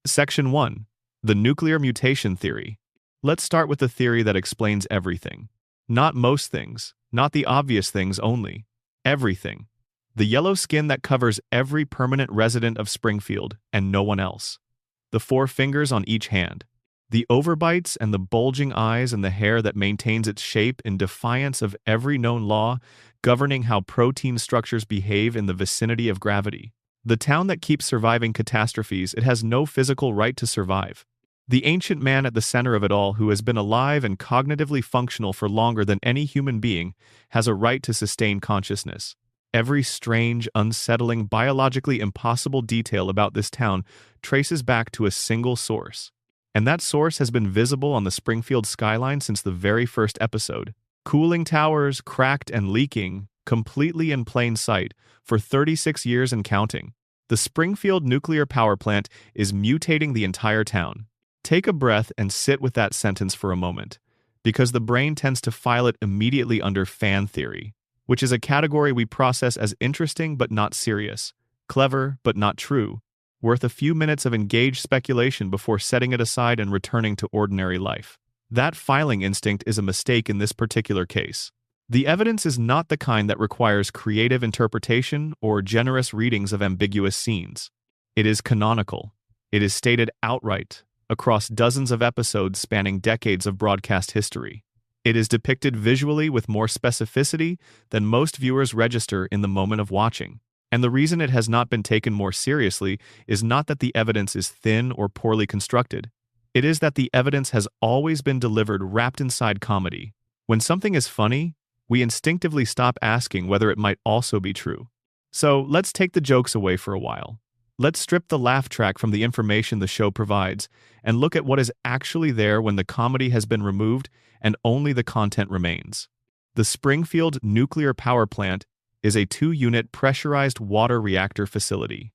Section 1. The Nuclear Mutation Theory. Let's start with the theory that explains everything. Not most things, not the obvious things only. Everything. The yellow skin that covers every permanent resident of Springfield and no one else. The 4 fingers on each hand. The overbites and the bulging eyes and the hair that maintains its shape in defiance of every known law governing how protein structures behave in the vicinity of gravity. The town that keeps surviving catastrophes, it has no physical right to survive. The ancient man at the center of it all, who has been alive and cognitively functional for longer than any human being, has a right to sustain consciousness. Every strange, unsettling, biologically impossible detail about this town traces back to a single source. And that source has been visible on the Springfield skyline since the very first episode. Cooling towers, cracked and leaking, completely in plain sight, for 36 years and counting. The Springfield nuclear power plant is mutating the entire town. Take a breath and sit with that sentence for a moment, because the brain tends to file it immediately under fan theory, which is a category we process as interesting but not serious, clever but not true, worth a few minutes of engaged speculation before setting it aside and returning to ordinary life. That filing instinct is a mistake in this particular case. The evidence is not the kind that requires creative interpretation or generous readings of ambiguous scenes. It is canonical. It is stated outright, across dozens of episodes spanning decades of broadcast history. It is depicted visually with more specificity than most viewers register in the moment of watching. And the reason it has not been taken more seriously is not that the evidence is thin or poorly constructed. It is that the evidence has always been delivered wrapped inside comedy. When something is funny, we instinctively stop asking whether it might also be true. So let's take the jokes away for a while. Let's strip the laugh track from the information the show provides and look at what is actually there when the comedy has been removed and only the content remains. The Springfield nuclear power plant is a 2-unit pressurized water reactor facility.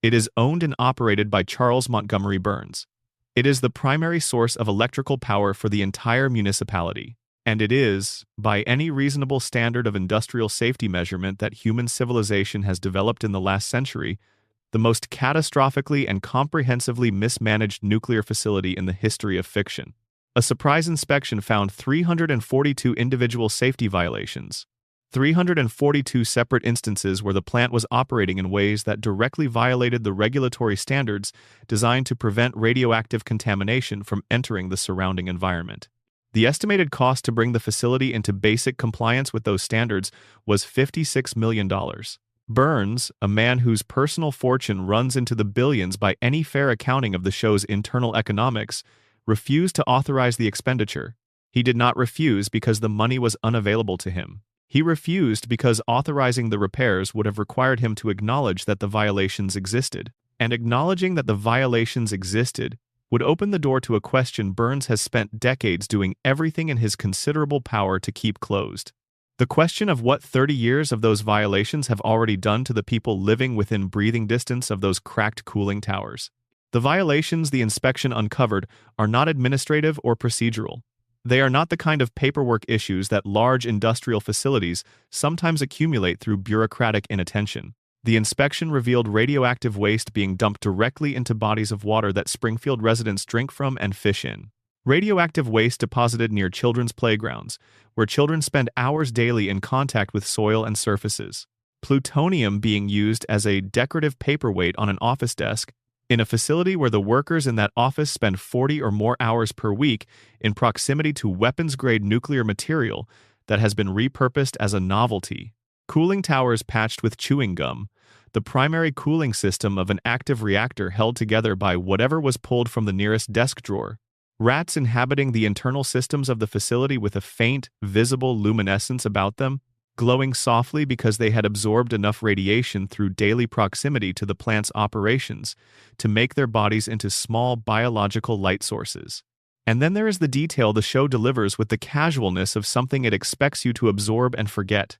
It is owned and operated by Charles Montgomery Burns. It is the primary source of electrical power for the entire municipality, and it is, by any reasonable standard of industrial safety measurement that human civilization has developed in the last century, the most catastrophically and comprehensively mismanaged nuclear facility in the history of fiction. A surprise inspection found 342 individual safety violations, 342 separate instances where the plant was operating in ways that directly violated the regulatory standards designed to prevent radioactive contamination from entering the surrounding environment. The estimated cost to bring the facility into basic compliance with those standards was $56 million. Burns, a man whose personal fortune runs into the billions by any fair accounting of the show's internal economics, refused to authorize the expenditure. He did not refuse because the money was unavailable to him. He refused because authorizing the repairs would have required him to acknowledge that the violations existed. And acknowledging that the violations existed would open the door to a question Burns has spent decades doing everything in his considerable power to keep closed. The question of what 30 years of those violations have already done to the people living within breathing distance of those cracked cooling towers. The violations the inspection uncovered are not administrative or procedural. They are not the kind of paperwork issues that large industrial facilities sometimes accumulate through bureaucratic inattention. The inspection revealed radioactive waste being dumped directly into bodies of water that Springfield residents drink from and fish in. Radioactive waste deposited near children's playgrounds, where children spend hours daily in contact with soil and surfaces. Plutonium being used as a decorative paperweight on an office desk, in a facility where the workers in that office spend 40 or more hours per week in proximity to weapons-grade nuclear material that has been repurposed as a novelty. Cooling towers patched with chewing gum, the primary cooling system of an active reactor held together by whatever was pulled from the nearest desk drawer. Rats inhabiting the internal systems of the facility with a faint, visible luminescence about them, glowing softly because they had absorbed enough radiation through daily proximity to the plant's operations to make their bodies into small biological light sources. And then there is the detail the show delivers with the casualness of something it expects you to absorb and forget.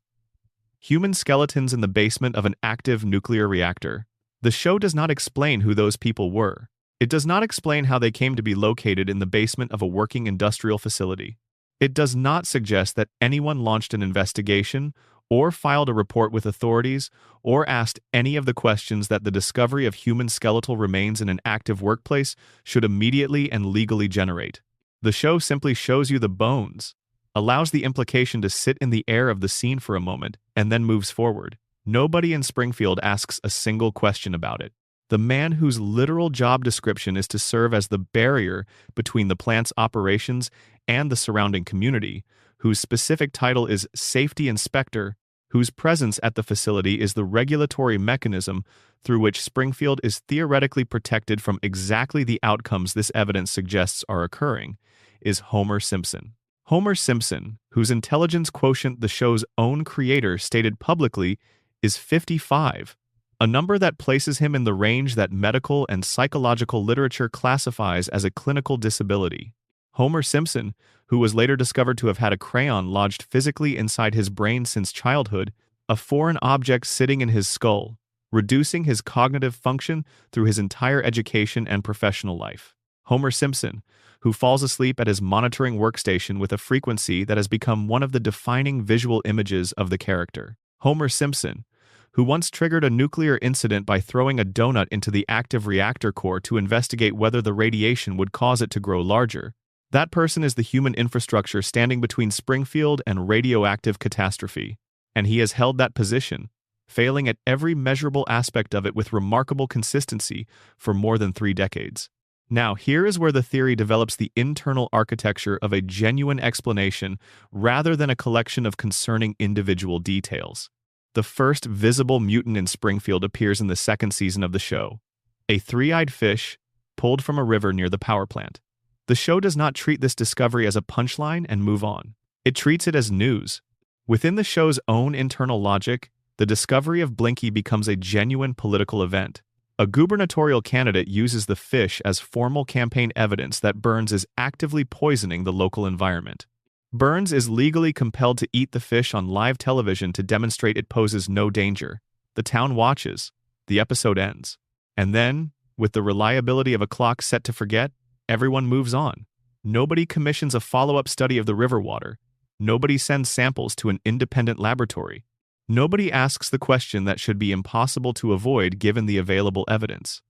Human skeletons in the basement of an active nuclear reactor. The show does not explain who those people were. It does not explain how they came to be located in the basement of a working industrial facility. It does not suggest that anyone launched an investigation or filed a report with authorities, or asked any of the questions that the discovery of human skeletal remains in an active workplace should immediately and legally generate. The show simply shows you the bones, allows the implication to sit in the air of the scene for a moment, and then moves forward. Nobody in Springfield asks a single question about it. The man whose literal job description is to serve as the barrier between the plant's operations and the surrounding community, whose specific title is Safety Inspector, whose presence at the facility is the regulatory mechanism through which Springfield is theoretically protected from exactly the outcomes this evidence suggests are occurring, is Homer Simpson. Homer Simpson, whose intelligence quotient the show's own creator stated publicly is 55, a number that places him in the range that medical and psychological literature classifies as a clinical disability. Homer Simpson, who was later discovered to have had a crayon lodged physically inside his brain since childhood, a foreign object sitting in his skull, reducing his cognitive function through his entire education and professional life. Homer Simpson, who falls asleep at his monitoring workstation with a frequency that has become one of the defining visual images of the character. Homer Simpson, who once triggered a nuclear incident by throwing a donut into the active reactor core to investigate whether the radiation would cause it to grow larger. That person is the human infrastructure standing between Springfield and radioactive catastrophe, and he has held that position, failing at every measurable aspect of it with remarkable consistency for more than 3 decades. Now, here is where the theory develops the internal architecture of a genuine explanation rather than a collection of concerning individual details. The first visible mutant in Springfield appears in the 2nd season of the show, a 3-eyed fish pulled from a river near the power plant. The show does not treat this discovery as a punchline and move on. It treats it as news. Within the show's own internal logic, the discovery of Blinky becomes a genuine political event. A gubernatorial candidate uses the fish as formal campaign evidence that Burns is actively poisoning the local environment. Burns is legally compelled to eat the fish on live television to demonstrate it poses no danger. The town watches. The episode ends. And then, with the reliability of a clock set to forget, everyone moves on. Nobody commissions a follow-up study of the river water. Nobody sends samples to an independent laboratory. Nobody asks the question that should be impossible to avoid given the available evidence.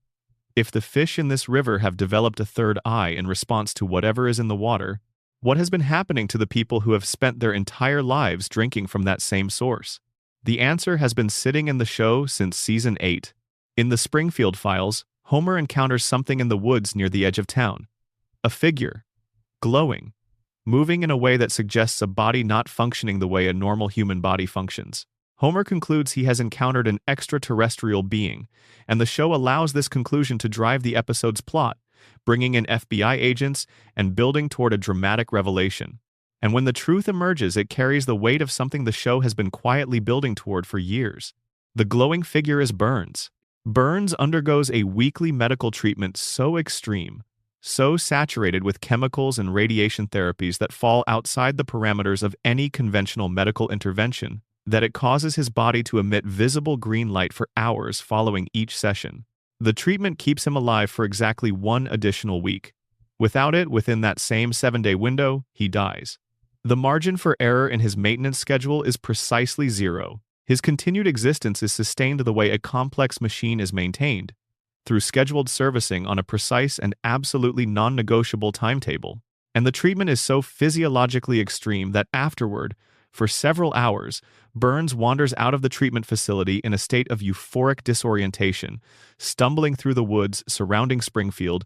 If the fish in this river have developed a third eye in response to whatever is in the water, what has been happening to the people who have spent their entire lives drinking from that same source? The answer has been sitting in the show since season 8. In the Springfield Files, Homer encounters something in the woods near the edge of town. A figure, glowing, moving in a way that suggests a body not functioning the way a normal human body functions. Homer concludes he has encountered an extraterrestrial being, and the show allows this conclusion to drive the episode's plot, bringing in FBI agents and building toward a dramatic revelation. And when the truth emerges, it carries the weight of something the show has been quietly building toward for years. The glowing figure is Burns. Burns undergoes a weekly medical treatment so extreme, so saturated with chemicals and radiation therapies that fall outside the parameters of any conventional medical intervention, that it causes his body to emit visible green light for hours following each session. The treatment keeps him alive for exactly 1 additional week. Without it, within that same 7-day window, he dies. The margin for error in his maintenance schedule is precisely 0. His continued existence is sustained the way a complex machine is maintained, through scheduled servicing on a precise and absolutely non-negotiable timetable. And the treatment is so physiologically extreme that afterward, for several hours, Burns wanders out of the treatment facility in a state of euphoric disorientation, stumbling through the woods surrounding Springfield,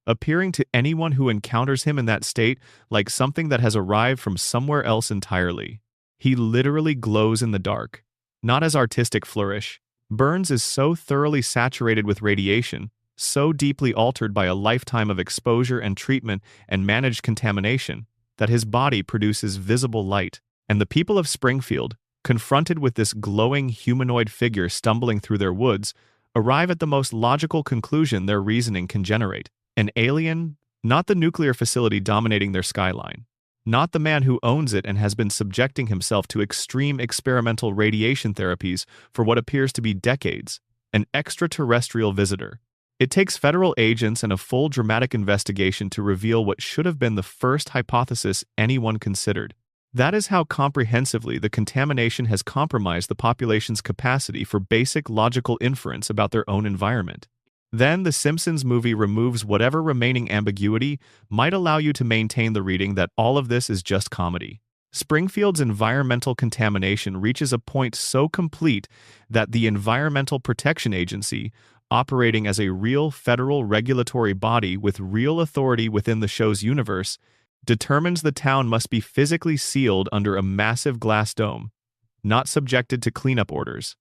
appearing to anyone who encounters him in that state like something that has arrived from somewhere else entirely. He literally glows in the dark. Not as artistic flourish. Burns is so thoroughly saturated with radiation, so deeply altered by a lifetime of exposure and treatment and managed contamination, that his body produces visible light. And the people of Springfield, confronted with this glowing humanoid figure stumbling through their woods, arrive at the most logical conclusion their reasoning can generate. An alien, not the nuclear facility dominating their skyline, not the man who owns it and has been subjecting himself to extreme experimental radiation therapies for what appears to be decades, an extraterrestrial visitor. It takes federal agents and a full dramatic investigation to reveal what should have been the first hypothesis anyone considered. That is how comprehensively the contamination has compromised the population's capacity for basic logical inference about their own environment. Then the Simpsons movie removes whatever remaining ambiguity might allow you to maintain the reading that all of this is just comedy. Springfield's environmental contamination reaches a point so complete that the Environmental Protection Agency, operating as a real federal regulatory body with real authority within the show's universe, determines the town must be physically sealed under a massive glass dome, not subjected to cleanup orders,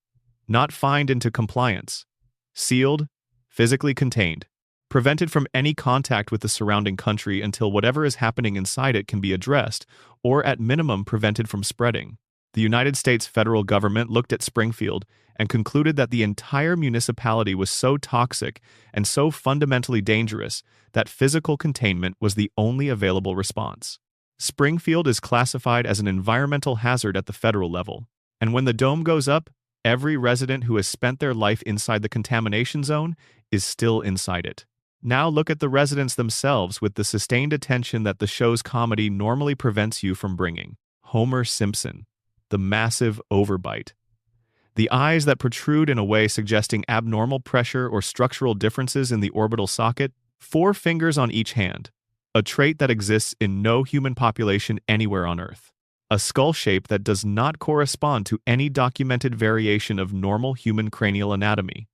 not fined into compliance. Sealed, physically contained, prevented from any contact with the surrounding country until whatever is happening inside it can be addressed, or at minimum prevented from spreading. The United States federal government looked at Springfield and concluded that the entire municipality was so toxic and so fundamentally dangerous that physical containment was the only available response. Springfield is classified as an environmental hazard at the federal level, and when the dome goes up, every resident who has spent their life inside the contamination zone is still inside it. Now look at the residents themselves with the sustained attention that the show's comedy normally prevents you from bringing. Homer Simpson, the massive overbite. The eyes that protrude in a way suggesting abnormal pressure or structural differences in the orbital socket, 4 fingers on each hand, a trait that exists in no human population anywhere on Earth. A skull shape that does not correspond to any documented variation of normal human cranial anatomy.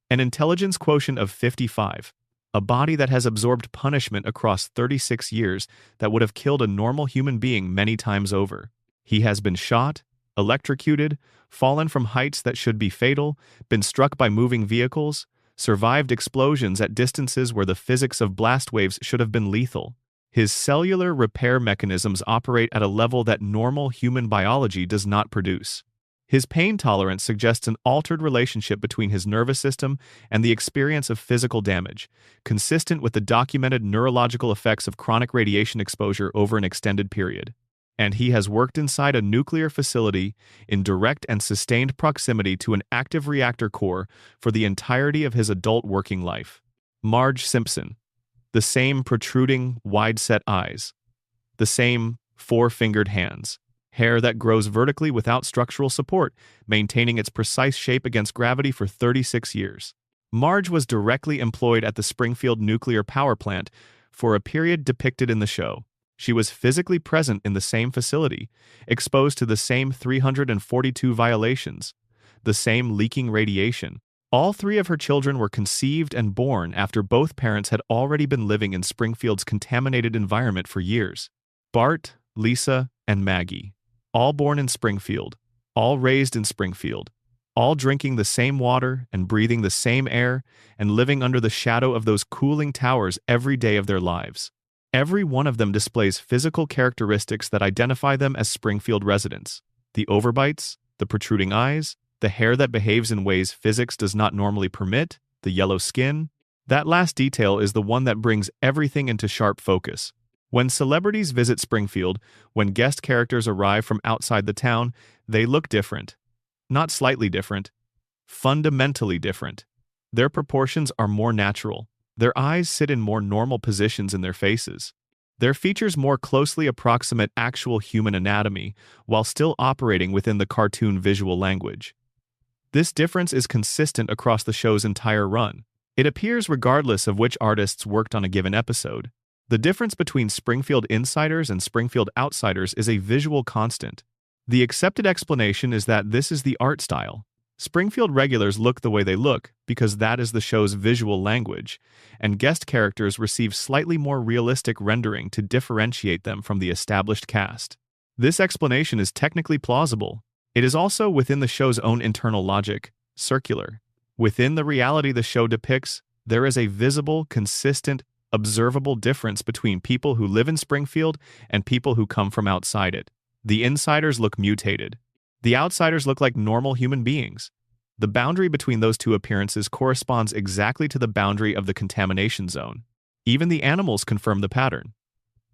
An intelligence quotient of 55. A body that has absorbed punishment across 36 years that would have killed a normal human being many times over. He has been shot, electrocuted, fallen from heights that should be fatal, been struck by moving vehicles, survived explosions at distances where the physics of blast waves should have been lethal. His cellular repair mechanisms operate at a level that normal human biology does not produce. His pain tolerance suggests an altered relationship between his nervous system and the experience of physical damage, consistent with the documented neurological effects of chronic radiation exposure over an extended period. And he has worked inside a nuclear facility in direct and sustained proximity to an active reactor core for the entirety of his adult working life. Marge Simpson. The same protruding, wide-set eyes. The same 4-fingered hands. Hair that grows vertically without structural support, maintaining its precise shape against gravity for 36 years. Marge was directly employed at the Springfield nuclear power plant for a period depicted in the show. She was physically present in the same facility, exposed to the same 342 violations, the same leaking radiation. All 3 of her children were conceived and born after both parents had already been living in Springfield's contaminated environment for years. Bart, Lisa, and Maggie. All born in Springfield, all raised in Springfield, all drinking the same water and breathing the same air and living under the shadow of those cooling towers every day of their lives. Every one of them displays physical characteristics that identify them as Springfield residents. The overbites, the protruding eyes, the hair that behaves in ways physics does not normally permit, the yellow skin. That last detail is the one that brings everything into sharp focus. When celebrities visit Springfield, when guest characters arrive from outside the town, they look different. Not slightly different, fundamentally different. Their proportions are more natural. Their eyes sit in more normal positions in their faces. Their features more closely approximate actual human anatomy, while still operating within the cartoon visual language. This difference is consistent across the show's entire run. It appears regardless of which artists worked on a given episode. The difference between Springfield insiders and Springfield outsiders is a visual constant. The accepted explanation is that this is the art style. Springfield regulars look the way they look because that is the show's visual language, and guest characters receive slightly more realistic rendering to differentiate them from the established cast. This explanation is technically plausible. It is also within the show's own internal logic, circular. Within the reality the show depicts, there is a visible, consistent, observable difference between people who live in Springfield and people who come from outside it. The insiders look mutated. The outsiders look like normal human beings. The boundary between those two appearances corresponds exactly to the boundary of the contamination zone. Even the animals confirm the pattern.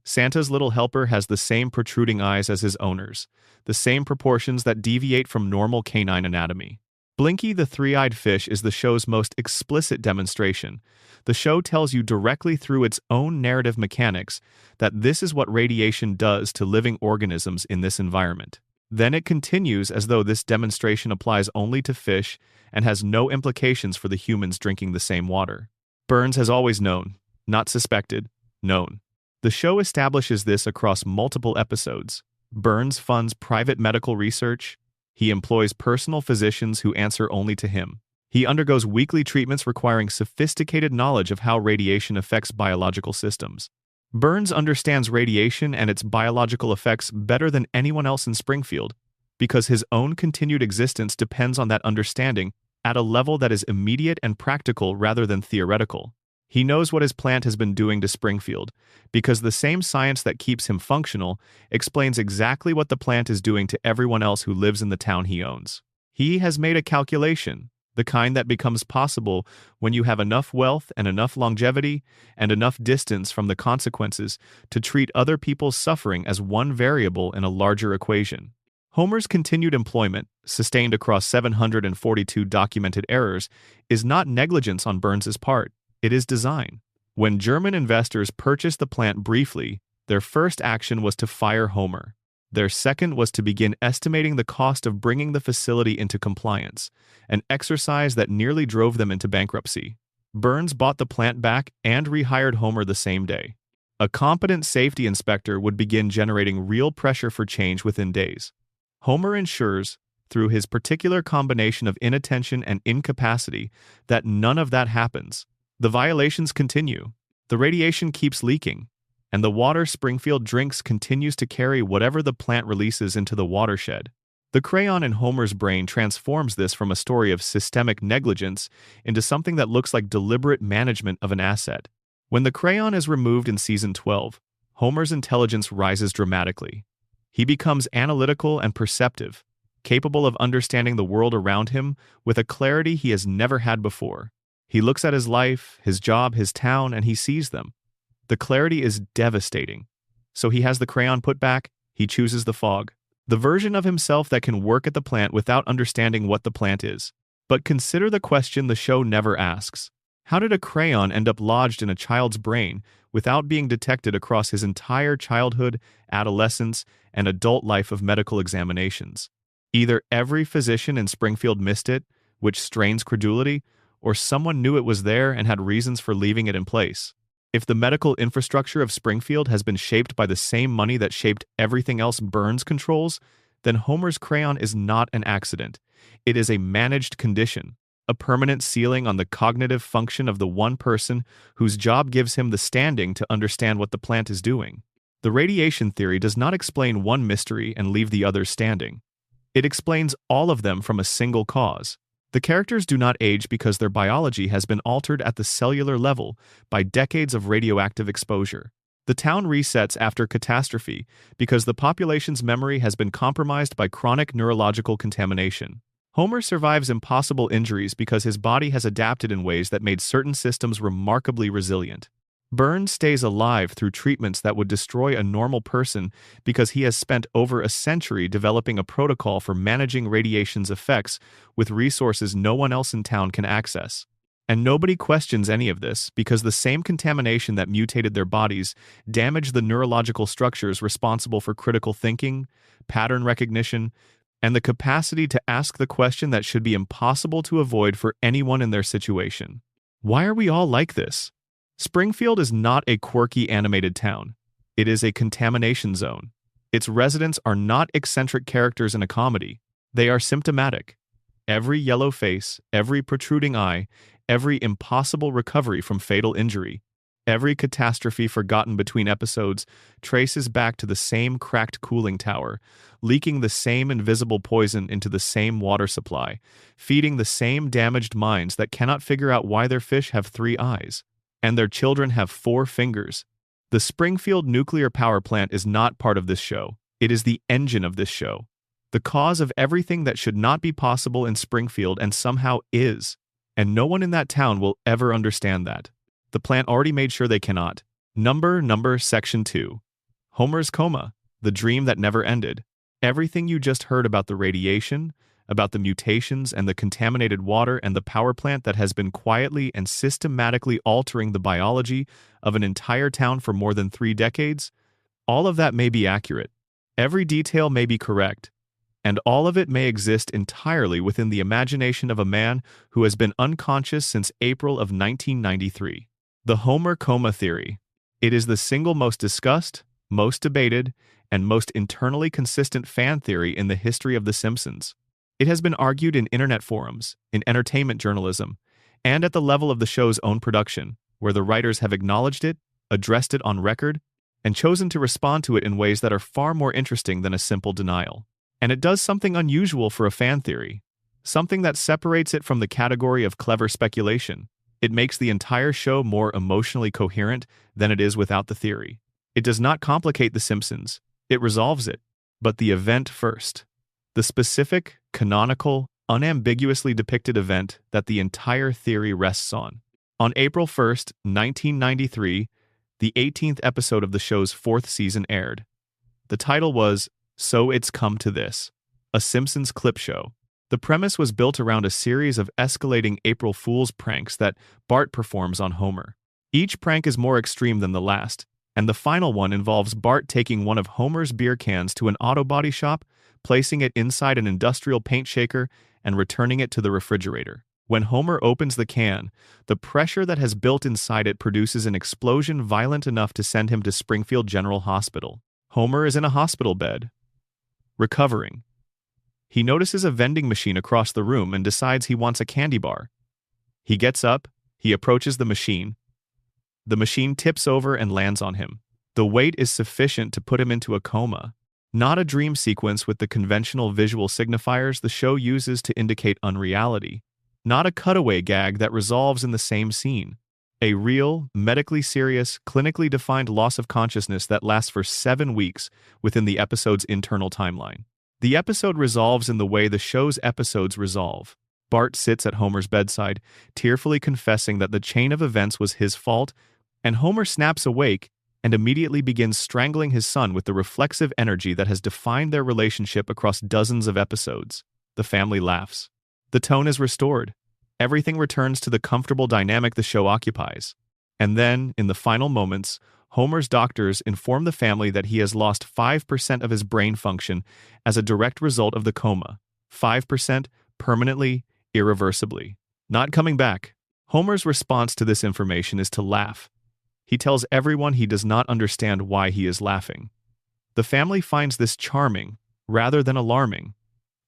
Santa's little helper has the same protruding eyes as his owners, the same proportions that deviate from normal canine anatomy. Blinky the three-eyed fish is the show's most explicit demonstration. The show tells you directly through its own narrative mechanics that this is what radiation does to living organisms in this environment. Then it continues as though this demonstration applies only to fish and has no implications for the humans drinking the same water. Burns has always known, not suspected, known. The show establishes this across multiple episodes. Burns funds private medical research. He employs personal physicians who answer only to him. He undergoes weekly treatments requiring sophisticated knowledge of how radiation affects biological systems. Burns understands radiation and its biological effects better than anyone else in Springfield, because his own continued existence depends on that understanding at a level that is immediate and practical rather than theoretical. He knows what his plant has been doing to Springfield, because the same science that keeps him functional explains exactly what the plant is doing to everyone else who lives in the town he owns. He has made a calculation, the kind that becomes possible when you have enough wealth and enough longevity and enough distance from the consequences to treat other people's suffering as one variable in a larger equation. Homer's continued employment, sustained across 742 documented errors, is not negligence on Burns's part. It is design. When German investors purchased the plant briefly, their first action was to fire Homer. Their second was to begin estimating the cost of bringing the facility into compliance, an exercise that nearly drove them into bankruptcy. Burns bought the plant back and rehired Homer the same day. A competent safety inspector would begin generating real pressure for change within days. Homer ensures, through his particular combination of inattention and incapacity, that none of that happens. The violations continue. The radiation keeps leaking, and the water Springfield drinks continues to carry whatever the plant releases into the watershed. The crayon in Homer's brain transforms this from a story of systemic negligence into something that looks like deliberate management of an asset. When the crayon is removed in season 12, Homer's intelligence rises dramatically. He becomes analytical and perceptive, capable of understanding the world around him with a clarity he has never had before. He looks at his life, his job, his town, and he sees them. The clarity is devastating. So he has the crayon put back, he chooses the fog. The version of himself that can work at the plant without understanding what the plant is. But consider the question the show never asks. How did a crayon end up lodged in a child's brain without being detected across his entire childhood, adolescence, and adult life of medical examinations? Either every physician in Springfield missed it, which strains credulity, or someone knew it was there and had reasons for leaving it in place. If the medical infrastructure of Springfield has been shaped by the same money that shaped everything else Burns controls, then Homer's crayon is not an accident. It is a managed condition, a permanent ceiling on the cognitive function of the one person whose job gives him the standing to understand what the plant is doing. The radiation theory does not explain one mystery and leave the others standing. It explains all of them from a single cause. The characters do not age because their biology has been altered at the cellular level by decades of radioactive exposure. The town resets after catastrophe because the population's memory has been compromised by chronic neurological contamination. Homer survives impossible injuries because his body has adapted in ways that made certain systems remarkably resilient. Burns stays alive through treatments that would destroy a normal person because he has spent over a century developing a protocol for managing radiation's effects with resources no one else in town can access. And nobody questions any of this because the same contamination that mutated their bodies damaged the neurological structures responsible for critical thinking, pattern recognition, and the capacity to ask the question that should be impossible to avoid for anyone in their situation. Why are we all like this? Springfield is not a quirky animated town. It is a contamination zone. Its residents are not eccentric characters in a comedy. They are symptomatic. Every yellow face, every protruding eye, every impossible recovery from fatal injury, every catastrophe forgotten between episodes traces back to the same cracked cooling tower, leaking the same invisible poison into the same water supply, feeding the same damaged minds that cannot figure out why their fish have 3 eyes. And their children have 4 fingers. The Springfield nuclear power plant is not part of this show. It is the engine of this show. The cause of everything that should not be possible in Springfield and somehow is. And no one in that town will ever understand that. The plant already made sure they cannot. Number, Section 2. Homer's coma, the dream that never ended. Everything you just heard about the radiation, about the mutations and the contaminated water and the power plant that has been quietly and systematically altering the biology of an entire town for more than 3 decades, all of that may be accurate. Every detail may be correct, and all of it may exist entirely within the imagination of a man who has been unconscious since April of 1993. The Homer coma theory. It is the single most discussed, most debated, and most internally consistent fan theory in the history of The Simpsons. It has been argued in internet forums, in entertainment journalism, and at the level of the show's own production, where the writers have acknowledged it, addressed it on record, and chosen to respond to it in ways that are far more interesting than a simple denial. And it does something unusual for a fan theory, something that separates it from the category of clever speculation. It makes the entire show more emotionally coherent than it is without the theory. It does not complicate The Simpsons, it resolves it. But the event first. The specific, canonical, unambiguously depicted event that the entire theory rests on. On April 1st, 1993, the 18th episode of the show's 4th season aired. The title was So It's Come to This, a Simpsons clip show. The premise was built around a series of escalating April Fool's pranks that Bart performs on Homer. Each prank is more extreme than the last, and the final one involves Bart taking one of Homer's beer cans to an auto body shop, placing it inside an industrial paint shaker, and returning it to the refrigerator. When Homer opens the can, the pressure that has built inside it produces an explosion violent enough to send him to Springfield General Hospital. Homer is in a hospital bed, recovering. He notices a vending machine across the room and decides he wants a candy bar. He gets up, he approaches the machine. The machine tips over and lands on him. The weight is sufficient to put him into a coma. Not a dream sequence with the conventional visual signifiers the show uses to indicate unreality. Not a cutaway gag that resolves in the same scene. A real, medically serious, clinically defined loss of consciousness that lasts for 7 weeks within the episode's internal timeline. The episode resolves in the way the show's episodes resolve. Bart sits at Homer's bedside, tearfully confessing that the chain of events was his fault, and Homer snaps awake and immediately begins strangling his son with the reflexive energy that has defined their relationship across dozens of episodes. The family laughs. The tone is restored. Everything returns to the comfortable dynamic the show occupies. And then, in the final moments, Homer's doctors inform the family that he has lost 5% of his brain function as a direct result of the coma. 5% permanently, irreversibly. Not coming back. Homer's response to this information is to laugh. He tells everyone he does not understand why he is laughing. The family finds this charming, rather than alarming.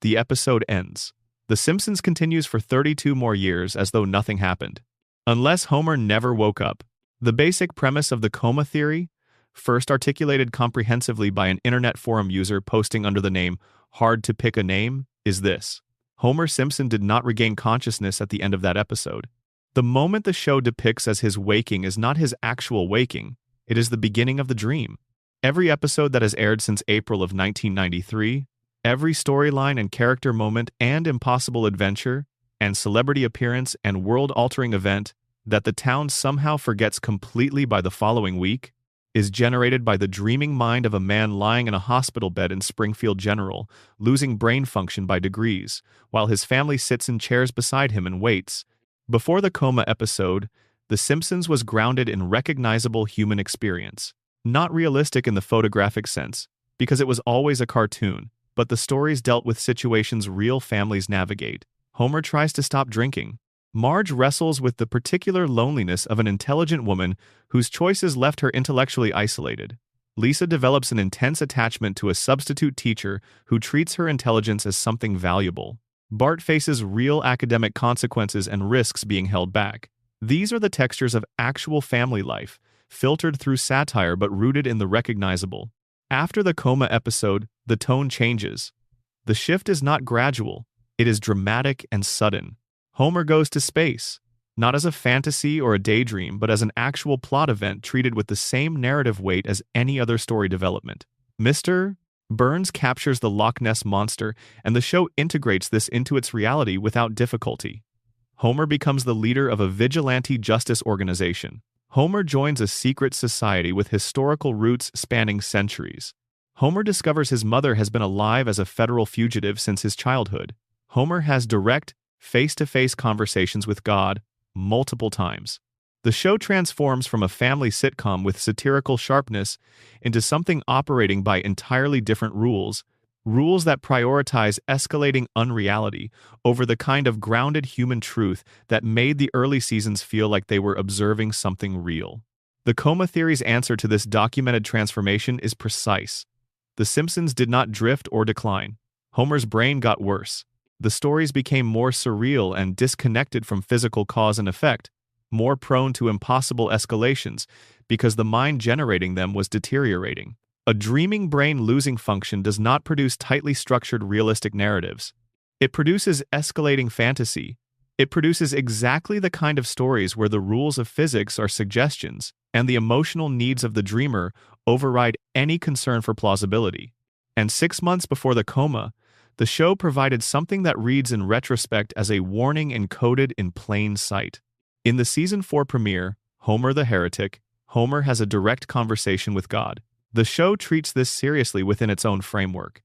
The episode ends. The Simpsons continues for 32 more years as though nothing happened. Unless Homer never woke up. The basic premise of the coma theory, first articulated comprehensively by an internet forum user posting under the name Hard to Pick a Name, is this. Homer Simpson did not regain consciousness at the end of that episode. The moment the show depicts as his waking is not his actual waking, it is the beginning of the dream. Every episode that has aired since April of 1993, every storyline and character moment and impossible adventure, and celebrity appearance and world-altering event that the town somehow forgets completely by the following week, is generated by the dreaming mind of a man lying in a hospital bed in Springfield General, losing brain function by degrees, while his family sits in chairs beside him and waits. Before the coma episode, The Simpsons was grounded in recognizable human experience. Not realistic in the photographic sense, because it was always a cartoon, but the stories dealt with situations real families navigate. Homer tries to stop drinking. Marge wrestles with the particular loneliness of an intelligent woman whose choices left her intellectually isolated. Lisa develops an intense attachment to a substitute teacher who treats her intelligence as something valuable. Bart faces real academic consequences and risks being held back. These are the textures of actual family life, filtered through satire but rooted in the recognizable. After the coma episode, the tone changes. The shift is not gradual, it is dramatic and sudden. Homer goes to space, not as a fantasy or a daydream, but as an actual plot event treated with the same narrative weight as any other story development. Mr. Burns captures the Loch Ness Monster, and the show integrates this into its reality without difficulty. Homer becomes the leader of a vigilante justice organization. Homer joins a secret society with historical roots spanning centuries. Homer discovers his mother has been alive as a federal fugitive since his childhood. Homer has direct, face-to-face conversations with God multiple times. The show transforms from a family sitcom with satirical sharpness into something operating by entirely different rules, rules that prioritize escalating unreality over the kind of grounded human truth that made the early seasons feel like they were observing something real. The coma theory's answer to this documented transformation is precise. The Simpsons did not drift or decline. Homer's brain got worse. The stories became more surreal and disconnected from physical cause and effect, more prone to impossible escalations because the mind generating them was deteriorating. A dreaming brain losing function does not produce tightly structured realistic narratives. It produces escalating fantasy. It produces exactly the kind of stories where the rules of physics are suggestions and the emotional needs of the dreamer override any concern for plausibility. And 6 months before the coma, the show provided something that reads in retrospect as a warning encoded in plain sight. In the season 4 premiere, Homer the Heretic, Homer has a direct conversation with God. The show treats this seriously within its own framework,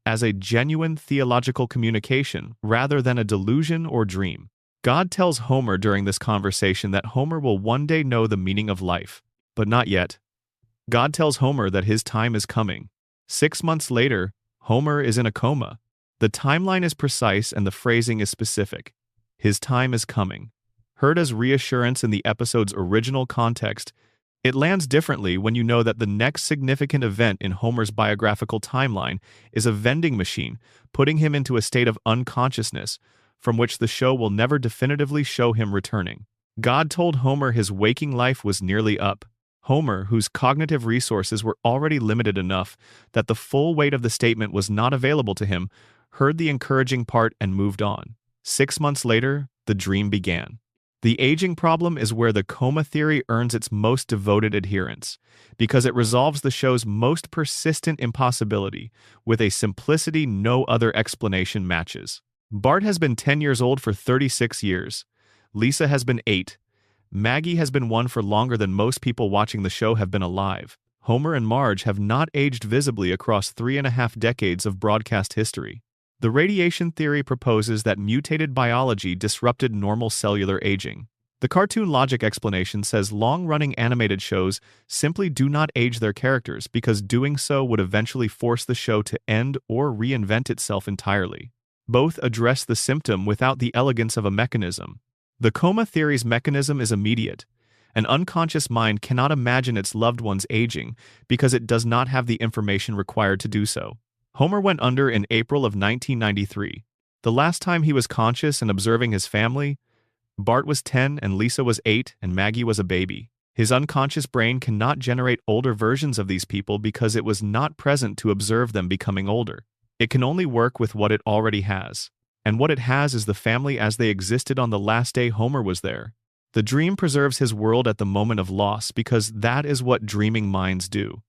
as a genuine theological communication rather than a delusion or dream. God tells Homer during this conversation that Homer will one day know the meaning of life, but not yet. God tells Homer that his time is coming. 6 months later, Homer is in a coma. The timeline is precise and the phrasing is specific. His time is coming. Heard as reassurance in the episode's original context, it lands differently when you know that the next significant event in Homer's biographical timeline is a vending machine, putting him into a state of unconsciousness, from which the show will never definitively show him returning. God told Homer his waking life was nearly up. Homer, whose cognitive resources were already limited enough that the full weight of the statement was not available to him, heard the encouraging part and moved on. 6 months later, the dream began. The aging problem is where the coma theory earns its most devoted adherents, because it resolves the show's most persistent impossibility with a simplicity no other explanation matches. Bart has been 10 years old for 36 years. Lisa has been 8. Maggie has been 1 for longer than most people watching the show have been alive. Homer and Marge have not aged visibly across 3.5 decades of broadcast history. The radiation theory proposes that mutated biology disrupted normal cellular aging. The cartoon logic explanation says long-running animated shows simply do not age their characters because doing so would eventually force the show to end or reinvent itself entirely. Both address the symptom without the elegance of a mechanism. The coma theory's mechanism is immediate. An unconscious mind cannot imagine its loved ones aging because it does not have the information required to do so. Homer went under in April of 1993. The last time he was conscious and observing his family, Bart was 10 and Lisa was 8 and Maggie was a baby. His unconscious brain cannot generate older versions of these people because it was not present to observe them becoming older. It can only work with what it already has. And what it has is the family as they existed on the last day Homer was there. The dream preserves his world at the moment of loss because that is what dreaming minds do.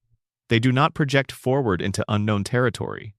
They do not project forward into unknown territory.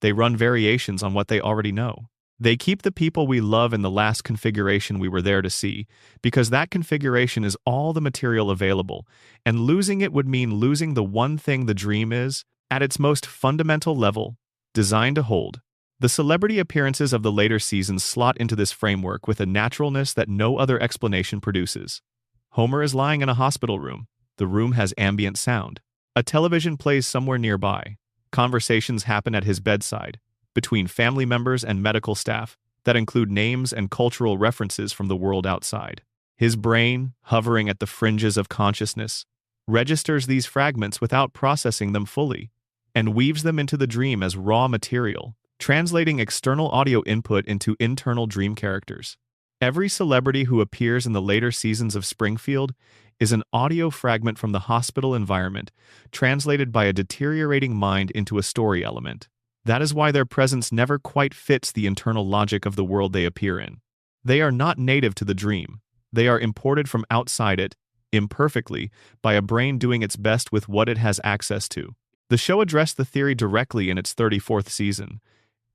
They run variations on what they already know. They keep the people we love in the last configuration we were there to see, because that configuration is all the material available, and losing it would mean losing the one thing the dream is, at its most fundamental level, designed to hold. The celebrity appearances of the later seasons slot into this framework with a naturalness that no other explanation produces. Homer is lying in a hospital room. The room has ambient sound. A television plays somewhere nearby. Conversations happen at his bedside, between family members and medical staff, that include names and cultural references from the world outside. His brain, hovering at the fringes of consciousness, registers these fragments without processing them fully, and weaves them into the dream as raw material, translating external audio input into internal dream characters. Every celebrity who appears in the later seasons of Springfield is an audio fragment from the hospital environment, translated by a deteriorating mind into a story element. That is why their presence never quite fits the internal logic of the world they appear in. They are not native to the dream. They are imported from outside it, imperfectly, by a brain doing its best with what it has access to. The show addressed the theory directly in its 34th season,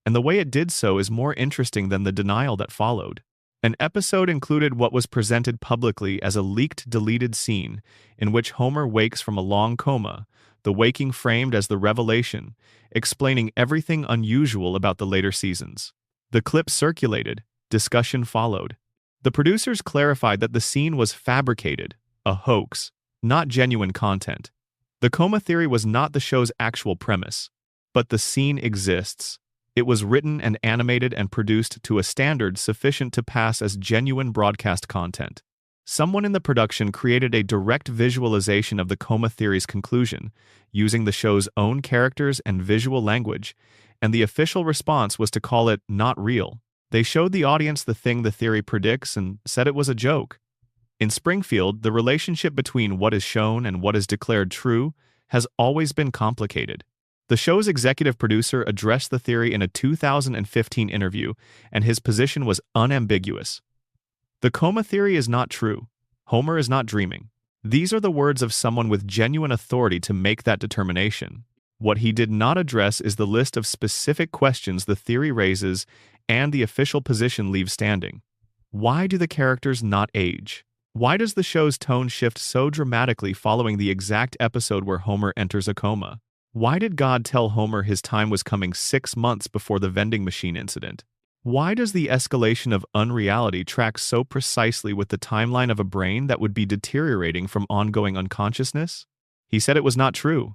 and the way it did so is more interesting than the denial that followed. An episode included what was presented publicly as a leaked deleted scene in which Homer wakes from a long coma, the waking framed as the revelation, explaining everything unusual about the later seasons. The clip circulated, discussion followed. The producers clarified that the scene was fabricated, a hoax, not genuine content. The coma theory was not the show's actual premise, but the scene exists. It was written and animated and produced to a standard sufficient to pass as genuine broadcast content. Someone in the production created a direct visualization of the coma theory's conclusion, using the show's own characters and visual language, and the official response was to call it not real. They showed the audience the thing the theory predicts and said it was a joke. In Springfield, the relationship between what is shown and what is declared true has always been complicated. The show's executive producer addressed the theory in a 2015 interview, and his position was unambiguous. The coma theory is not true. Homer is not dreaming. These are the words of someone with genuine authority to make that determination. What he did not address is the list of specific questions the theory raises and the official position leaves standing. Why do the characters not age? Why does the show's tone shift so dramatically following the exact episode where Homer enters a coma? Why did God tell Homer his time was coming 6 months before the vending machine incident? Why does the escalation of unreality track so precisely with the timeline of a brain that would be deteriorating from ongoing unconsciousness? He said it was not true.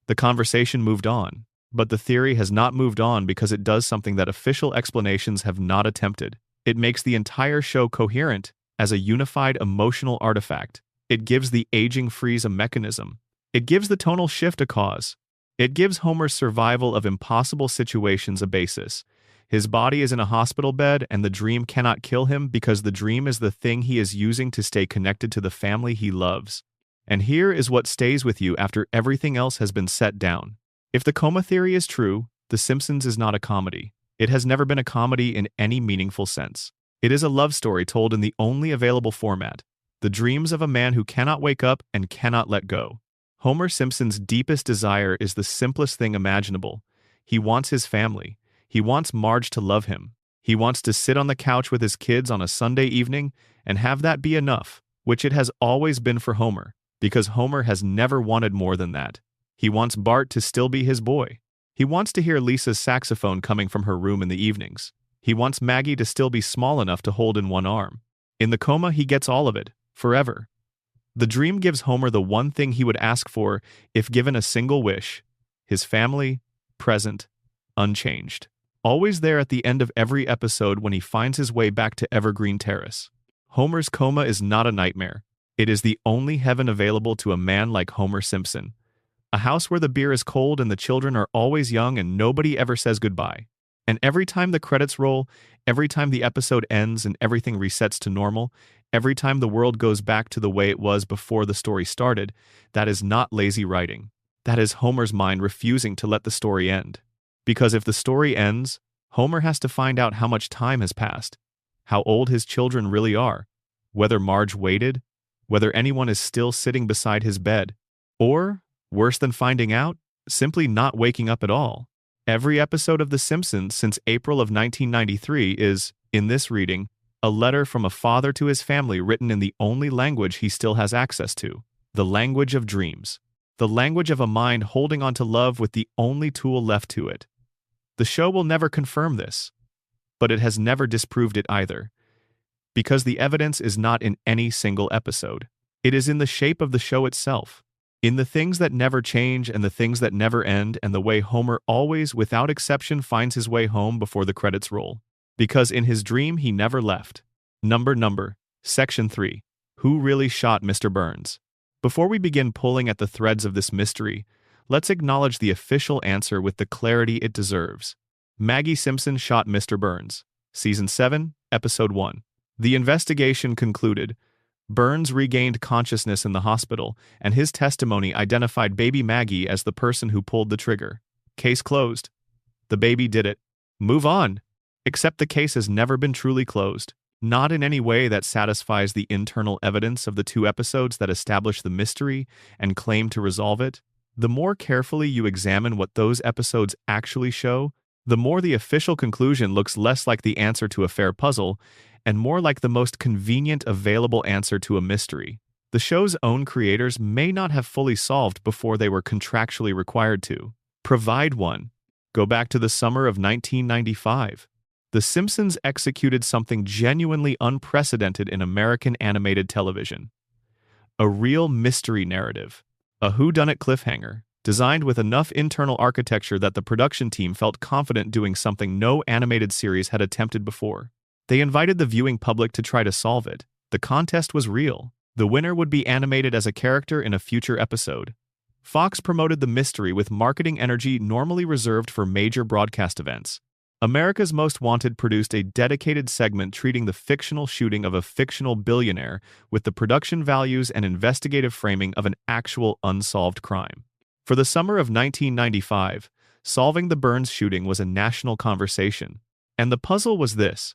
The conversation moved on, but the theory has not moved on because it does something that official explanations have not attempted. It makes the entire show coherent as a unified emotional artifact. It gives the aging freeze a mechanism. It gives the tonal shift a cause. It gives Homer's survival of impossible situations a basis. His body is in a hospital bed, and the dream cannot kill him because the dream is the thing he is using to stay connected to the family he loves. And here is what stays with you after everything else has been set down. If the coma theory is true, The Simpsons is not a comedy. It has never been a comedy in any meaningful sense. It is a love story told in the only available format, the dreams of a man who cannot wake up and cannot let go. Homer Simpson's deepest desire is the simplest thing imaginable. He wants his family. He wants Marge to love him. He wants to sit on the couch with his kids on a Sunday evening and have that be enough, which it has always been for Homer, because Homer has never wanted more than that. He wants Bart to still be his boy. He wants to hear Lisa's saxophone coming from her room in the evenings. He wants Maggie to still be small enough to hold in one arm. In the coma, he gets all of it, forever. The dream gives Homer the one thing he would ask for if given a single wish: his family, present, unchanged. Always there at the end of every episode when he finds his way back to Evergreen Terrace. Homer's coma is not a nightmare. It is the only heaven available to a man like Homer Simpson. A house where the beer is cold and the children are always young and nobody ever says goodbye. And every time the credits roll, every time the episode ends and everything resets to normal, every time the world goes back to the way it was before the story started, that is not lazy writing. That is Homer's mind refusing to let the story end. Because if the story ends, Homer has to find out how much time has passed, how old his children really are, whether Marge waited, whether anyone is still sitting beside his bed, or, worse than finding out, simply not waking up at all. Every episode of The Simpsons since April of 1993 is, in this reading, a letter from a father to his family written in the only language he still has access to, the language of dreams, the language of a mind holding on to love with the only tool left to it. The show will never confirm this, but it has never disproved it either, because the evidence is not in any single episode. It is in the shape of the show itself, in the things that never change and the things that never end, and the way Homer always, without exception, finds his way home before the credits roll. Because in his dream he never left. Number, Section 3. Who really shot Mr. Burns? Before we begin pulling at the threads of this mystery, let's acknowledge the official answer with the clarity it deserves. Maggie Simpson shot Mr. Burns. Season 7, Episode 1. The investigation concluded. Burns regained consciousness in the hospital, and his testimony identified baby Maggie as the person who pulled the trigger. Case closed. The baby did it. Move on. Except the case has never been truly closed. Not in any way that satisfies the internal evidence of the 2 episodes that establish the mystery and claim to resolve it. The more carefully you examine what those episodes actually show, the more the official conclusion looks less like the answer to a fair puzzle and more like the most convenient available answer to a mystery. The show's own creators may not have fully solved before they were contractually required to provide one. Go back to the summer of 1995. The Simpsons executed something genuinely unprecedented in American animated television. A real mystery narrative. A whodunit cliffhanger, designed with enough internal architecture that the production team felt confident doing something no animated series had attempted before. They invited the viewing public to try to solve it. The contest was real. The winner would be animated as a character in a future episode. Fox promoted the mystery with marketing energy normally reserved for major broadcast events. America's Most Wanted produced a dedicated segment treating the fictional shooting of a fictional billionaire with the production values and investigative framing of an actual unsolved crime. For the summer of 1995, solving the Burns shooting was a national conversation. And the puzzle was this.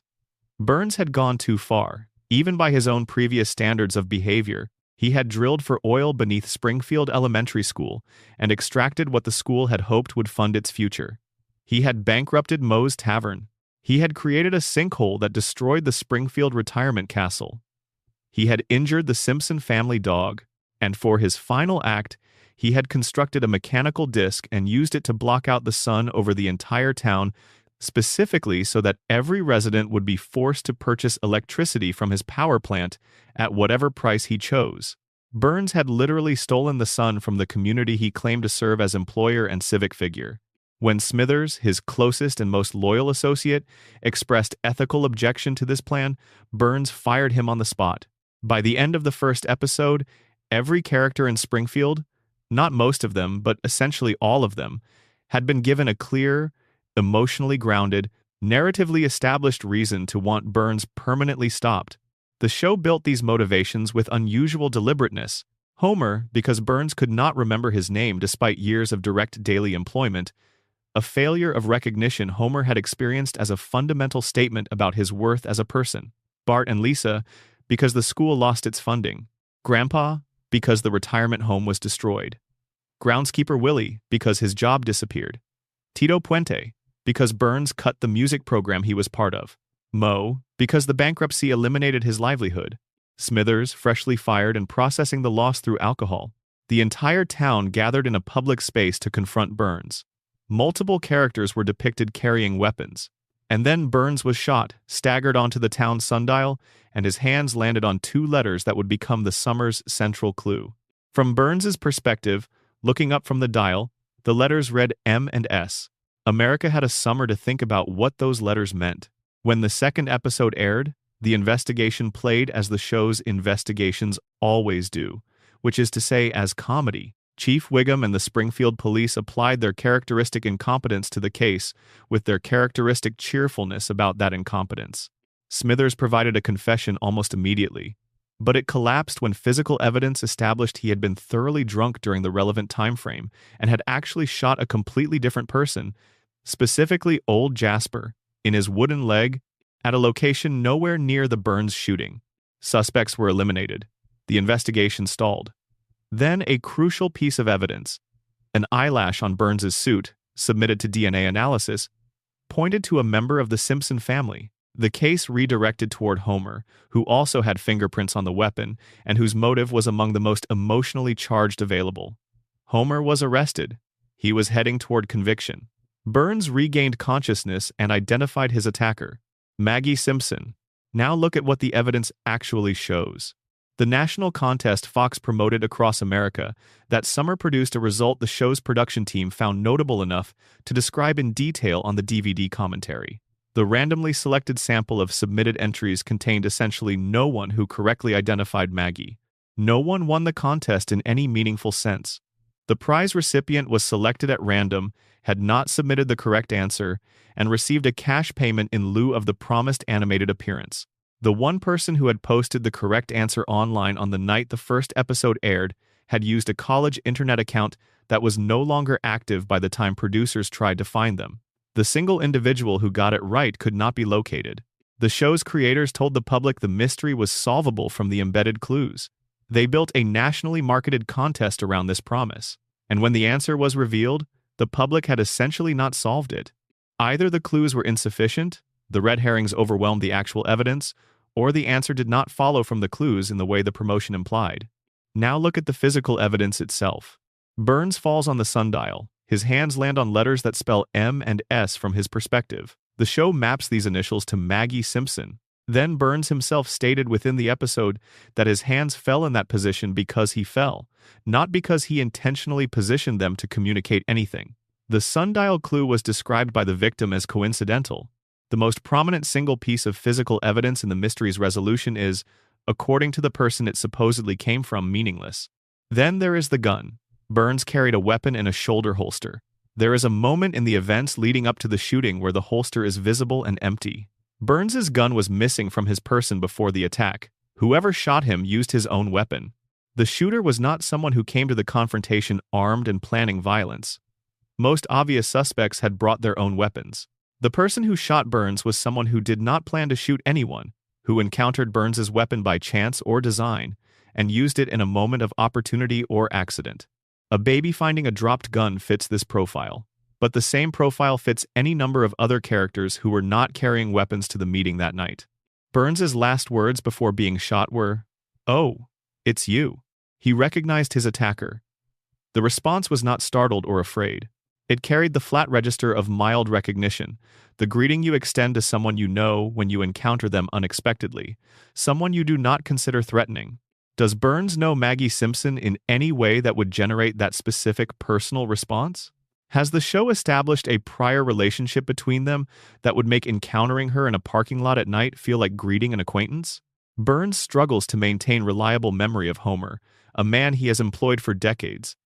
Burns had gone too far. Even by his own previous standards of behavior, he had drilled for oil beneath Springfield Elementary School and extracted what the school had hoped would fund its future. He had bankrupted Moe's Tavern. He had created a sinkhole that destroyed the Springfield retirement castle. He had injured the Simpson family dog, and for his final act, he had constructed a mechanical disc and used it to block out the sun over the entire town, specifically so that every resident would be forced to purchase electricity from his power plant at whatever price he chose. Burns had literally stolen the sun from the community he claimed to serve as employer and civic figure. When Smithers, his closest and most loyal associate, expressed ethical objection to this plan, Burns fired him on the spot. By the end of the first episode, every character in Springfield, not most of them, but essentially all of them, had been given a clear, emotionally grounded, narratively established reason to want Burns permanently stopped. The show built these motivations with unusual deliberateness. Homer, because Burns could not remember his name despite years of direct daily employment, a failure of recognition Homer had experienced as a fundamental statement about his worth as a person. Bart and Lisa, because the school lost its funding. Grandpa, because the retirement home was destroyed. Groundskeeper Willie, because his job disappeared. Tito Puente, because Burns cut the music program he was part of. Moe, because the bankruptcy eliminated his livelihood. Smithers, freshly fired and processing the loss through alcohol. The entire town gathered in a public space to confront Burns. Multiple characters were depicted carrying weapons. And then Burns was shot, staggered onto the town sundial, and his hands landed on two letters that would become the summer's central clue. From Burns's perspective, looking up from the dial, the letters read M and S. America had a summer to think about what those letters meant. When the second episode aired, the investigation played as the show's investigations always do, which is to say as comedy. Chief Wiggum and the Springfield police applied their characteristic incompetence to the case with their characteristic cheerfulness about that incompetence. Smithers provided a confession almost immediately, but it collapsed when physical evidence established he had been thoroughly drunk during the relevant time frame and had actually shot a completely different person, specifically Old Jasper, in his wooden leg, at a location nowhere near the Burns shooting. Suspects were eliminated. The investigation stalled. Then a crucial piece of evidence, an eyelash on Burns's suit, submitted to DNA analysis, pointed to a member of the Simpson family. The case redirected toward Homer, who also had fingerprints on the weapon and whose motive was among the most emotionally charged available. Homer was arrested. He was heading toward conviction. Burns regained consciousness and identified his attacker, Maggie Simpson. Now look at what the evidence actually shows. The national contest Fox promoted across America that summer produced a result the show's production team found notable enough to describe in detail on the DVD commentary. The randomly selected sample of submitted entries contained essentially no one who correctly identified Maggie. No one won the contest in any meaningful sense. The prize recipient was selected at random, had not submitted the correct answer, and received a cash payment in lieu of the promised animated appearance. The one person who had posted the correct answer online on the night the first episode aired had used a college internet account that was no longer active by the time producers tried to find them. The single individual who got it right could not be located. The show's creators told the public the mystery was solvable from the embedded clues. They built a nationally marketed contest around this promise. And when the answer was revealed, the public had essentially not solved it. Either the clues were insufficient, the red herrings overwhelmed the actual evidence, or the answer did not follow from the clues in the way the promotion implied. Now look at the physical evidence itself. Burns falls on the sundial. His hands land on letters that spell M and S from his perspective. The show maps these initials to Maggie Simpson. Then Burns himself stated within the episode that his hands fell in that position because he fell, not because he intentionally positioned them to communicate anything. The sundial clue was described by the victim as coincidental. The most prominent single piece of physical evidence in the mystery's resolution is, according to the person it supposedly came from, meaningless. Then there is the gun. Burns carried a weapon in a shoulder holster. There is a moment in the events leading up to the shooting where the holster is visible and empty. Burns's gun was missing from his person before the attack. Whoever shot him used his own weapon. The shooter was not someone who came to the confrontation armed and planning violence. Most obvious suspects had brought their own weapons. The person who shot Burns was someone who did not plan to shoot anyone, who encountered Burns's weapon by chance or design, and used it in a moment of opportunity or accident. A baby finding a dropped gun fits this profile, but the same profile fits any number of other characters who were not carrying weapons to the meeting that night. Burns's last words before being shot were, "Oh, it's you." He recognized his attacker. The response was not startled or afraid. It carried the flat register of mild recognition, the greeting you extend to someone you know when you encounter them unexpectedly, someone you do not consider threatening. Does Burns know Maggie Simpson in any way that would generate that specific personal response? Has the show established a prior relationship between them that would make encountering her in a parking lot at night feel like greeting an acquaintance? Burns struggles to maintain reliable memory of Homer, a man he has employed for decades.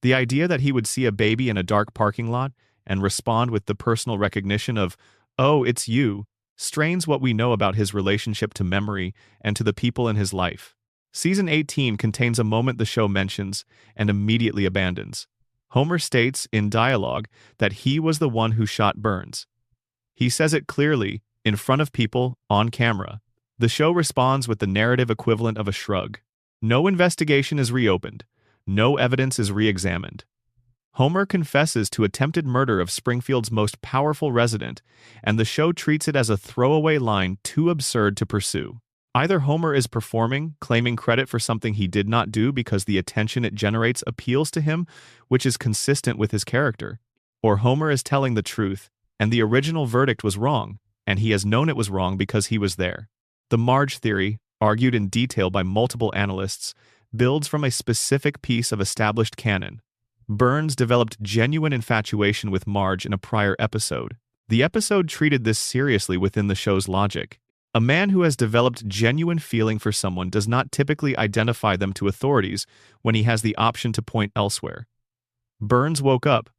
The idea that he would see a baby in a dark parking lot and respond with the personal recognition of, "Oh, it's you," strains what we know about his relationship to memory and to the people in his life. Season 18 contains a moment the show mentions and immediately abandons. Homer states, in dialogue, that he was the one who shot Burns. He says it clearly, in front of people, on camera. The show responds with the narrative equivalent of a shrug. No investigation is reopened. No evidence is re-examined. Homer confesses to attempted murder of Springfield's most powerful resident, and the show treats it as a throwaway line too absurd to pursue. Either Homer is performing, claiming credit for something he did not do because the attention it generates appeals to him, which is consistent with his character, or Homer is telling the truth, and the original verdict was wrong, and he has known it was wrong because he was there. The Marge theory, argued in detail by multiple analysts, builds from a specific piece of established canon. Burns developed genuine infatuation with Marge in a prior episode. The episode treated this seriously within the show's logic. A man who has developed genuine feeling for someone does not typically identify them to authorities when he has the option to point elsewhere. Burns woke up.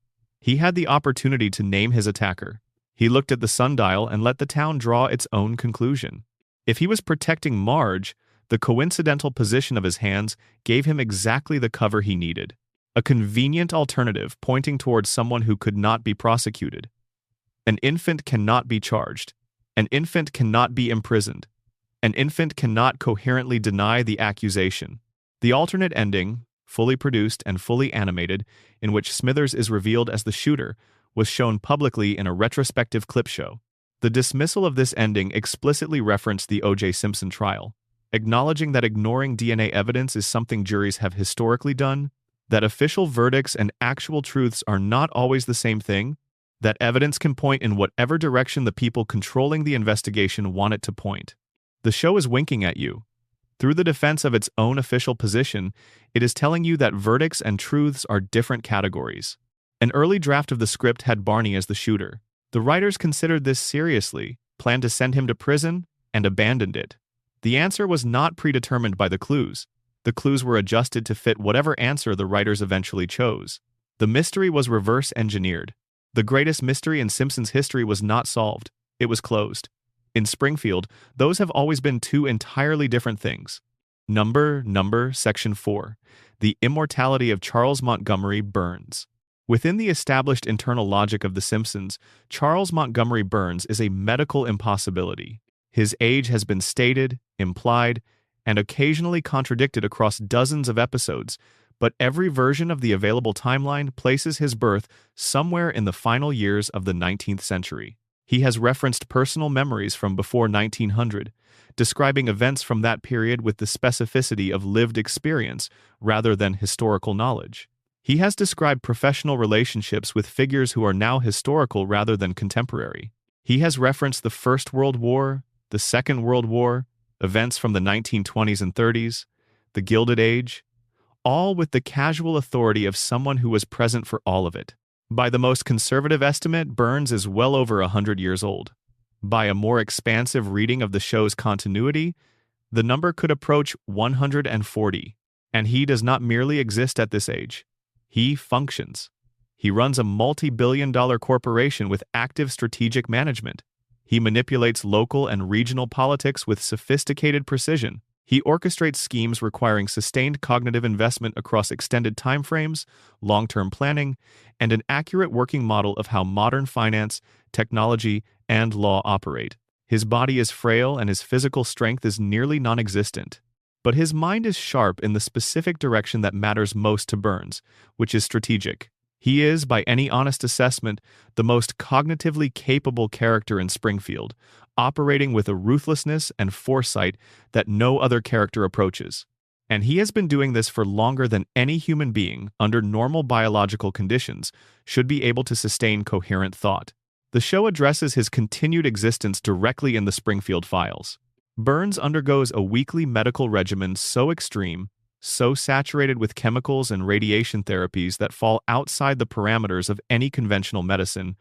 He had the opportunity to name his attacker. He looked at the sundial and let the town draw its own conclusion. If he was protecting Marge, the coincidental position of his hands gave him exactly the cover he needed. A convenient alternative pointing towards someone who could not be prosecuted. An infant cannot be charged. An infant cannot be imprisoned. An infant cannot coherently deny the accusation. The alternate ending, fully produced and fully animated, in which Smithers is revealed as the shooter, was shown publicly in a retrospective clip show. The dismissal of this ending explicitly referenced the O.J. Simpson trial, acknowledging that ignoring DNA evidence is something juries have historically done, that official verdicts and actual truths are not always the same thing, that evidence can point in whatever direction the people controlling the investigation want it to point. The show is winking at you. Through the defense of its own official position, it is telling you that verdicts and truths are different categories. An early draft of the script had Barney as the shooter. The writers considered this seriously, planned to send him to prison, and abandoned it. The answer was not predetermined by the clues. The clues were adjusted to fit whatever answer the writers eventually chose. The mystery was reverse engineered. The greatest mystery in Simpsons history was not solved. It was closed. In Springfield, those have always been two entirely different things. Section 4. The immortality of Charles Montgomery Burns. Within the established internal logic of The Simpsons, Charles Montgomery Burns is a medical impossibility. His age has been stated, implied, and occasionally contradicted across dozens of episodes, but every version of the available timeline places his birth somewhere in the final years of the 19th century. He has referenced personal memories from before 1900, describing events from that period with the specificity of lived experience rather than historical knowledge. He has described professional relationships with figures who are now historical rather than contemporary. He has referenced the First World War, the Second World War, events from the 1920s and 30s, the Gilded Age, all with the casual authority of someone who was present for all of it. By the most conservative estimate, Burns is well over 100 years old. By a more expansive reading of the show's continuity, the number could approach 140. And he does not merely exist at this age. He functions. He runs a multi-billion-dollar corporation with active strategic management. He manipulates local and regional politics with sophisticated precision. He orchestrates schemes requiring sustained cognitive investment across extended timeframes, long-term planning, and an accurate working model of how modern finance, technology, and law operate. His body is frail and his physical strength is nearly non-existent. But his mind is sharp in the specific direction that matters most to Burns, which is strategic. He is, by any honest assessment, the most cognitively capable character in Springfield, operating with a ruthlessness and foresight that no other character approaches. And he has been doing this for longer than any human being, under normal biological conditions, should be able to sustain coherent thought. The show addresses his continued existence directly in the Springfield files. Burns undergoes a weekly medical regimen so extreme, so saturated with chemicals and radiation therapies that fall outside the parameters of any conventional medicine,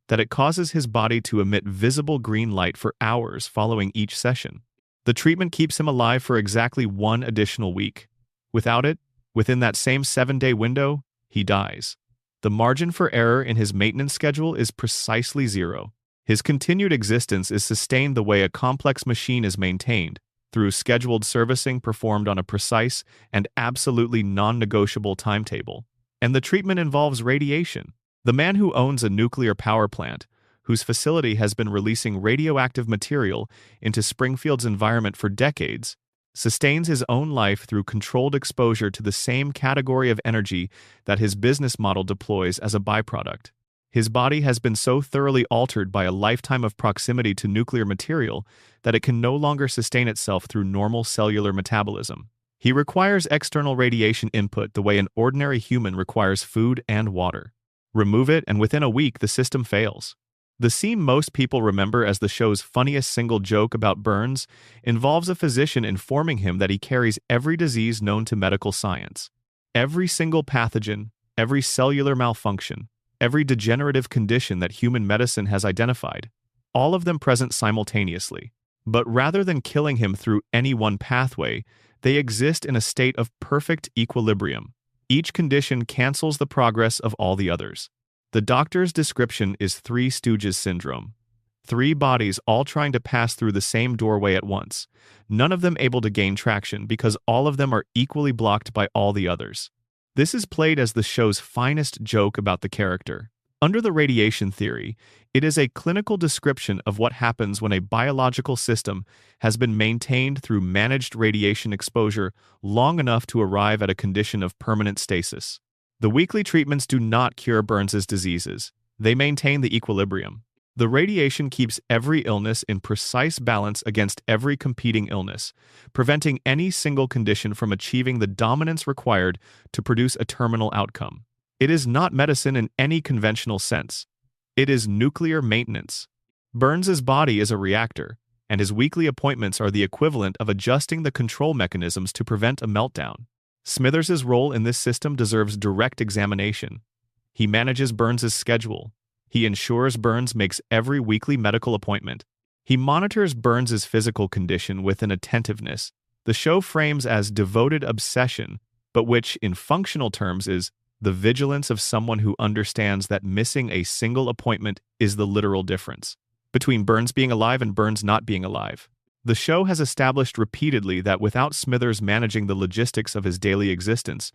that it causes his body to emit visible green light for hours following each session. The treatment keeps him alive for exactly 1 additional week. Without it, within that same 7-day window, he dies. The margin for error in his maintenance schedule is precisely 0. His continued existence is sustained the way a complex machine is maintained, through scheduled servicing performed on a precise and absolutely non-negotiable timetable. And the treatment involves radiation. The man who owns a nuclear power plant, whose facility has been releasing radioactive material into Springfield's environment for decades, sustains his own life through controlled exposure to the same category of energy that his business model deploys as a byproduct. His body has been so thoroughly altered by a lifetime of proximity to nuclear material that it can no longer sustain itself through normal cellular metabolism. He requires external radiation input the way an ordinary human requires food and water. Remove it, and within a week, the system fails. The scene most people remember as the show's funniest single joke about Burns involves a physician informing him that he carries every disease known to medical science. Every single pathogen, every cellular malfunction, every degenerative condition that human medicine has identified, all of them present simultaneously. But rather than killing him through any one pathway, they exist in a state of perfect equilibrium. Each condition cancels the progress of all the others. The doctor's description is Three Stooges syndrome. 3 bodies all trying to pass through the same doorway at once, none of them able to gain traction because all of them are equally blocked by all the others. This is played as the show's finest joke about the character. Under the radiation theory, it is a clinical description of what happens when a biological system has been maintained through managed radiation exposure long enough to arrive at a condition of permanent stasis. The weekly treatments do not cure Burns's diseases. They maintain the equilibrium. The radiation keeps every illness in precise balance against every competing illness, preventing any single condition from achieving the dominance required to produce a terminal outcome. It is not medicine in any conventional sense. It is nuclear maintenance. Burns's body is a reactor, and his weekly appointments are the equivalent of adjusting the control mechanisms to prevent a meltdown. Smithers's role in this system deserves direct examination. He manages Burns's schedule. He ensures Burns makes every weekly medical appointment. He monitors Burns's physical condition with an attentiveness the show frames as devoted obsession, but which, in functional terms, is the vigilance of someone who understands that missing a single appointment is the literal difference between Burns being alive and Burns not being alive. The show has established repeatedly that without Smithers managing the logistics of his daily existence,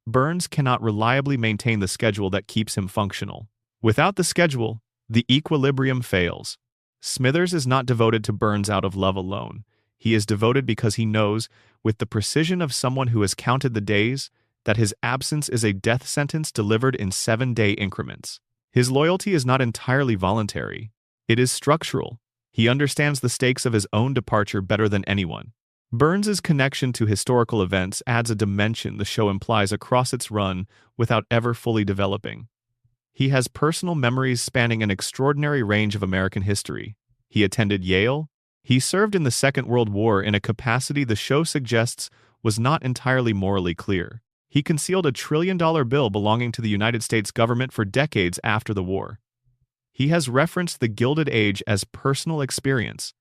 Burns cannot reliably maintain the schedule that keeps him functional. Without the schedule, the equilibrium fails. Smithers is not devoted to Burns out of love alone. He is devoted because he knows, with the precision of someone who has counted the days, that his absence is a death sentence delivered in 7-day increments. His loyalty is not entirely voluntary. It is structural. He understands the stakes of his own departure better than anyone. Burns's connection to historical events adds a dimension the show implies across its run without ever fully developing. He has personal memories spanning an extraordinary range of American history. He attended Yale. He served in the Second World War in a capacity the show suggests was not entirely morally clear. He concealed a $1 trillion bill belonging to the United States government for decades after the war. He has referenced the Gilded Age as personal experience.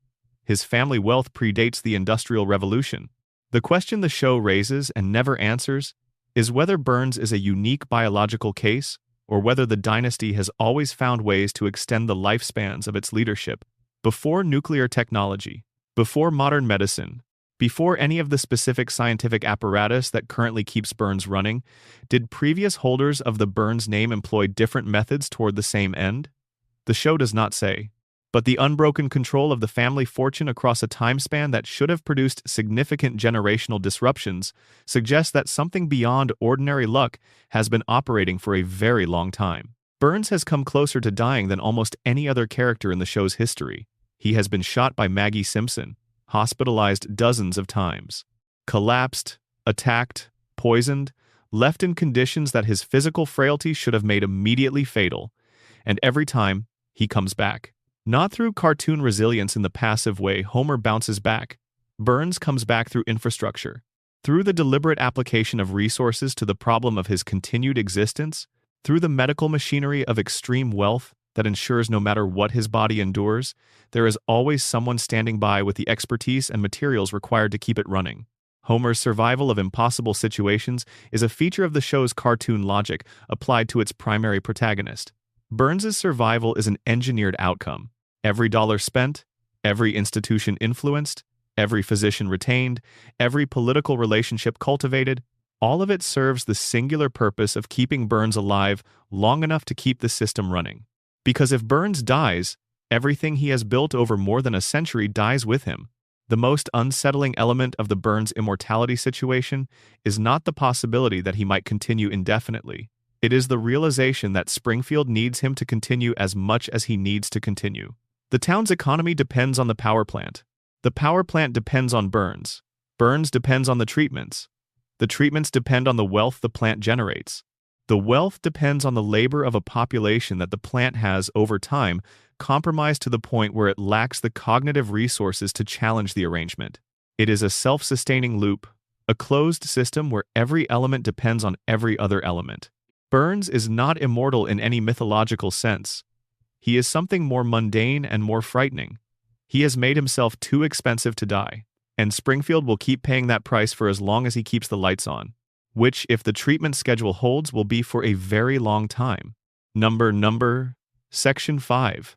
His family wealth predates the Industrial Revolution. The question the show raises and never answers is whether Burns is a unique biological case or whether the dynasty has always found ways to extend the lifespans of its leadership. Before nuclear technology, before modern medicine, before any of the specific scientific apparatus that currently keeps Burns running, did previous holders of the Burns name employ different methods toward the same end? The show does not say. But the unbroken control of the family fortune across a time span that should have produced significant generational disruptions suggests that something beyond ordinary luck has been operating for a very long time. Burns has come closer to dying than almost any other character in the show's history. He has been shot by Maggie Simpson, hospitalized dozens of times, collapsed, attacked, poisoned, left in conditions that his physical frailty should have made immediately fatal, and every time, he comes back. Not through cartoon resilience in the passive way Homer bounces back. Burns comes back through infrastructure, through the deliberate application of resources to the problem of his continued existence, through the medical machinery of extreme wealth that ensures no matter what his body endures, there is always someone standing by with the expertise and materials required to keep it running. Homer's survival of impossible situations is a feature of the show's cartoon logic applied to its primary protagonist. Burns's survival is an engineered outcome. Every dollar spent, every institution influenced, every physician retained, every political relationship cultivated, all of it serves the singular purpose of keeping Burns alive long enough to keep the system running. Because if Burns dies, everything he has built over more than a century dies with him. The most unsettling element of the Burns immortality situation is not the possibility that he might continue indefinitely. It is the realization that Springfield needs him to continue as much as he needs to continue. The town's economy depends on the power plant. The power plant depends on Burns. Burns depends on the treatments. The treatments depend on the wealth the plant generates. The wealth depends on the labor of a population that the plant has, over time, compromised to the point where it lacks the cognitive resources to challenge the arrangement. It is a self-sustaining loop, a closed system where every element depends on every other element. Burns is not immortal in any mythological sense. He is something more mundane and more frightening. He has made himself too expensive to die, and Springfield will keep paying that price for as long as he keeps the lights on, which, if the treatment schedule holds, will be for a very long time. Section 5.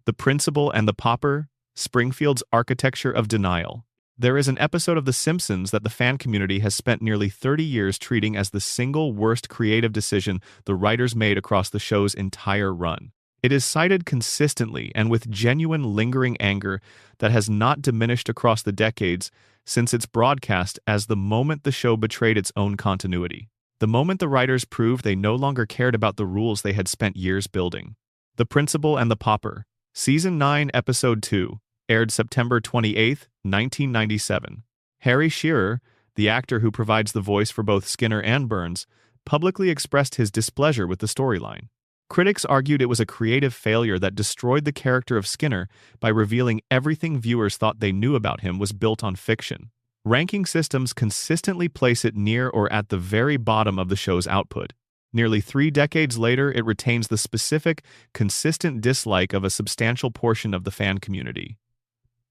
The Principal and the Pauper, Springfield's Architecture of Denial. There is an episode of The Simpsons that the fan community has spent nearly 30 years treating as the single worst creative decision the writers made across the show's entire run. It is cited consistently and with genuine lingering anger that has not diminished across the decades since its broadcast as the moment the show betrayed its own continuity. The moment the writers proved they no longer cared about the rules they had spent years building. The Principal and the Pauper, Season 9, Episode 2, aired September 28, 1997. Harry Shearer, the actor who provides the voice for both Skinner and Burns, publicly expressed his displeasure with the storyline. Critics argued it was a creative failure that destroyed the character of Skinner by revealing everything viewers thought they knew about him was built on fiction. Ranking systems consistently place it near or at the very bottom of the show's output. Nearly 3 decades later, it retains the specific, consistent dislike of a substantial portion of the fan community.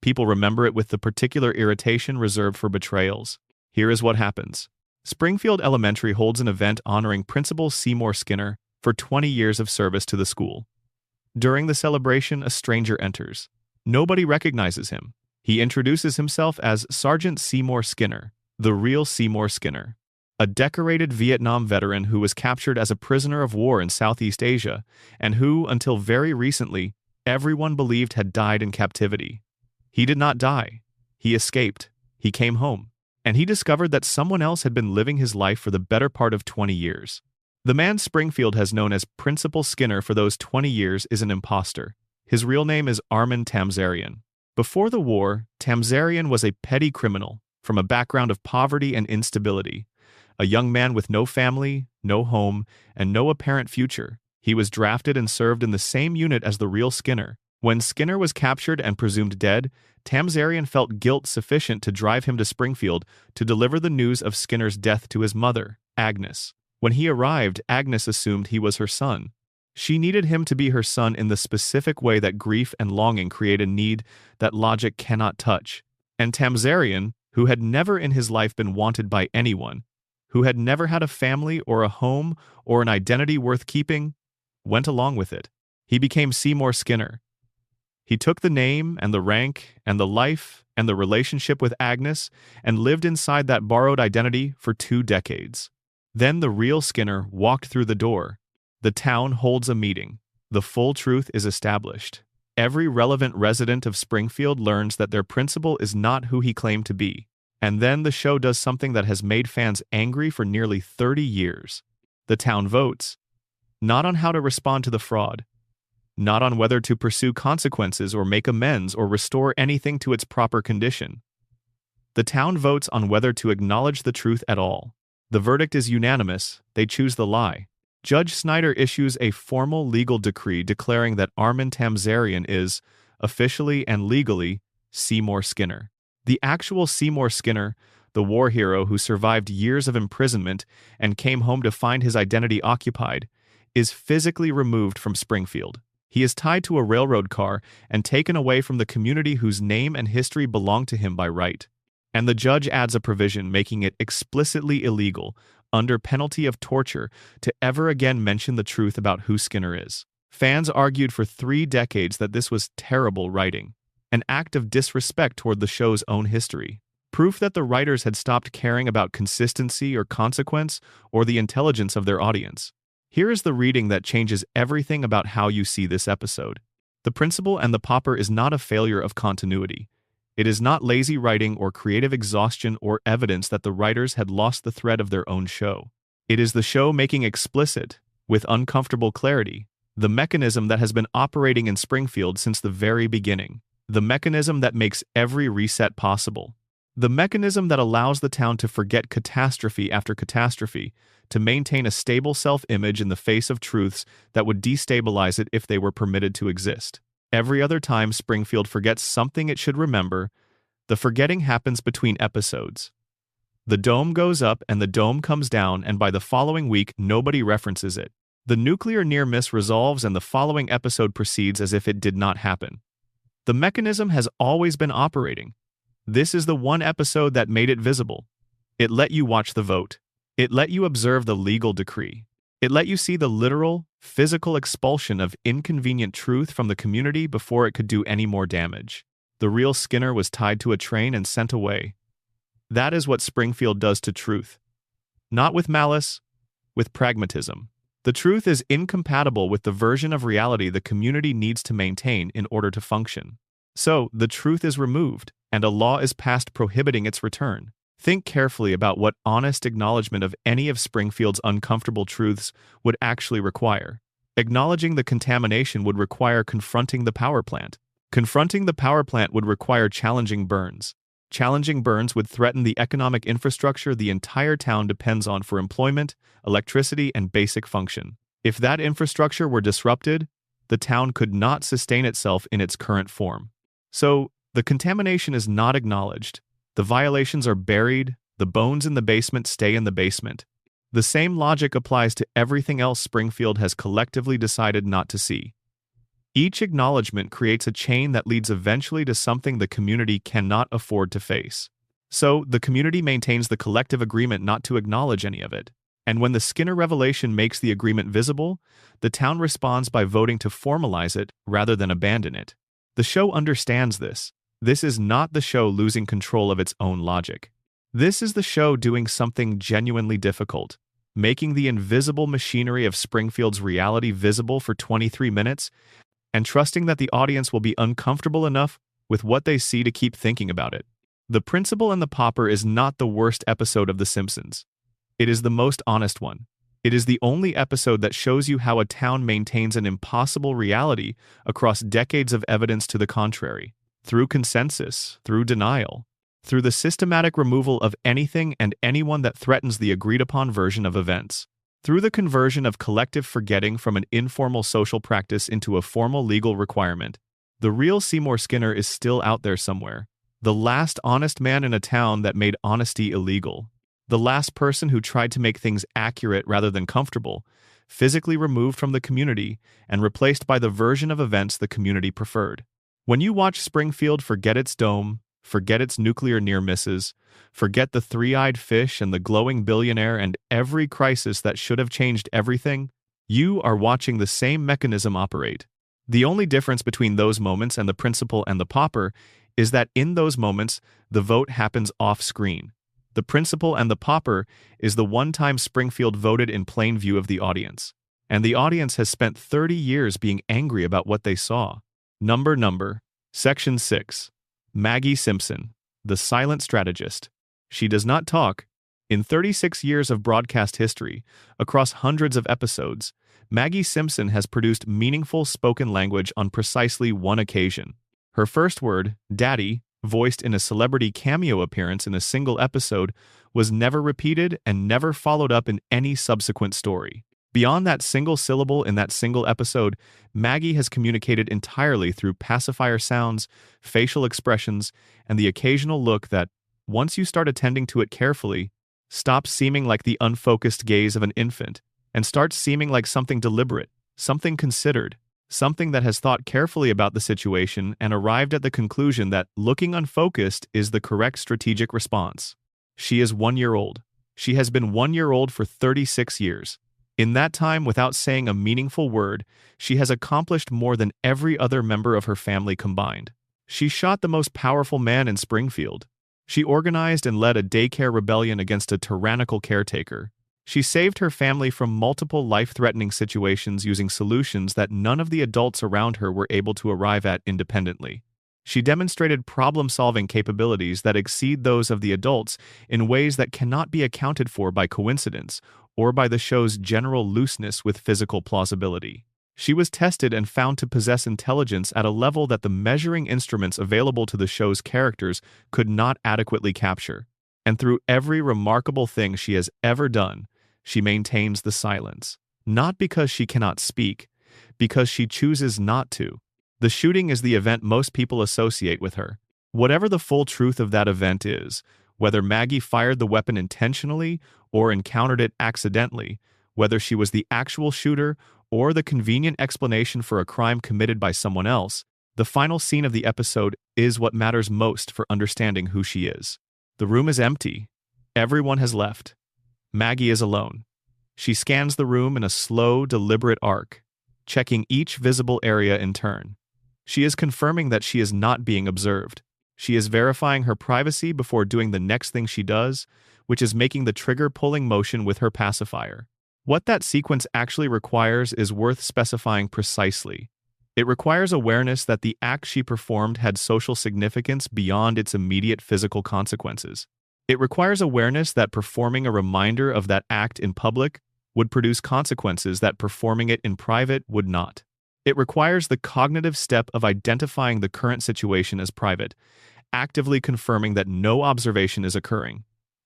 People remember it with the particular irritation reserved for betrayals. Here is what happens. Springfield Elementary holds an event honoring Principal Seymour Skinner for 20 years of service to the school. During the celebration, a stranger enters. Nobody recognizes him. He introduces himself as Sergeant Seymour Skinner, the real Seymour Skinner, a decorated Vietnam veteran who was captured as a prisoner of war in Southeast Asia and who, until very recently, everyone believed had died in captivity. He did not die. He escaped. He came home. And he discovered that someone else had been living his life for the better part of 20 years. The man Springfield has known as Principal Skinner for those 20 years is an imposter. His real name is Armin Tamzarian. Before the war, Tamzarian was a petty criminal from a background of poverty and instability. A young man with no family, no home, and no apparent future. He was drafted and served in the same unit as the real Skinner. When Skinner was captured and presumed dead, Tamzarian felt guilt sufficient to drive him to Springfield to deliver the news of Skinner's death to his mother, Agnes. When he arrived, Agnes assumed he was her son. She needed him to be her son in the specific way that grief and longing create a need that logic cannot touch. And Tamzarian, who had never in his life been wanted by anyone, who had never had a family or a home or an identity worth keeping, went along with it. He became Seymour Skinner. He took the name and the rank and the life and the relationship with Agnes and lived inside that borrowed identity for 2 decades. Then the real Skinner walked through the door. The town holds a meeting. The full truth is established. Every relevant resident of Springfield learns that their principal is not who he claimed to be. And then the show does something that has made fans angry for nearly 30 years. The town votes, not on how to respond to the fraud, not on whether to pursue consequences or make amends or restore anything to its proper condition. The town votes on whether to acknowledge the truth at all. The verdict is unanimous. They choose the lie. Judge Snyder issues a formal legal decree declaring that Armin Tamzarian is, officially and legally, Seymour Skinner. The actual Seymour Skinner, the war hero who survived years of imprisonment and came home to find his identity occupied, is physically removed from Springfield. He is tied to a railroad car and taken away from the community whose name and history belong to him by right. And the judge adds a provision making it explicitly illegal, under penalty of torture, to ever again mention the truth about who Skinner is. Fans argued for 3 decades that this was terrible writing, an act of disrespect toward the show's own history, proof that the writers had stopped caring about consistency or consequence or the intelligence of their audience. Here is the reading that changes everything about how you see this episode. The Principal and the Pauper is not a failure of continuity. It is not lazy writing or creative exhaustion or evidence that the writers had lost the thread of their own show. It is the show making explicit, with uncomfortable clarity, the mechanism that has been operating in Springfield since the very beginning. The mechanism that makes every reset possible. The mechanism that allows the town to forget catastrophe after catastrophe, to maintain a stable self-image in the face of truths that would destabilize it if they were permitted to exist. Every other time Springfield forgets something it should remember, the forgetting happens between episodes. The dome goes up and the dome comes down, and by the following week nobody references it. The nuclear near-miss resolves and the following episode proceeds as if it did not happen. The mechanism has always been operating. This is the one episode that made it visible. It let you watch the vote. It let you observe the legal decree. It let you see the literal, physical expulsion of inconvenient truth from the community before it could do any more damage. The real Skinner was tied to a train and sent away. That is what Springfield does to truth. Not with malice, with pragmatism. The truth is incompatible with the version of reality the community needs to maintain in order to function. So, the truth is removed, and a law is passed prohibiting its return. Think carefully about what honest acknowledgement of any of Springfield's uncomfortable truths would actually require. Acknowledging the contamination would require confronting the power plant. Confronting the power plant would require challenging Burns. Challenging Burns would threaten the economic infrastructure the entire town depends on for employment, electricity, and basic function. If that infrastructure were disrupted, the town could not sustain itself in its current form. So, the contamination is not acknowledged. The violations are buried, the bones in the basement stay in the basement. The same logic applies to everything else Springfield has collectively decided not to see. Each acknowledgement creates a chain that leads eventually to something the community cannot afford to face. So, the community maintains the collective agreement not to acknowledge any of it. And when the Skinner revelation makes the agreement visible, the town responds by voting to formalize it rather than abandon it. The show understands this. This is not the show losing control of its own logic. This is the show doing something genuinely difficult, making the invisible machinery of Springfield's reality visible for 23 minutes, and trusting that the audience will be uncomfortable enough with what they see to keep thinking about it. The Principal and the Pauper is not the worst episode of The Simpsons. It is the most honest one. It is the only episode that shows you how a town maintains an impossible reality across decades of evidence to the contrary. Through consensus, through denial, through the systematic removal of anything and anyone that threatens the agreed-upon version of events. Through the conversion of collective forgetting from an informal social practice into a formal legal requirement, the real Seymour Skinner is still out there somewhere. The last honest man in a town that made honesty illegal. The last person who tried to make things accurate rather than comfortable, physically removed from the community and replaced by the version of events the community preferred. When you watch Springfield forget its dome, forget its nuclear near misses, forget the three-eyed fish and the glowing billionaire and every crisis that should have changed everything, you are watching the same mechanism operate. The only difference between those moments and the principal and the pauper is that in those moments, the vote happens off-screen. The principal and the pauper is the one time Springfield voted in plain view of the audience. And the audience has spent 30 years being angry about what they saw. Number. Section 6. Maggie Simpson, the silent strategist. She does not talk. In 36 years of broadcast history, across hundreds of episodes, Maggie Simpson has produced meaningful spoken language on precisely one occasion. Her first word, Daddy, voiced in a celebrity cameo appearance in a single episode, was never repeated and never followed up in any subsequent story. Beyond that single syllable in that single episode, Maggie has communicated entirely through pacifier sounds, facial expressions, and the occasional look that, once you start attending to it carefully, stops seeming like the unfocused gaze of an infant and starts seeming like something deliberate, something considered, something that has thought carefully about the situation and arrived at the conclusion that looking unfocused is the correct strategic response. She is 1 year old. She has been 1 year old for 36 years. In that time, without saying a meaningful word, she has accomplished more than every other member of her family combined. She shot the most powerful man in Springfield. She organized and led a daycare rebellion against a tyrannical caretaker. She saved her family from multiple life-threatening situations using solutions that none of the adults around her were able to arrive at independently. She demonstrated problem-solving capabilities that exceed those of the adults in ways that cannot be accounted for by coincidence or by the show's general looseness with physical plausibility. She was tested and found to possess intelligence at a level that the measuring instruments available to the show's characters could not adequately capture. And through every remarkable thing she has ever done, she maintains the silence. Not because she cannot speak, because she chooses not to. The shooting is the event most people associate with her. Whatever the full truth of that event is, whether Maggie fired the weapon intentionally or encountered it accidentally, whether she was the actual shooter or the convenient explanation for a crime committed by someone else, the final scene of the episode is what matters most for understanding who she is. The room is empty. Everyone has left. Maggie is alone. She scans the room in a slow, deliberate arc, checking each visible area in turn. She is confirming that she is not being observed. She is verifying her privacy before doing the next thing she does, which is making the trigger-pulling motion with her pacifier. What that sequence actually requires is worth specifying precisely. It requires awareness that the act she performed had social significance beyond its immediate physical consequences. It requires awareness that performing a reminder of that act in public would produce consequences that performing it in private would not. It requires the cognitive step of identifying the current situation as private, actively confirming that no observation is occurring,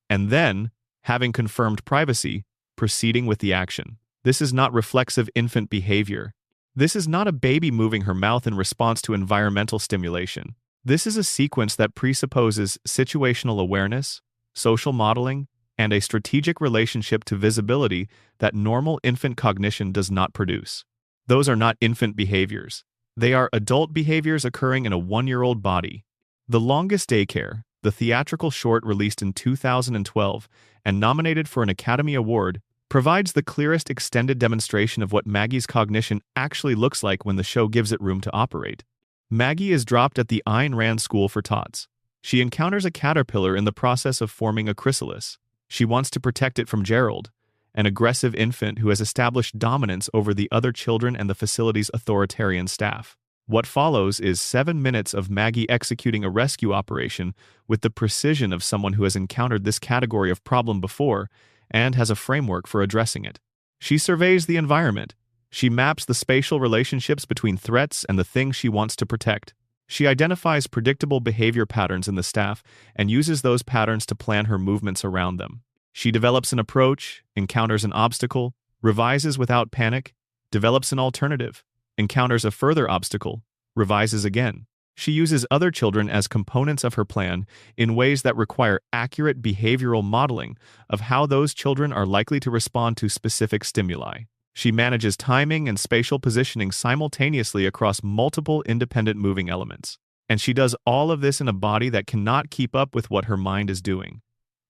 and then, having confirmed privacy, proceeding with the action. This is not reflexive infant behavior. This is not a baby moving her mouth in response to environmental stimulation. This is a sequence that presupposes situational awareness, social modeling, and a strategic relationship to visibility that normal infant cognition does not produce. Those are not infant behaviors. They are adult behaviors occurring in a 1-year-old body. The Longest Daycare, the theatrical short released in 2012 and nominated for an Academy Award, provides the clearest extended demonstration of what Maggie's cognition actually looks like when the show gives it room to operate. Maggie is dropped at the Ayn Rand School for Tots. She encounters a caterpillar in the process of forming a chrysalis. She wants to protect it from Gerald, an aggressive infant who has established dominance over the other children and the facility's authoritarian staff. What follows is 7 minutes of Maggie executing a rescue operation with the precision of someone who has encountered this category of problem before and has a framework for addressing it. She surveys the environment. She maps the spatial relationships between threats and the things she wants to protect. She identifies predictable behavior patterns in the staff and uses those patterns to plan her movements around them. She develops an approach, encounters an obstacle, revises without panic, develops an alternative, encounters a further obstacle, revises again. She uses other children as components of her plan in ways that require accurate behavioral modeling of how those children are likely to respond to specific stimuli. She manages timing and spatial positioning simultaneously across multiple independent moving elements. And she does all of this in a body that cannot keep up with what her mind is doing.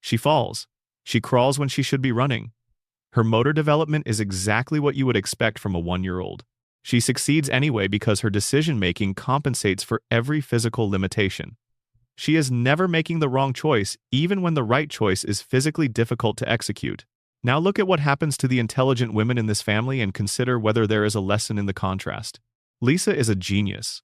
She falls. She crawls when she should be running. Her motor development is exactly what you would expect from a 1-year-old. She succeeds anyway because her decision-making compensates for every physical limitation. She is never making the wrong choice, even when the right choice is physically difficult to execute. Now look at what happens to the intelligent women in this family and consider whether there is a lesson in the contrast. Lisa is a genius.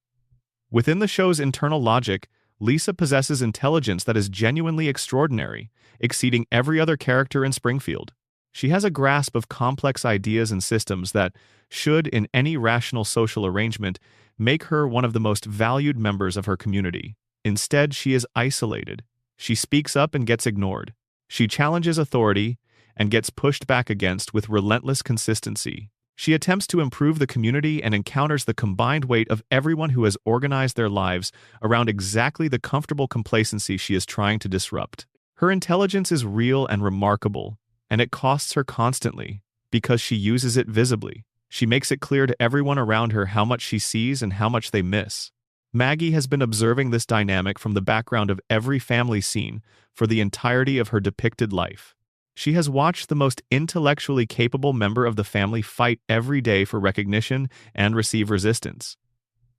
Within the show's internal logic, Lisa possesses intelligence that is genuinely extraordinary, exceeding every other character in Springfield. She has a grasp of complex ideas and systems that should, in any rational social arrangement, make her one of the most valued members of her community. Instead, she is isolated. She speaks up and gets ignored. She challenges authority and gets pushed back against with relentless consistency. She attempts to improve the community and encounters the combined weight of everyone who has organized their lives around exactly the comfortable complacency she is trying to disrupt. Her intelligence is real and remarkable, and it costs her constantly because she uses it visibly. She makes it clear to everyone around her how much she sees and how much they miss. Maggie has been observing this dynamic from the background of every family scene for the entirety of her depicted life. She has watched the most intellectually capable member of the family fight every day for recognition and receive resistance.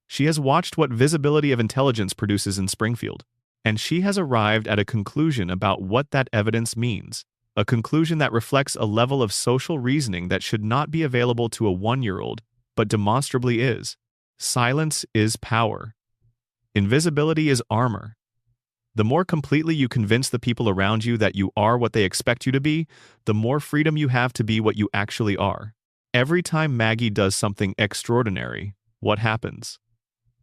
She has watched what visibility of intelligence produces in Springfield, and she has arrived at a conclusion about what that evidence means, a conclusion that reflects a level of social reasoning that should not be available to a 1-year-old, but demonstrably is. Silence is power. Invisibility is armor. The more completely you convince the people around you that you are what they expect you to be, the more freedom you have to be what you actually are. Every time Maggie does something extraordinary, what happens?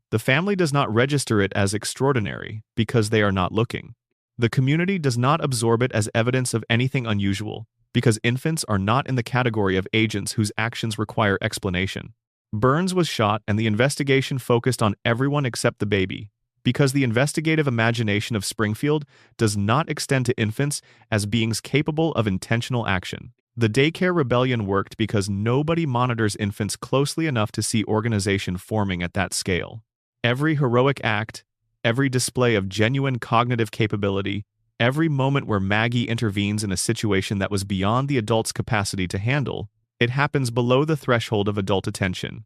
The family does not register it as extraordinary because they are not looking. The community does not absorb it as evidence of anything unusual because infants are not in the category of agents whose actions require explanation. Burns was shot and the investigation focused on everyone except the baby, because the investigative imagination of Springfield does not extend to infants as beings capable of intentional action. The daycare rebellion worked because nobody monitors infants closely enough to see organization forming at that scale. Every heroic act, every display of genuine cognitive capability, every moment where Maggie intervenes in a situation that was beyond the adult's capacity to handle, it happens below the threshold of adult attention,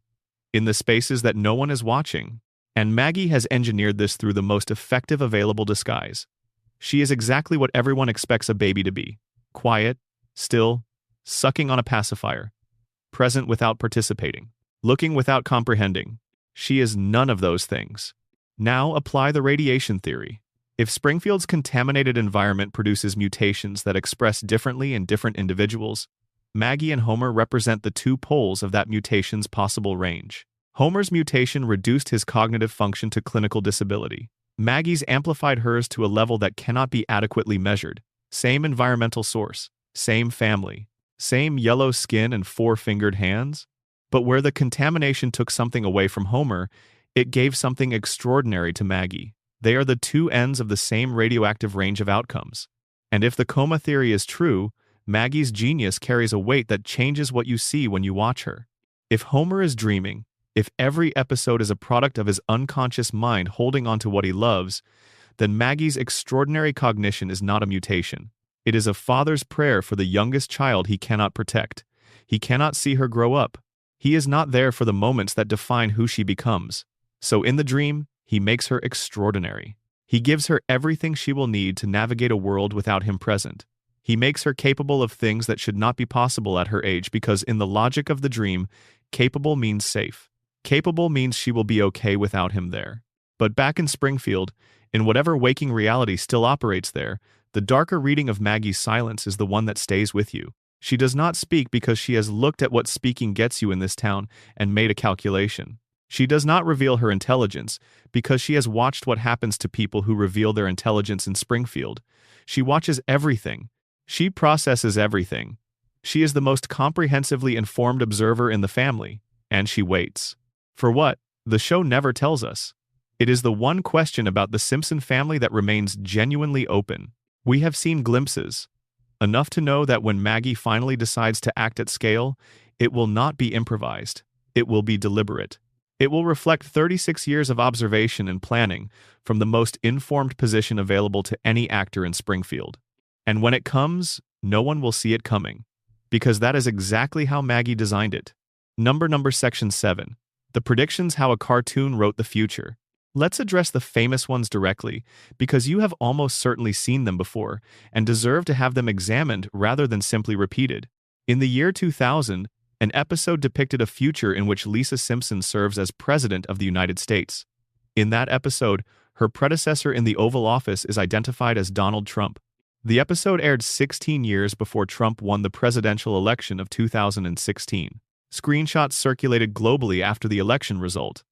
in the spaces that no one is watching. And Maggie has engineered this through the most effective available disguise. She is exactly what everyone expects a baby to be: quiet, still, sucking on a pacifier, present without participating, looking without comprehending. She is none of those things. Now apply the radiation theory. If Springfield's contaminated environment produces mutations that express differently in different individuals, Maggie and Homer represent the two poles of that mutation's possible range. Homer's mutation reduced his cognitive function to clinical disability. Maggie's amplified hers to a level that cannot be adequately measured. Same environmental source, same family, same yellow skin and 4-fingered hands. But where the contamination took something away from Homer, it gave something extraordinary to Maggie. They are the two ends of the same radioactive range of outcomes. And if the coma theory is true, Maggie's genius carries a weight that changes what you see when you watch her. If Homer is dreaming, if every episode is a product of his unconscious mind holding on to what he loves, then Maggie's extraordinary cognition is not a mutation. It is a father's prayer for the youngest child he cannot protect. He cannot see her grow up. He is not there for the moments that define who she becomes. So in the dream, he makes her extraordinary. He gives her everything she will need to navigate a world without him present. He makes her capable of things that should not be possible at her age because in the logic of the dream, capable means safe. Capable means she will be okay without him there. But back in Springfield, in whatever waking reality still operates there, the darker reading of Maggie's silence is the one that stays with you. She does not speak because she has looked at what speaking gets you in this town and made a calculation. She does not reveal her intelligence because she has watched what happens to people who reveal their intelligence in Springfield. She watches everything. She processes everything. She is the most comprehensively informed observer in the family, and she waits. For what? The show never tells us. It is the one question about the Simpson family that remains genuinely open. We have seen glimpses, enough to know that when Maggie finally decides to act at scale, it will not be improvised. It will be deliberate. It will reflect 36 years of observation and planning from the most informed position available to any actor in Springfield. And when it comes, no one will see it coming, because that is exactly how Maggie designed it. Number Section 7. The predictions how a cartoon wrote the future. Let's address the famous ones directly, because you have almost certainly seen them before and deserve to have them examined rather than simply repeated. In the year 2000, an episode depicted a future in which Lisa Simpson serves as President of the United States. In that episode, her predecessor in the Oval Office is identified as Donald Trump. The episode aired 16 years before Trump won the presidential election of 2016. Screenshots circulated globally after the election result.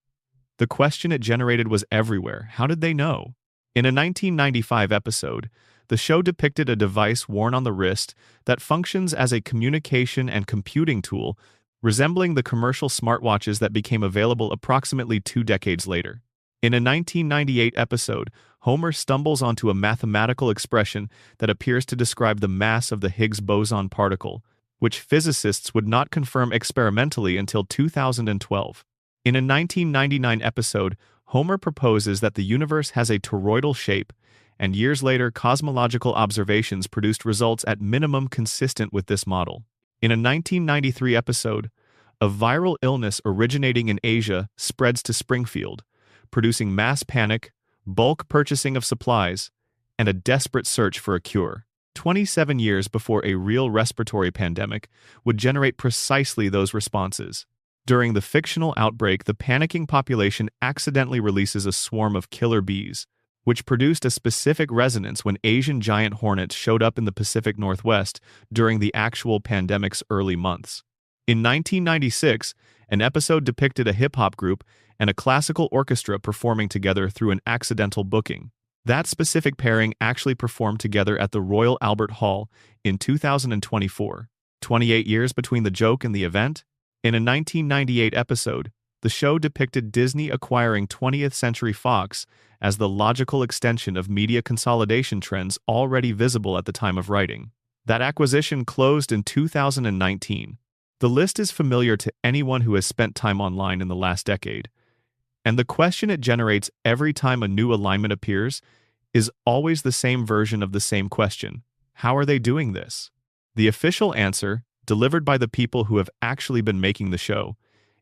The question it generated was everywhere. How did they know? In a 1995 episode, the show depicted a device worn on the wrist that functions as a communication and computing tool, resembling the commercial smartwatches that became available approximately 2 decades later. In a 1998 episode, Homer stumbles onto a mathematical expression that appears to describe the mass of the Higgs boson particle, which physicists would not confirm experimentally until 2012. In a 1999 episode, Homer proposes that the universe has a toroidal shape, and years later cosmological observations produced results at minimum consistent with this model. In a 1993 episode, a viral illness originating in Asia spreads to Springfield, producing mass panic, bulk purchasing of supplies, and a desperate search for a cure. 27 years before a real respiratory pandemic would generate precisely those responses. During the fictional outbreak, the panicking population accidentally releases a swarm of killer bees, which produced a specific resonance when Asian giant hornets showed up in the Pacific Northwest during the actual pandemic's early months. In 1996, an episode depicted a hip-hop group and a classical orchestra performing together through an accidental booking. That specific pairing actually performed together at the Royal Albert Hall in 2024. 28 years between the joke and the event? In a 1998 episode, the show depicted Disney acquiring 20th Century Fox as the logical extension of media consolidation trends already visible at the time of writing. That acquisition closed in 2019. The list is familiar to anyone who has spent time online in the last decade. And the question it generates every time a new alignment appears is always the same version of the same question. How are they doing this? The official answer, delivered by the people who have actually been making the show,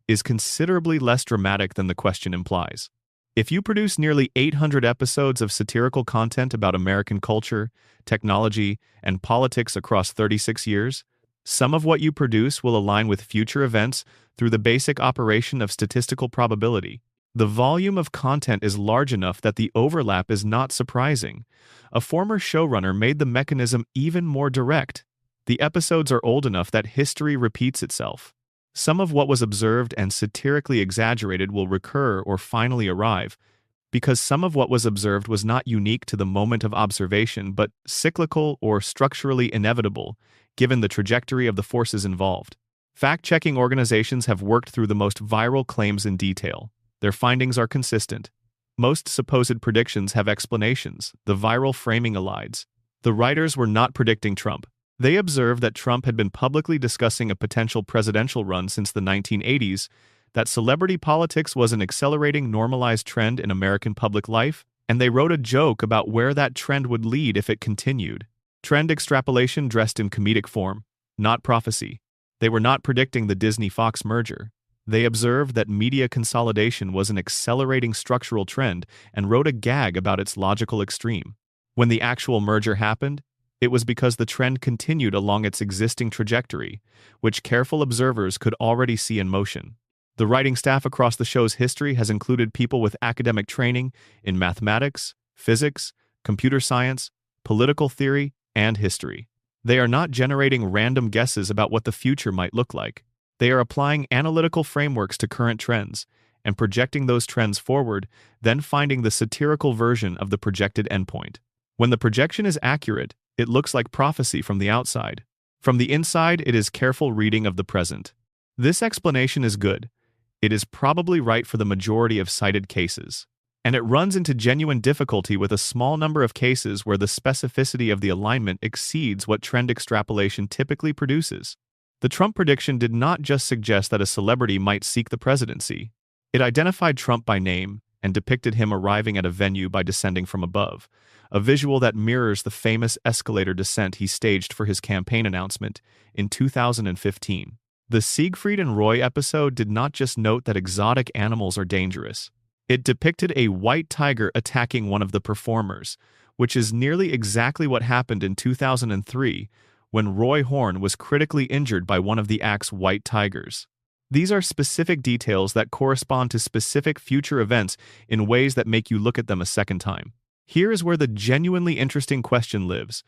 is considerably less dramatic than the question implies. If you produce nearly 800 episodes of satirical content about American culture, technology, and politics across 36 years, some of what you produce will align with future events through the basic operation of statistical probability. The volume of content is large enough that the overlap is not surprising. A former showrunner made the mechanism even more direct. The episodes are old enough that history repeats itself. Some of what was observed and satirically exaggerated will recur or finally arrive, because some of what was observed was not unique to the moment of observation but cyclical or structurally inevitable, given the trajectory of the forces involved. Fact-checking organizations have worked through the most viral claims in detail. Their findings are consistent. Most supposed predictions have explanations. The viral framing elides. The writers were not predicting Trump. They observed that Trump had been publicly discussing a potential presidential run since the 1980s, that celebrity politics was an accelerating normalized trend in American public life, and they wrote a joke about where that trend would lead if it continued. Trend extrapolation dressed in comedic form, not prophecy. They were not predicting the Disney-Fox merger. They observed that media consolidation was an accelerating structural trend and wrote a gag about its logical extreme. When the actual merger happened, it was because the trend continued along its existing trajectory, which careful observers could already see in motion. The writing staff across the show's history has included people with academic training in mathematics, physics, computer science, political theory, and history. They are not generating random guesses about what the future might look like. They are applying analytical frameworks to current trends and projecting those trends forward, then finding the satirical version of the projected endpoint. When the projection is accurate, it looks like prophecy from the outside. From the inside, it is careful reading of the present. This explanation is good. It is probably right for the majority of cited cases. And it runs into genuine difficulty with a small number of cases where the specificity of the alignment exceeds what trend extrapolation typically produces. The Trump prediction did not just suggest that a celebrity might seek the presidency. It identified Trump by name and depicted him arriving at a venue by descending from above, a visual that mirrors the famous escalator descent he staged for his campaign announcement in 2015. The Siegfried and Roy episode did not just note that exotic animals are dangerous. It depicted a white tiger attacking one of the performers, which is nearly exactly what happened in 2003 when Roy Horn was critically injured by one of the act's white tigers. These are specific details that correspond to specific future events in ways that make you look at them a second time. Here is where the genuinely interesting question lives,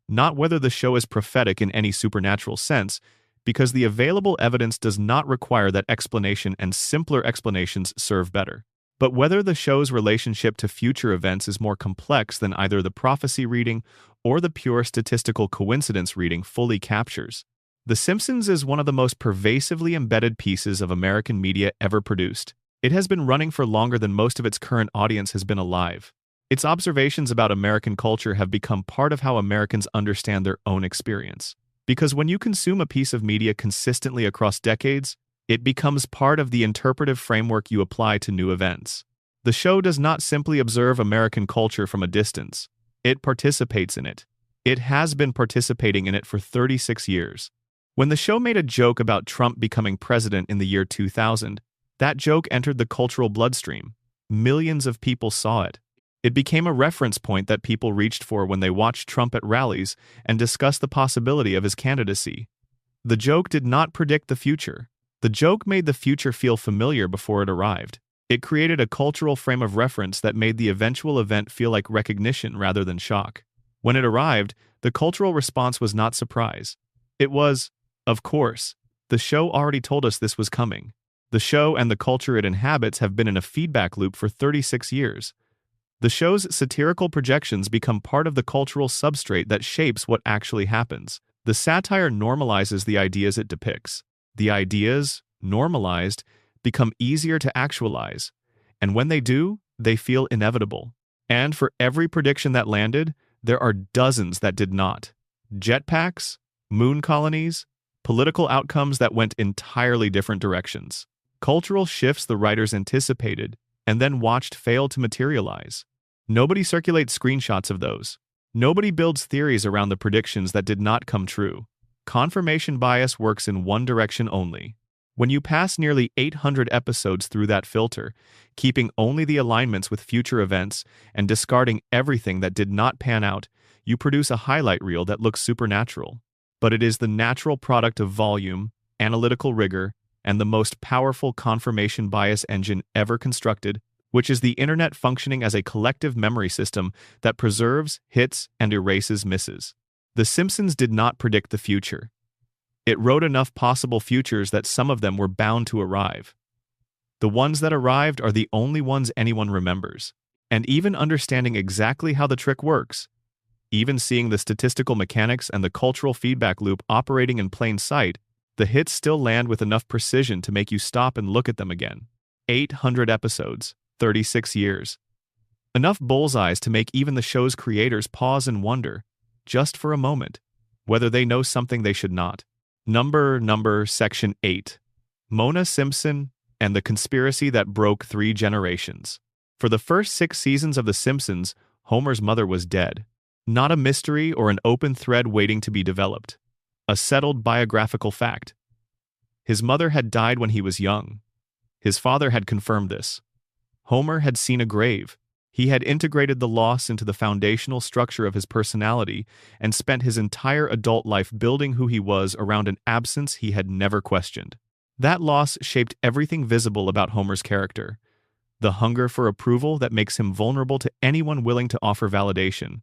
not whether the show is prophetic in any supernatural sense, because the available evidence does not require that explanation and simpler explanations serve better, but whether the show's relationship to future events is more complex than either the prophecy reading or the pure statistical coincidence reading fully captures. The Simpsons is one of the most pervasively embedded pieces of American media ever produced. It has been running for longer than most of its current audience has been alive. Its observations about American culture have become part of how Americans understand their own experience. Because when you consume a piece of media consistently across decades, it becomes part of the interpretive framework you apply to new events. The show does not simply observe American culture from a distance. It participates in it. It has been participating in it for 36 years. When the show made a joke about Trump becoming president in the year 2000, that joke entered the cultural bloodstream. Millions of people saw it. It became a reference point that people reached for when they watched Trump at rallies and discussed the possibility of his candidacy. The joke did not predict the future. The joke made the future feel familiar before it arrived. It created a cultural frame of reference that made the eventual event feel like recognition rather than shock. When it arrived, the cultural response was not surprise. It was, of course, the show already told us this was coming. The show and the culture it inhabits have been in a feedback loop for 36 years. The show's satirical projections become part of the cultural substrate that shapes what actually happens. The satire normalizes the ideas it depicts. The ideas, normalized, become easier to actualize, and when they do, they feel inevitable. And for every prediction that landed, there are dozens that did not. Jetpacks, moon colonies, political outcomes that went entirely different directions. Cultural shifts the writers anticipated and then watched fail to materialize. Nobody circulates screenshots of those. Nobody builds theories around the predictions that did not come true. Confirmation bias works in one direction only. When you pass nearly 800 episodes through that filter, keeping only the alignments with future events and discarding everything that did not pan out, you produce a highlight reel that looks supernatural. But it is the natural product of volume, analytical rigor, and the most powerful confirmation bias engine ever constructed, which is the internet functioning as a collective memory system that preserves, hits, and erases misses. The Simpsons did not predict the future. It wrote enough possible futures that some of them were bound to arrive. The ones that arrived are the only ones anyone remembers. And even understanding exactly how the trick works, even seeing the statistical mechanics and the cultural feedback loop operating in plain sight, the hits still land with enough precision to make you stop and look at them again. 800 episodes, 36 years. Enough bullseyes to make even the show's creators pause and wonder, just for a moment, whether they know something they should not. Number, Section 8. Mona Simpson and the Conspiracy That Broke 3 Generations. For the first 6 seasons of The Simpsons, Homer's mother was dead. Not a mystery or an open thread waiting to be developed. A settled biographical fact. His mother had died when he was young. His father had confirmed this. Homer had seen a grave. He had integrated the loss into the foundational structure of his personality and spent his entire adult life building who he was around an absence he had never questioned. That loss shaped everything visible about Homer's character. The hunger for approval that makes him vulnerable to anyone willing to offer validation.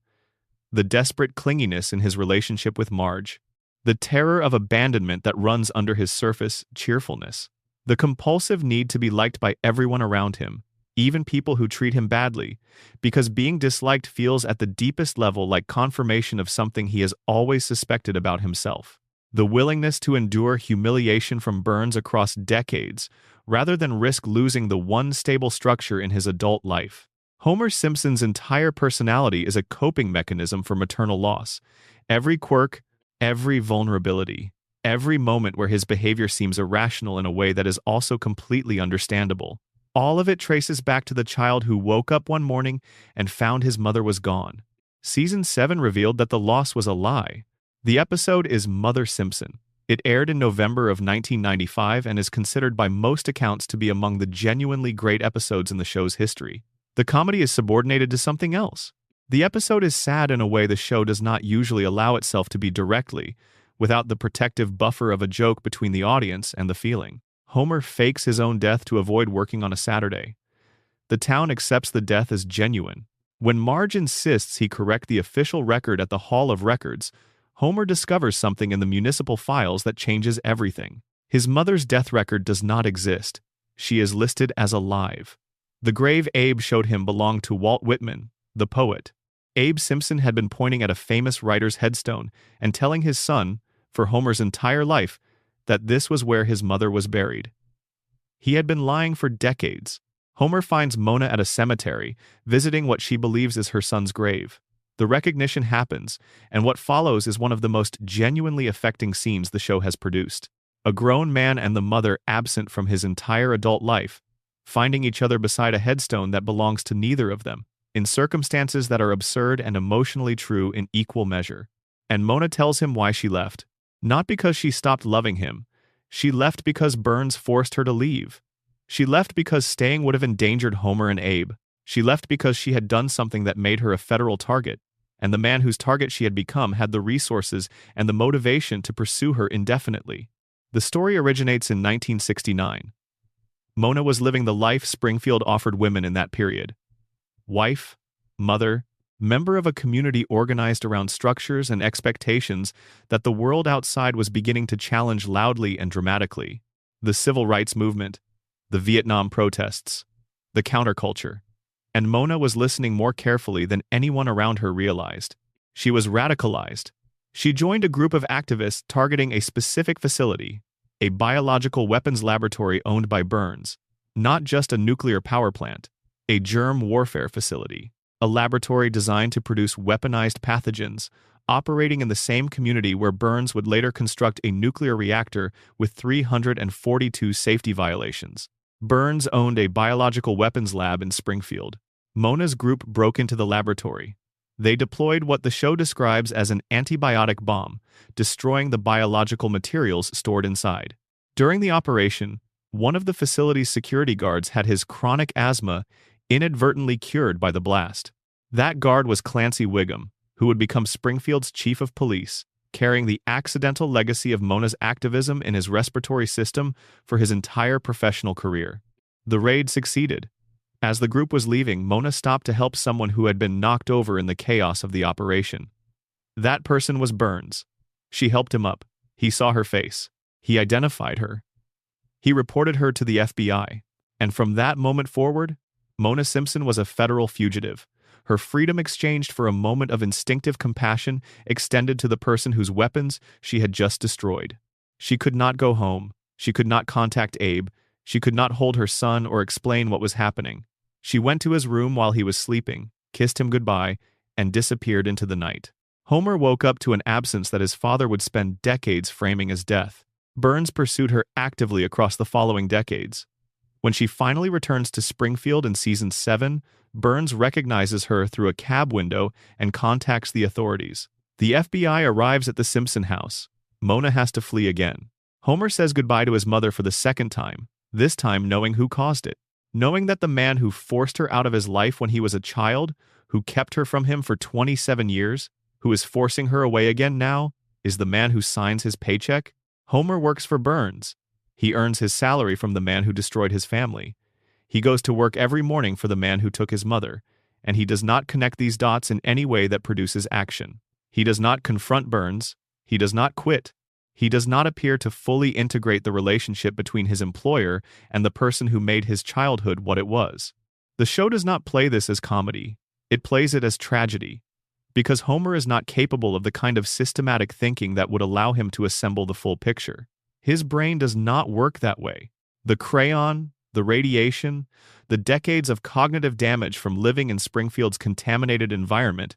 The desperate clinginess in his relationship with Marge. The terror of abandonment that runs under his surface cheerfulness. The compulsive need to be liked by everyone around him, even people who treat him badly, because being disliked feels at the deepest level like confirmation of something he has always suspected about himself. The willingness to endure humiliation from Burns across decades, rather than risk losing the one stable structure in his adult life. Homer Simpson's entire personality is a coping mechanism for maternal loss. Every quirk, every vulnerability, every moment where his behavior seems irrational in a way that is also completely understandable. All of it traces back to the child who woke up one morning and found his mother was gone. Season 7 revealed that the loss was a lie. The episode is Mother Simpson. It aired in November of 1995 and is considered by most accounts to be among the genuinely great episodes in the show's history. The comedy is subordinated to something else. The episode is sad in a way the show does not usually allow itself to be directly, without the protective buffer of a joke between the audience and the feeling. Homer fakes his own death to avoid working on a Saturday. The town accepts the death as genuine. When Marge insists he correct the official record at the Hall of Records, Homer discovers something in the municipal files that changes everything. His mother's death record does not exist. She is listed as alive. The grave Abe showed him belonged to Walt Whitman, the poet. Abe Simpson had been pointing at a famous writer's headstone and telling his son, for Homer's entire life, that this was where his mother was buried. He had been lying for decades. Homer finds Mona at a cemetery, visiting what she believes is her son's grave. The recognition happens, and what follows is one of the most genuinely affecting scenes the show has produced. A grown man and the mother absent from his entire adult life, finding each other beside a headstone that belongs to neither of them, in circumstances that are absurd and emotionally true in equal measure. And Mona tells him why she left. Not because she stopped loving him. She left because Burns forced her to leave. She left because staying would have endangered Homer and Abe. She left because she had done something that made her a federal target, and the man whose target she had become had the resources and the motivation to pursue her indefinitely. The story originates in 1969. Mona was living the life Springfield offered women in that period. Wife, mother, member of a community organized around structures and expectations that the world outside was beginning to challenge loudly and dramatically. The civil rights movement, the Vietnam protests, the counterculture. And Mona was listening more carefully than anyone around her realized. She was radicalized. She joined a group of activists targeting a specific facility, a biological weapons laboratory owned by Burns, not just a nuclear power plant, a germ warfare facility, a laboratory designed to produce weaponized pathogens, operating in the same community where Burns would later construct a nuclear reactor with 342 safety violations. Burns owned a biological weapons lab in Springfield. Mona's group broke into the laboratory. They deployed what the show describes as an antibiotic bomb, destroying the biological materials stored inside. During the operation, one of the facility's security guards had his chronic asthma inadvertently cured by the blast. That guard was Clancy Wiggum, who would become Springfield's chief of police, carrying the accidental legacy of Mona's activism in his respiratory system for his entire professional career. The raid succeeded. As the group was leaving, Mona stopped to help someone who had been knocked over in the chaos of the operation. That person was Burns. She helped him up. He saw her face. He identified her. He reported her to the FBI. And from that moment forward, Mona Simpson was a federal fugitive. Her freedom exchanged for a moment of instinctive compassion extended to the person whose weapons she had just destroyed. She could not go home. She could not contact Abe. She could not hold her son or explain what was happening. She went to his room while he was sleeping, kissed him goodbye, and disappeared into the night. Homer woke up to an absence that his father would spend decades framing as death. Burns pursued her actively across the following decades. When she finally returns to Springfield in Season 7, Burns recognizes her through a cab window and contacts the authorities. The FBI arrives at the Simpson house. Mona has to flee again. Homer says goodbye to his mother for the second time, this time knowing who caused it. Knowing that the man who forced her out of his life when he was a child, who kept her from him for 27 years, who is forcing her away again now, is the man who signs his paycheck. Homer works for Burns. He earns his salary from the man who destroyed his family. He goes to work every morning for the man who took his mother, and he does not connect these dots in any way that produces action. He does not confront Burns. He does not quit. He does not appear to fully integrate the relationship between his employer and the person who made his childhood what it was. The show does not play this as comedy. It plays it as tragedy. Because Homer is not capable of the kind of systematic thinking that would allow him to assemble the full picture. His brain does not work that way. The crayon, the radiation, the decades of cognitive damage from living in Springfield's contaminated environment,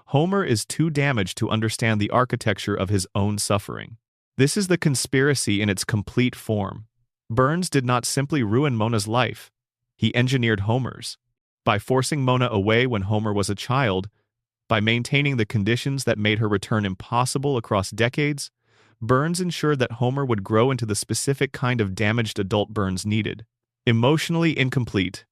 Homer is too damaged to understand the architecture of his own suffering. This is the conspiracy in its complete form. Burns did not simply ruin Mona's life. He engineered Homer's. By forcing Mona away when Homer was a child, by maintaining the conditions that made her return impossible across decades, Burns ensured that Homer would grow into the specific kind of damaged adult Burns needed. Emotionally incomplete,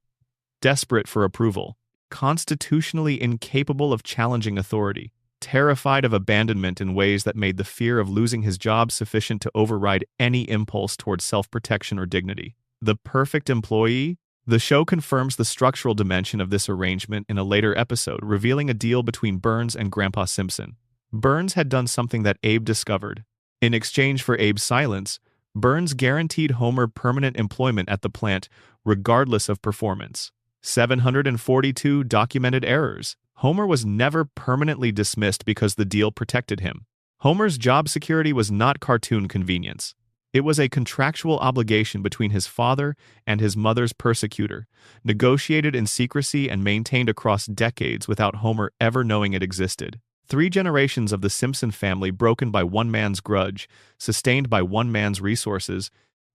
desperate for approval, constitutionally incapable of challenging authority, terrified of abandonment in ways that made the fear of losing his job sufficient to override any impulse towards self-protection or dignity. The perfect employee? The show confirms the structural dimension of this arrangement in a later episode, revealing a deal between Burns and Grandpa Simpson. Burns had done something that Abe discovered. In exchange for Abe's silence, Burns guaranteed Homer permanent employment at the plant, regardless of performance. 742 documented errors. Homer was never permanently dismissed because the deal protected him. Homer's job security was not cartoon convenience. It was a contractual obligation between his father and his mother's persecutor, negotiated in secrecy and maintained across decades without Homer ever knowing it existed. 3 generations of the Simpson family broken by one man's grudge, sustained by one man's resources,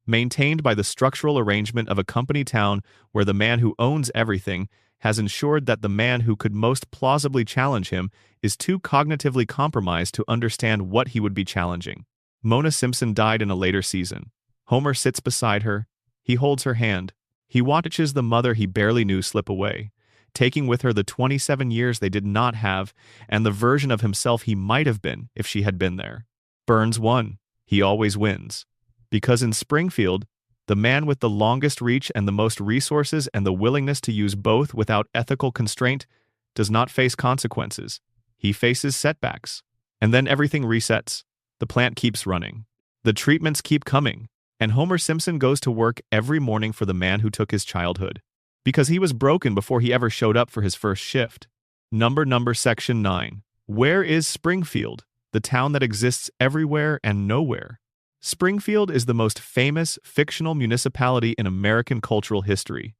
maintained by the structural arrangement of a company town where the man who owns everything has ensured that the man who could most plausibly challenge him is too cognitively compromised to understand what he would be challenging. Mona Simpson died in a later season. Homer sits beside her. He holds her hand. He watches the mother he barely knew slip away, taking with her the 27 years they did not have and the version of himself he might have been if she had been there. Burns won. He always wins. Because in Springfield, the man with the longest reach and the most resources and the willingness to use both without ethical constraint does not face consequences. He faces setbacks. And then everything resets. The plant keeps running. The treatments keep coming. And Homer Simpson goes to work every morning for the man who took his childhood. Because he was broken before he ever showed up for his first shift. Number Section 9. Where is Springfield, the town that exists everywhere and nowhere? Springfield is the most famous fictional municipality in American cultural history.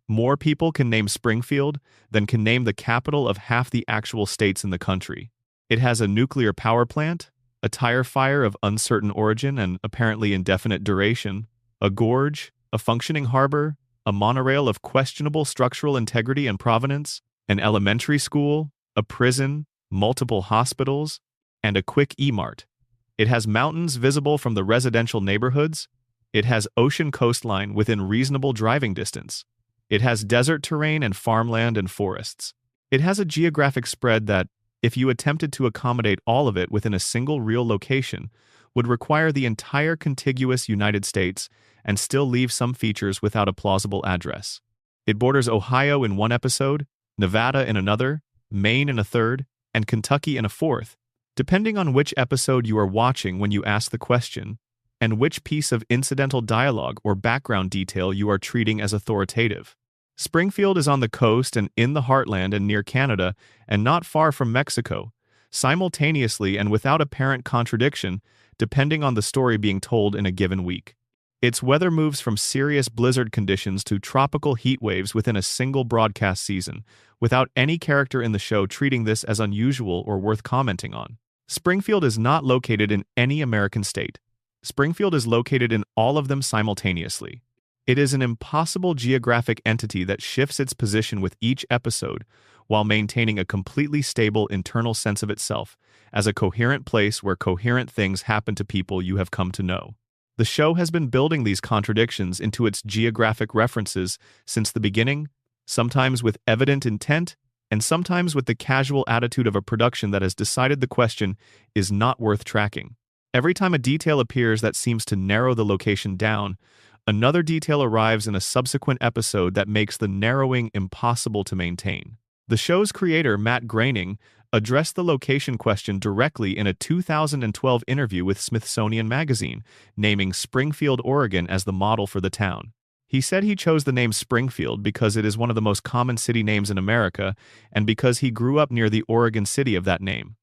More people can name Springfield than can name the capital of half the actual states in the country. It has a nuclear power plant, a tire fire of uncertain origin and apparently indefinite duration, a gorge, a functioning harbor, a monorail of questionable structural integrity and provenance, an elementary school, a prison, multiple hospitals, and a quick E-Mart. It has mountains visible from the residential neighborhoods. It has ocean coastline within reasonable driving distance. It has desert terrain and farmland and forests. It has a geographic spread that, if you attempted to accommodate all of it within a single real location, would require the entire contiguous United States and still leave some features without a plausible address. It borders Ohio in one episode, Nevada in another, Maine in a third, and Kentucky in a fourth, depending on which episode you are watching when you ask the question, and which piece of incidental dialogue or background detail you are treating as authoritative. Springfield is on the coast and in the heartland and near Canada and not far from Mexico, simultaneously and without apparent contradiction, depending on the story being told in a given week. Its weather moves from serious blizzard conditions to tropical heat waves within a single broadcast season, without any character in the show treating this as unusual or worth commenting on. Springfield is not located in any American state. Springfield is located in all of them simultaneously. It is an impossible geographic entity that shifts its position with each episode while maintaining a completely stable internal sense of itself as a coherent place where coherent things happen to people you have come to know. The show has been building these contradictions into its geographic references since the beginning, sometimes with evident intent, and sometimes with the casual attitude of a production that has decided the question is not worth tracking. Every time a detail appears that seems to narrow the location down, another detail arrives in a subsequent episode that makes the narrowing impossible to maintain. The show's creator, Matt Groening, addressed the location question directly in a 2012 interview with Smithsonian Magazine, naming Springfield, Oregon as the model for the town. He said he chose the name Springfield because it is one of the most common city names in America and because he grew up near the Oregon city of that name.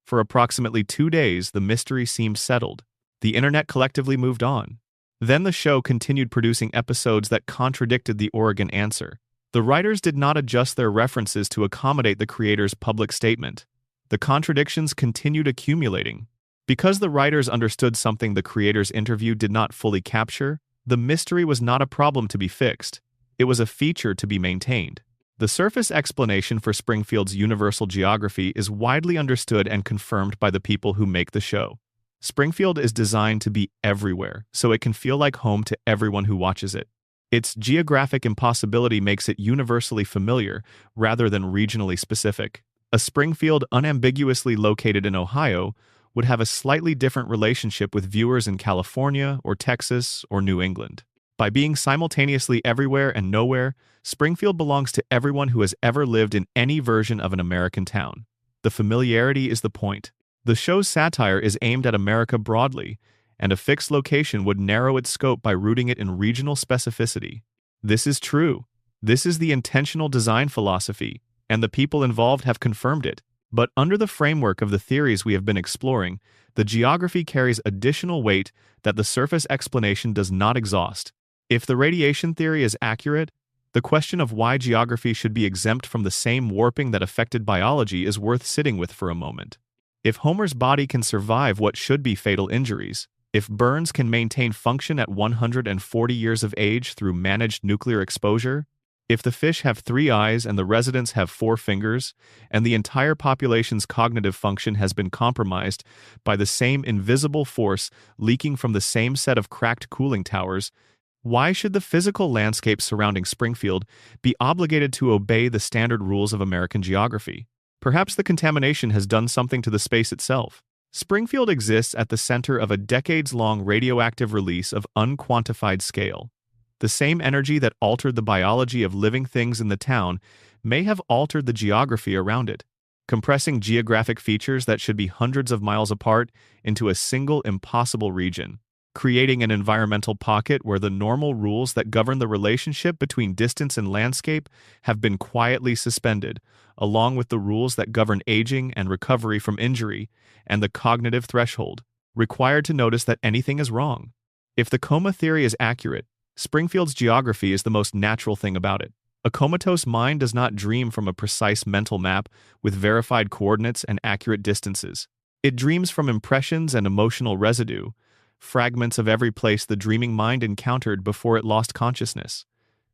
For approximately 2 days, the mystery seemed settled. The internet collectively moved on. Then the show continued producing episodes that contradicted the Oregon answer. The writers did not adjust their references to accommodate the creator's public statement. The contradictions continued accumulating. Because the writers understood something the creator's interview did not fully capture, the mystery was not a problem to be fixed. It was a feature to be maintained. The surface explanation for Springfield's universal geography is widely understood and confirmed by the people who make the show. Springfield is designed to be everywhere, so it can feel like home to everyone who watches it. Its geographic impossibility makes it universally familiar rather than regionally specific. A Springfield unambiguously located in Ohio would have a slightly different relationship with viewers in California or Texas or New England. By being simultaneously everywhere and nowhere, Springfield belongs to everyone who has ever lived in any version of an American town. The familiarity is the point. The show's satire is aimed at America broadly, and a fixed location would narrow its scope by rooting it in regional specificity. This is true. This is the intentional design philosophy, and the people involved have confirmed it. But under the framework of the theories we have been exploring, the geography carries additional weight that the surface explanation does not exhaust. If the radiation theory is accurate, the question of why geography should be exempt from the same warping that affected biology is worth sitting with for a moment. If Homer's body can survive what should be fatal injuries, if Burns can maintain function at 140 years of age through managed nuclear exposure, if the fish have 3 eyes and the residents have 4 fingers, and the entire population's cognitive function has been compromised by the same invisible force leaking from the same set of cracked cooling towers, why should the physical landscape surrounding Springfield be obligated to obey the standard rules of American geography? Perhaps the contamination has done something to the space itself. Springfield exists at the center of a decades-long radioactive release of unquantified scale. The same energy that altered the biology of living things in the town may have altered the geography around it, compressing geographic features that should be hundreds of miles apart into a single impossible region, creating an environmental pocket where the normal rules that govern the relationship between distance and landscape have been quietly suspended, along with the rules that govern aging and recovery from injury, and the cognitive threshold required to notice that anything is wrong. If the coma theory is accurate, Springfield's geography is the most natural thing about it. A comatose mind does not dream from a precise mental map with verified coordinates and accurate distances. It dreams from impressions and emotional residue, fragments of every place the dreaming mind encountered before it lost consciousness.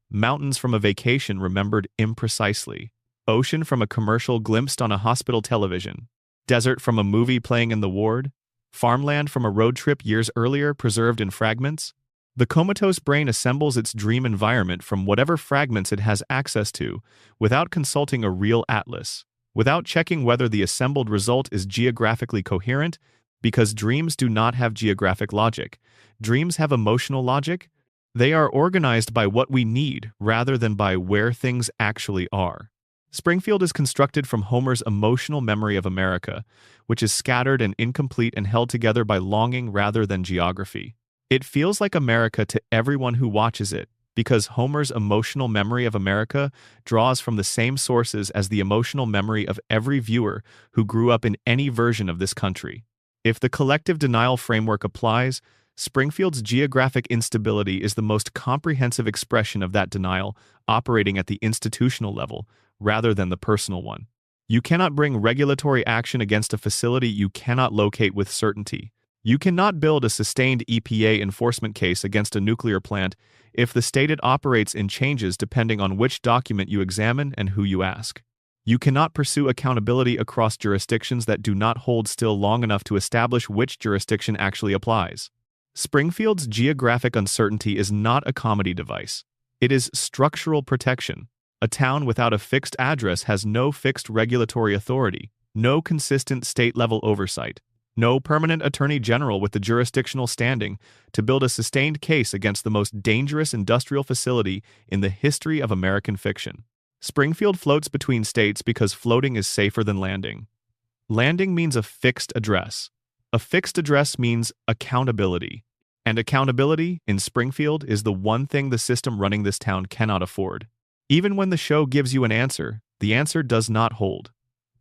Mountains from a vacation remembered imprecisely. Ocean from a commercial glimpsed on a hospital television. Desert from a movie playing in the ward. Farmland from a road trip years earlier preserved in fragments. The comatose brain assembles its dream environment from whatever fragments it has access to, without consulting a real atlas, without checking whether the assembled result is geographically coherent, because dreams do not have geographic logic. Dreams have emotional logic. They are organized by what we need rather than by where things actually are. Springfield is constructed from Homer's emotional memory of America, which is scattered and incomplete and held together by longing rather than geography. It feels like America to everyone who watches it, because Homer's emotional memory of America draws from the same sources as the emotional memory of every viewer who grew up in any version of this country. If the collective denial framework applies, Springfield's geographic instability is the most comprehensive expression of that denial, operating at the institutional level rather than the personal one. You cannot bring regulatory action against a facility you cannot locate with certainty. You cannot build a sustained EPA enforcement case against a nuclear plant if the state it operates in changes depending on which document you examine and who you ask. You cannot pursue accountability across jurisdictions that do not hold still long enough to establish which jurisdiction actually applies. Springfield's geographic uncertainty is not a comedy device. It is structural protection. A town without a fixed address has no fixed regulatory authority, no consistent state-level oversight, no permanent attorney general with the jurisdictional standing to build a sustained case against the most dangerous industrial facility in the history of American fiction. Springfield floats between states because floating is safer than landing. Landing means a fixed address. A fixed address means accountability. And accountability in Springfield is the one thing the system running this town cannot afford. Even when the show gives you an answer, the answer does not hold.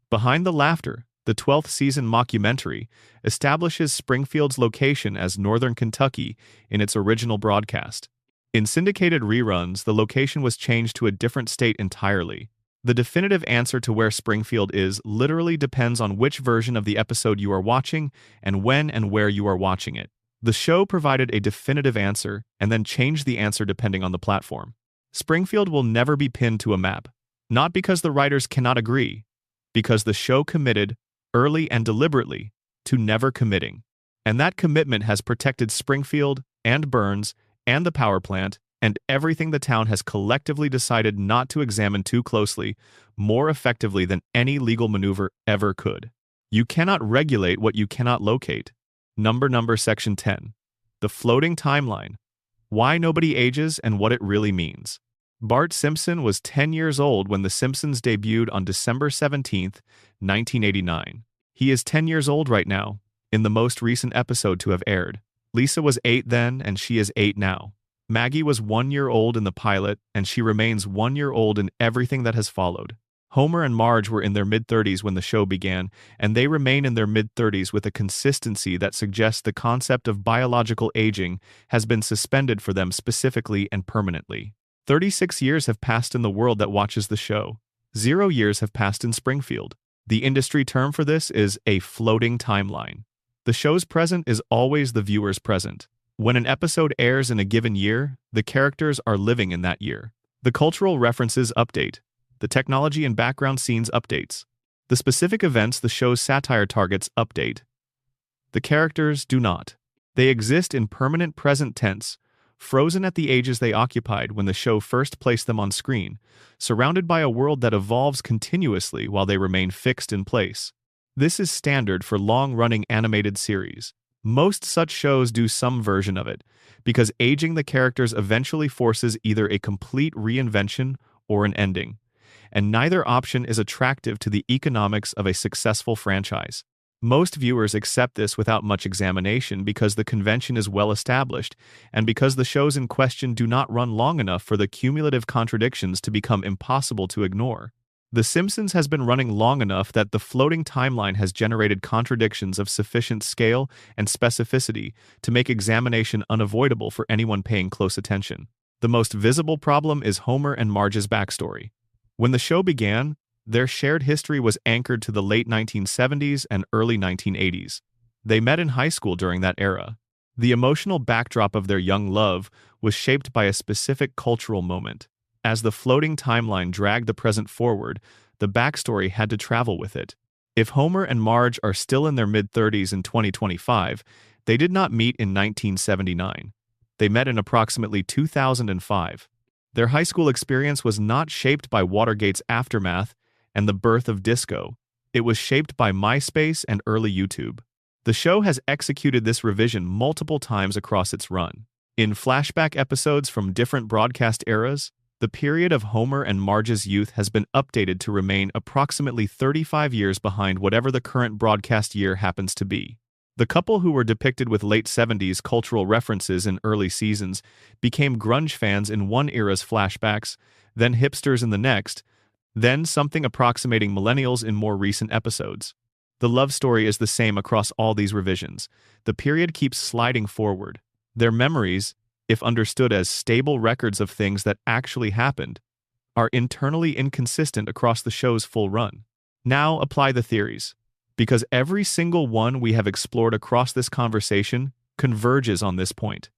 Behind the Laughter, the 12th season mockumentary, establishes Springfield's location as Northern Kentucky in its original broadcast. In syndicated reruns, the location was changed to a different state entirely. The definitive answer to where Springfield is literally depends on which version of the episode you are watching and when and where you are watching it. The show provided a definitive answer and then changed the answer depending on the platform. Springfield will never be pinned to a map, not because the writers cannot agree, because the show committed, early and deliberately, to never committing. And that commitment has protected Springfield and Burns and the power plant and everything the town has collectively decided not to examine too closely, more effectively than any legal maneuver ever could. You cannot regulate what you cannot locate. Number Section 10. The floating timeline. Why nobody ages and what it really means. Bart Simpson was 10 years old when The Simpsons debuted on December 17, 1989. He is 10 years old right now, in the most recent episode to have aired. Lisa was 8 then, and she is 8 now. Maggie was 1 year old in the pilot, and she remains 1 year old in everything that has followed. Homer and Marge were in their mid-30s when the show began, and they remain in their mid-30s with a consistency that suggests the concept of biological aging has been suspended for them specifically and permanently. 36 years have passed in the world that watches the show. 0 years have passed in Springfield. The industry term for this is a floating timeline. The show's present is always the viewer's present. When an episode airs in a given year, the characters are living in that year. The cultural references update. The technology and background scenes updates. The specific events the show's satire targets update. The characters do not. They exist in permanent present tense, frozen at the ages they occupied when the show first placed them on screen, surrounded by a world that evolves continuously while they remain fixed in place. This is standard for long-running animated series. Most such shows do some version of it, because aging the characters eventually forces either a complete reinvention or an ending, and neither option is attractive to the economics of a successful franchise. Most viewers accept this without much examination because the convention is well established, and because the shows in question do not run long enough for the cumulative contradictions to become impossible to ignore. The Simpsons has been running long enough that the floating timeline has generated contradictions of sufficient scale and specificity to make examination unavoidable for anyone paying close attention. The most visible problem is Homer and Marge's backstory. When the show began, their shared history was anchored to the late 1970s and early 1980s. They met in high school during that era. The emotional backdrop of their young love was shaped by a specific cultural moment. As the floating timeline dragged the present forward, the backstory had to travel with it. If Homer and Marge are still in their mid-30s in 2025, they did not meet in 1979. They met in approximately 2005. Their high school experience was not shaped by Watergate's aftermath and the birth of disco. It was shaped by MySpace and early YouTube. The show has executed this revision multiple times across its run. In flashback episodes from different broadcast eras, the period of Homer and Marge's youth has been updated to remain approximately 35 years behind whatever the current broadcast year happens to be. The couple who were depicted with late 70s cultural references in early seasons became grunge fans in one era's flashbacks, then hipsters in the next, then something approximating millennials in more recent episodes. The love story is the same across all these revisions. The period keeps sliding forward. Their memories, if understood as stable records of things that actually happened, are internally inconsistent across the show's full run. Now apply the theories, because every single one we have explored across this conversation converges on this point.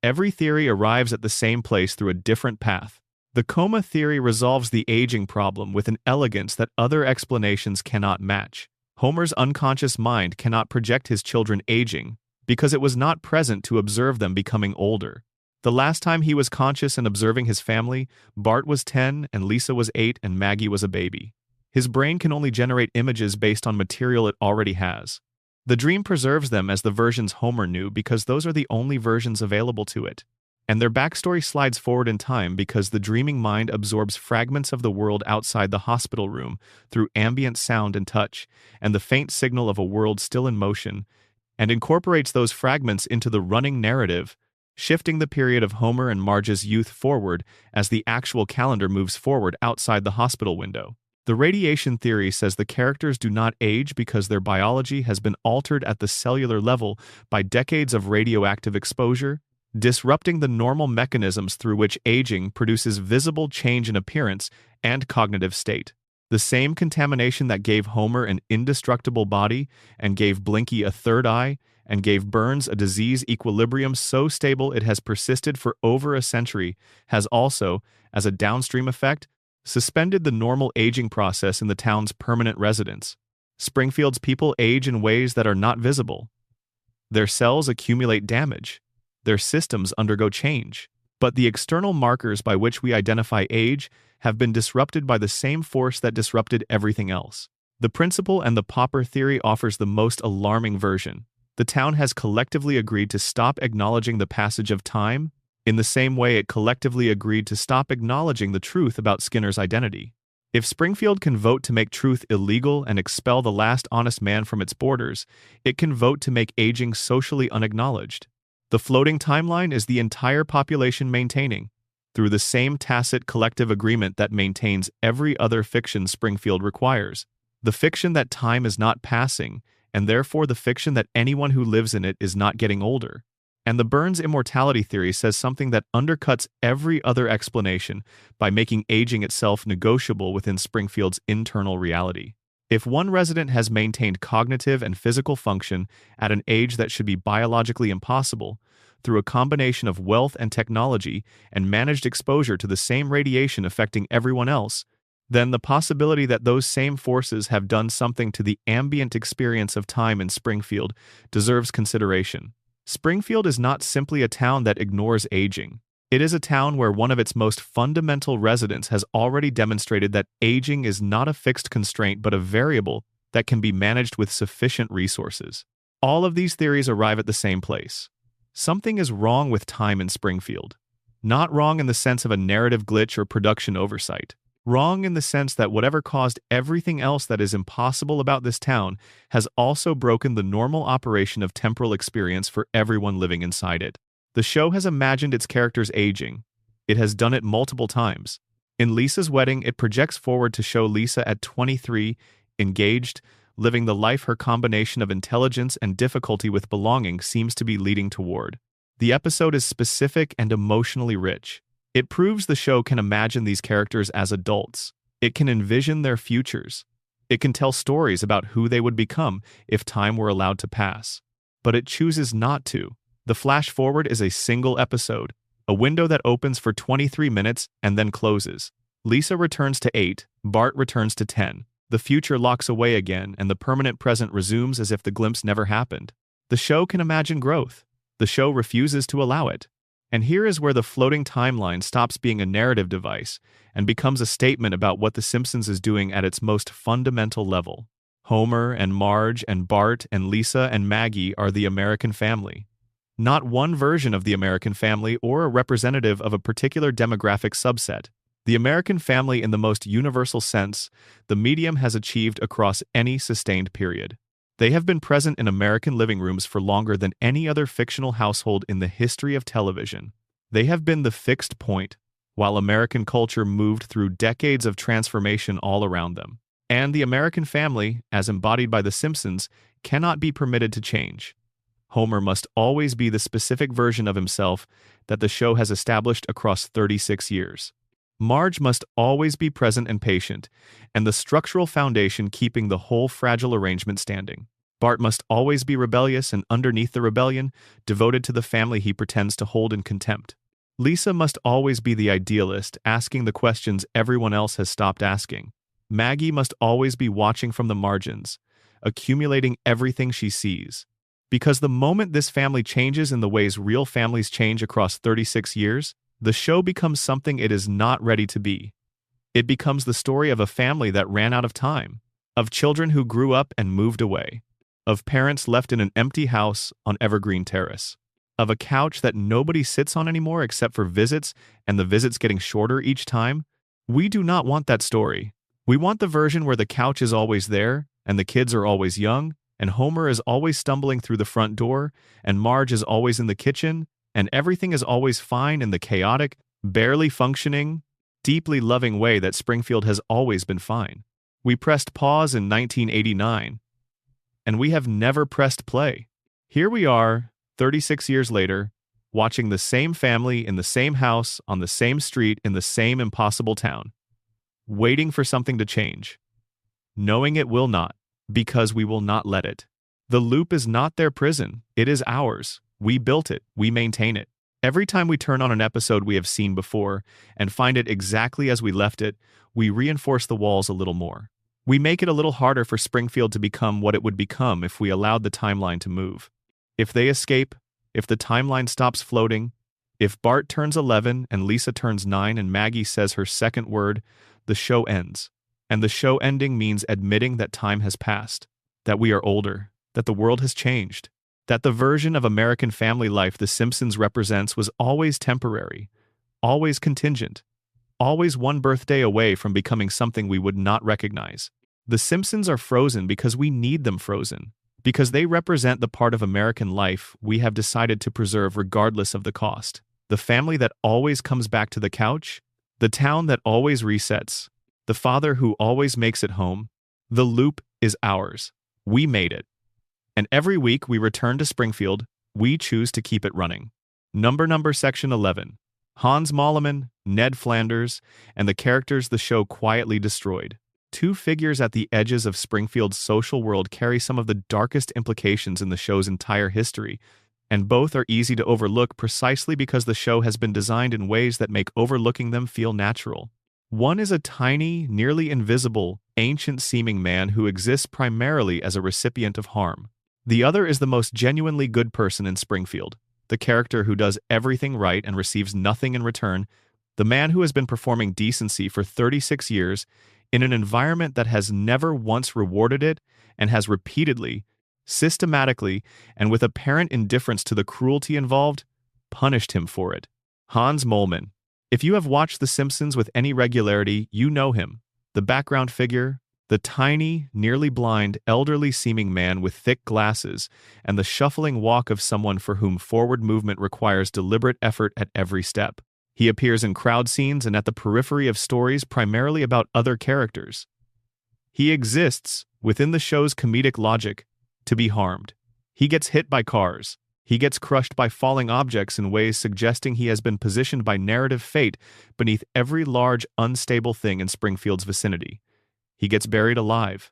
Every theory arrives at the same place through a different path. The coma theory resolves the aging problem with an elegance that other explanations cannot match. Homer's unconscious mind cannot project his children aging because it was not present to observe them becoming older. The last time he was conscious and observing his family, Bart was 10 and Lisa was 8 and Maggie was a baby. His brain can only generate images based on material it already has. The dream preserves them as the versions Homer knew because those are the only versions available to it. And their backstory slides forward in time because the dreaming mind absorbs fragments of the world outside the hospital room through ambient sound and touch, and the faint signal of a world still in motion, and incorporates those fragments into the running narrative, shifting the period of Homer and Marge's youth forward as the actual calendar moves forward outside the hospital window. The radiation theory says the characters do not age because their biology has been altered at the cellular level by decades of radioactive exposure, disrupting the normal mechanisms through which aging produces visible change in appearance and cognitive state. The same contamination that gave Homer an indestructible body and gave Blinky a third eye and gave Burns a disease equilibrium so stable it has persisted for over a century has also, as a downstream effect, suspended the normal aging process in the town's permanent residents. Springfield's people age in ways that are not visible. Their cells accumulate damage. Their systems undergo change. But the external markers by which we identify age have been disrupted by the same force that disrupted everything else. The principle and the Popper theory offers the most alarming version. The town has collectively agreed to stop acknowledging the passage of time, in the same way it collectively agreed to stop acknowledging the truth about Skinner's identity. If Springfield can vote to make truth illegal and expel the last honest man from its borders, it can vote to make aging socially unacknowledged. The floating timeline is the entire population maintaining, through the same tacit collective agreement that maintains every other fiction Springfield requires, the fiction that time is not passing, and therefore the fiction that anyone who lives in it is not getting older. And the Burns immortality theory says something that undercuts every other explanation by making aging itself negotiable within Springfield's internal reality. If one resident has maintained cognitive and physical function at an age that should be biologically impossible, through a combination of wealth and technology and managed exposure to the same radiation affecting everyone else, then the possibility that those same forces have done something to the ambient experience of time in Springfield deserves consideration. Springfield is not simply a town that ignores aging. It is a town where one of its most fundamental residents has already demonstrated that aging is not a fixed constraint but a variable that can be managed with sufficient resources. All of these theories arrive at the same place. Something is wrong with time in Springfield. Not wrong in the sense of a narrative glitch or production oversight. Wrong in the sense that whatever caused everything else that is impossible about this town has also broken the normal operation of temporal experience for everyone living inside it. The show has imagined its characters aging. It has done it multiple times. In Lisa's wedding, it projects forward to show Lisa at 23, engaged, living the life her combination of intelligence and difficulty with belonging seems to be leading toward. The episode is specific and emotionally rich. It proves the show can imagine these characters as adults. It can envision their futures. It can tell stories about who they would become if time were allowed to pass. But it chooses not to. The flash forward is a single episode, a window that opens for 23 minutes and then closes. Lisa returns to 8, Bart returns to 10. The future locks away again, and the permanent present resumes as if the glimpse never happened. The show can imagine growth. The show refuses to allow it. And here is where the floating timeline stops being a narrative device and becomes a statement about what The Simpsons is doing at its most fundamental level. Homer and Marge and Bart and Lisa and Maggie are the American family. Not one version of the American family or a representative of a particular demographic subset. The American family in the most universal sense, the medium has achieved across any sustained period. They have been present in American living rooms for longer than any other fictional household in the history of television. They have been the fixed point, while American culture moved through decades of transformation all around them. And the American family, as embodied by The Simpsons, cannot be permitted to change. Homer must always be the specific version of himself that the show has established across 36 years. Marge must always be present and patient, and the structural foundation keeping the whole fragile arrangement standing. Bart must always be rebellious and underneath the rebellion, devoted to the family he pretends to hold in contempt. Lisa must always be the idealist, asking the questions everyone else has stopped asking. Maggie must always be watching from the margins, accumulating everything she sees. Because the moment this family changes in the ways real families change across 36 years, the show becomes something it is not ready to be. It becomes the story of a family that ran out of time, of children who grew up and moved away, of parents left in an empty house on Evergreen Terrace, of a couch that nobody sits on anymore except for visits and the visits getting shorter each time. We do not want that story. We want the version where the couch is always there and the kids are always young and Homer is always stumbling through the front door, and Marge is always in the kitchen, and everything is always fine in the chaotic, barely functioning, deeply loving way that Springfield has always been fine. We pressed pause in 1989, and we have never pressed play. Here we are, 36 years later, watching the same family in the same house, on the same street, in the same impossible town, waiting for something to change, knowing it will not, because we will not let it. The loop is not their prison, it is ours. We built it, we maintain it. Every time we turn on an episode we have seen before and find it exactly as we left it, we reinforce the walls a little more. We make it a little harder for Springfield to become what it would become if we allowed the timeline to move. If they escape, if the timeline stops floating, if Bart turns 11 and Lisa turns 9 and Maggie says her second word, the show ends. And the show ending means admitting that time has passed, that we are older, that the world has changed, that the version of American family life The Simpsons represents was always temporary, always contingent, always one birthday away from becoming something we would not recognize. The Simpsons are frozen because we need them frozen, because they represent the part of American life we have decided to preserve regardless of the cost. The family that always comes back to the couch, the town that always resets, the father who always makes it home. The loop is ours. We made it. And every week we return to Springfield, we choose to keep it running. Number Section 11. Hans Moleman, Ned Flanders, and the characters the show quietly destroyed. Two figures at the edges of Springfield's social world carry some of the darkest implications in the show's entire history, and both are easy to overlook precisely because the show has been designed in ways that make overlooking them feel natural. One is a tiny, nearly invisible, ancient-seeming man who exists primarily as a recipient of harm. The other is the most genuinely good person in Springfield, the character who does everything right and receives nothing in return, the man who has been performing decency for 36 years in an environment that has never once rewarded it and has repeatedly, systematically, and with apparent indifference to the cruelty involved, punished him for it. Hans Moleman. If you have watched The Simpsons with any regularity, you know him, the background figure, the tiny, nearly blind, elderly-seeming man with thick glasses, and the shuffling walk of someone for whom forward movement requires deliberate effort at every step. He appears in crowd scenes and at the periphery of stories primarily about other characters. He exists, within the show's comedic logic, to be harmed. He gets hit by cars. He gets crushed by falling objects in ways suggesting he has been positioned by narrative fate beneath every large, unstable thing in Springfield's vicinity. He gets buried alive.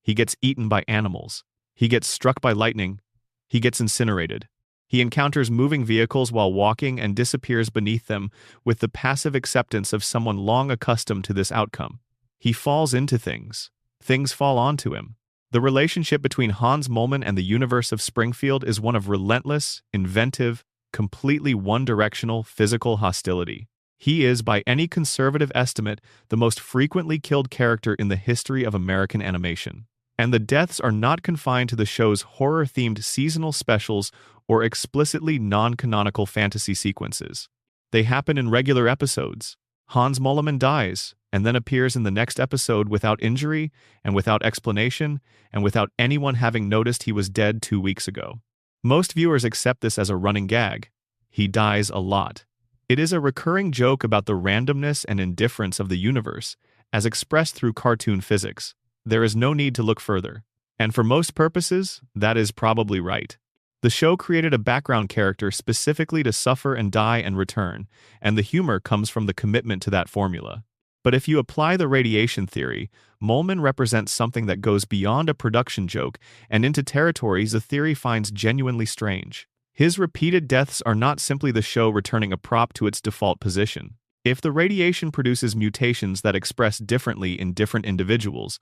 He gets eaten by animals. He gets struck by lightning. He gets incinerated. He encounters moving vehicles while walking and disappears beneath them with the passive acceptance of someone long accustomed to this outcome. He falls into things. Things fall onto him. The relationship between Hans Moleman and the universe of Springfield is one of relentless, inventive, completely one-directional physical hostility. He is, by any conservative estimate, the most frequently killed character in the history of American animation. And the deaths are not confined to the show's horror-themed seasonal specials or explicitly non-canonical fantasy sequences. They happen in regular episodes. Hans Moleman dies, and then appears in the next episode without injury and without explanation and without anyone having noticed he was dead 2 weeks ago. Most viewers accept this as a running gag. He dies a lot. It is a recurring joke about the randomness and indifference of the universe, as expressed through cartoon physics. There is no need to look further. And for most purposes, that is probably right. The show created a background character specifically to suffer and die and return, and the humor comes from the commitment to that formula. But if you apply the radiation theory, Moleman represents something that goes beyond a production joke and into territories the theory finds genuinely strange. His repeated deaths are not simply the show returning a prop to its default position. If the radiation produces mutations that express differently in different individuals,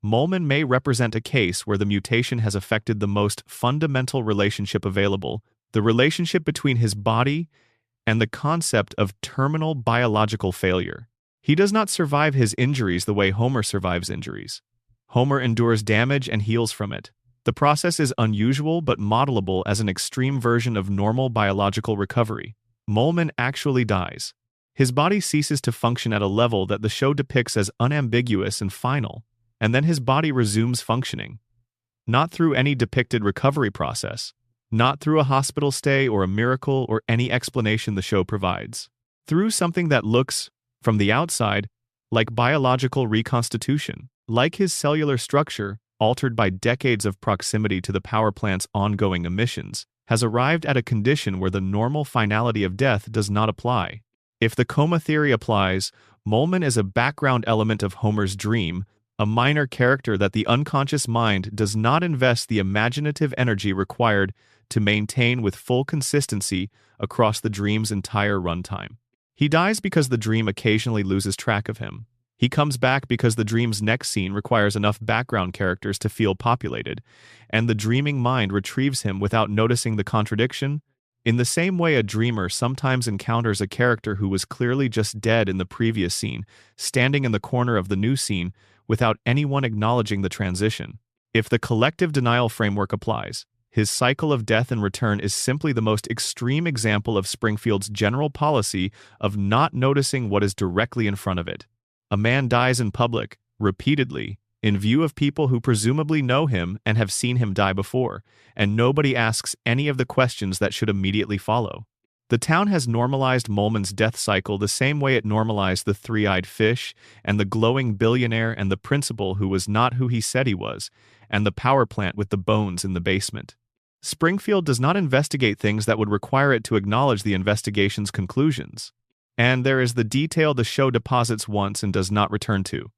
Moleman may represent a case where the mutation has affected the most fundamental relationship available, the relationship between his body and the concept of terminal biological failure. He does not survive his injuries the way Homer survives injuries. Homer endures damage and heals from it. The process is unusual but modelable as an extreme version of normal biological recovery. Moleman actually dies. His body ceases to function at a level that the show depicts as unambiguous and final, and then his body resumes functioning. not through any depicted recovery process, not through a hospital stay or a miracle or any explanation the show provides. Through something that looks, from the outside, like biological reconstitution, like his cellular structure, altered by decades of proximity to the power plant's ongoing emissions, has arrived at a condition where the normal finality of death does not apply. If the coma theory applies, Molman is a background element of Homer's dream, a minor character that the unconscious mind does not invest the imaginative energy required to maintain with full consistency across the dream's entire runtime. He dies because the dream occasionally loses track of him. He comes back because the dream's next scene requires enough background characters to feel populated, and the dreaming mind retrieves him without noticing the contradiction. In the same way a dreamer sometimes encounters a character who was clearly just dead in the previous scene, standing in the corner of the new scene without anyone acknowledging the transition. If the collective denial framework applies, his cycle of death and return is simply the most extreme example of Springfield's general policy of not noticing what is directly in front of it. A man dies in public, repeatedly, in view of people who presumably know him and have seen him die before, and nobody asks any of the questions that should immediately follow. The town has normalized Molman's death cycle the same way it normalized the three-eyed fish, and the glowing billionaire and the principal who was not who he said he was, and the power plant with the bones in the basement. Springfield does not investigate things that would require it to acknowledge the investigation's conclusions. And there is the detail the show deposits once and does not return to.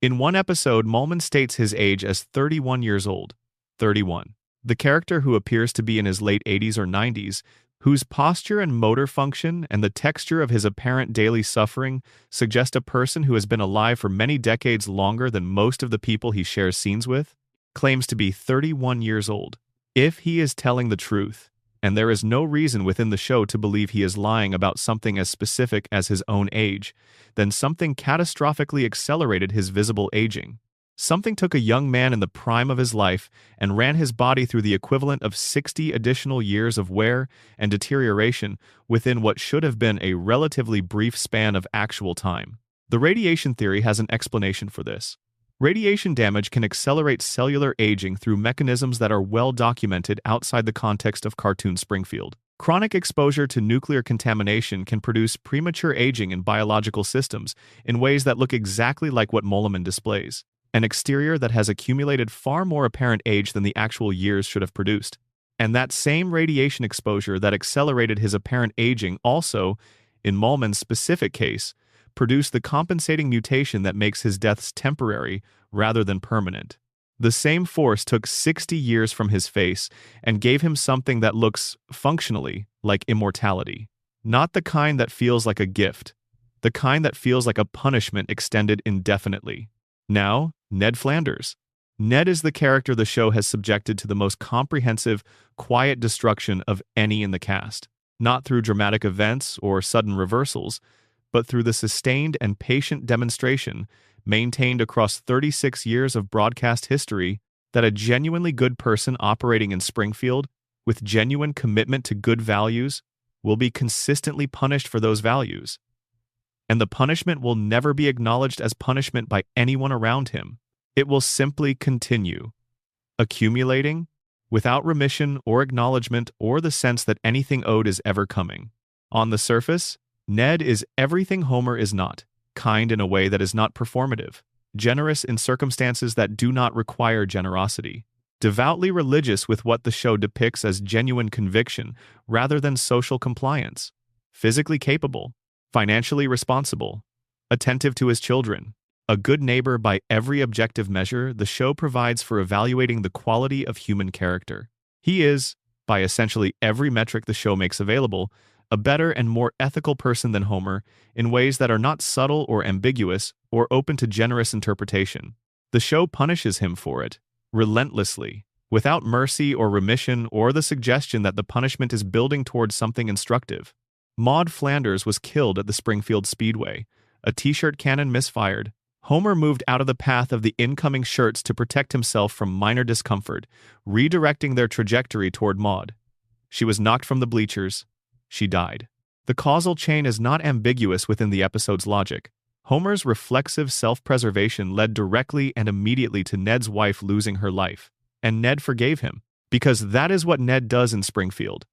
In one episode, Molman states his age as 31 years old. 31. The character, who appears to be in his late 80s or 90s, whose posture and motor function and the texture of his apparent daily suffering suggest a person who has been alive for many decades longer than most of the people he shares scenes with, claims to be 31 years old. If he is telling the truth, and there is no reason within the show to believe he is lying about something as specific as his own age, then something catastrophically accelerated his visible aging. Something took a young man in the prime of his life and ran his body through the equivalent of 60 additional years of wear and deterioration within what should have been a relatively brief span of actual time. The radiation theory has an explanation for this. Radiation damage can accelerate cellular aging through mechanisms that are well documented outside the context of cartoon Springfield. Chronic exposure to nuclear contamination can produce premature aging in biological systems in ways that look exactly like what Molman displays, an exterior that has accumulated far more apparent age than the actual years should have produced. And that same radiation exposure that accelerated his apparent aging also, in Molman's specific case, produced the compensating mutation that makes his deaths temporary rather than permanent. The same force took 60 years from his face and gave him something that looks, functionally, like immortality. Not the kind that feels like a gift, the kind that feels like a punishment extended indefinitely. Now, Ned Flanders. Ned is the character the show has subjected to the most comprehensive, quiet destruction of any in the cast. Not through dramatic events or sudden reversals, but through the sustained and patient demonstration, maintained across 36 years of broadcast history, that a genuinely good person operating in Springfield, with genuine commitment to good values, will be consistently punished for those values. And the punishment will never be acknowledged as punishment by anyone around him. It will simply continue, accumulating, without remission or acknowledgement or the sense that anything owed is ever coming. On the surface, Ned is everything Homer is not, kind in a way that is not performative, generous in circumstances that do not require generosity, devoutly religious with what the show depicts as genuine conviction rather than social compliance, physically capable, financially responsible, attentive to his children, a good neighbor by every objective measure the show provides for evaluating the quality of human character. He is, by essentially every metric the show makes available, a better and more ethical person than Homer in ways that are not subtle or ambiguous or open to generous interpretation. The show punishes him for it, relentlessly, without mercy or remission or the suggestion that the punishment is building towards something instructive. Maud Flanders was killed at the Springfield Speedway. A t-shirt cannon misfired. Homer moved out of the path of the incoming shirts to protect himself from minor discomfort, redirecting their trajectory toward Maud. She was knocked from the bleachers. She died. The causal chain is not ambiguous within the episode's logic. Homer's reflexive self-preservation led directly and immediately to Ned's wife losing her life. and Ned forgave him, because that is what Ned does in Springfield.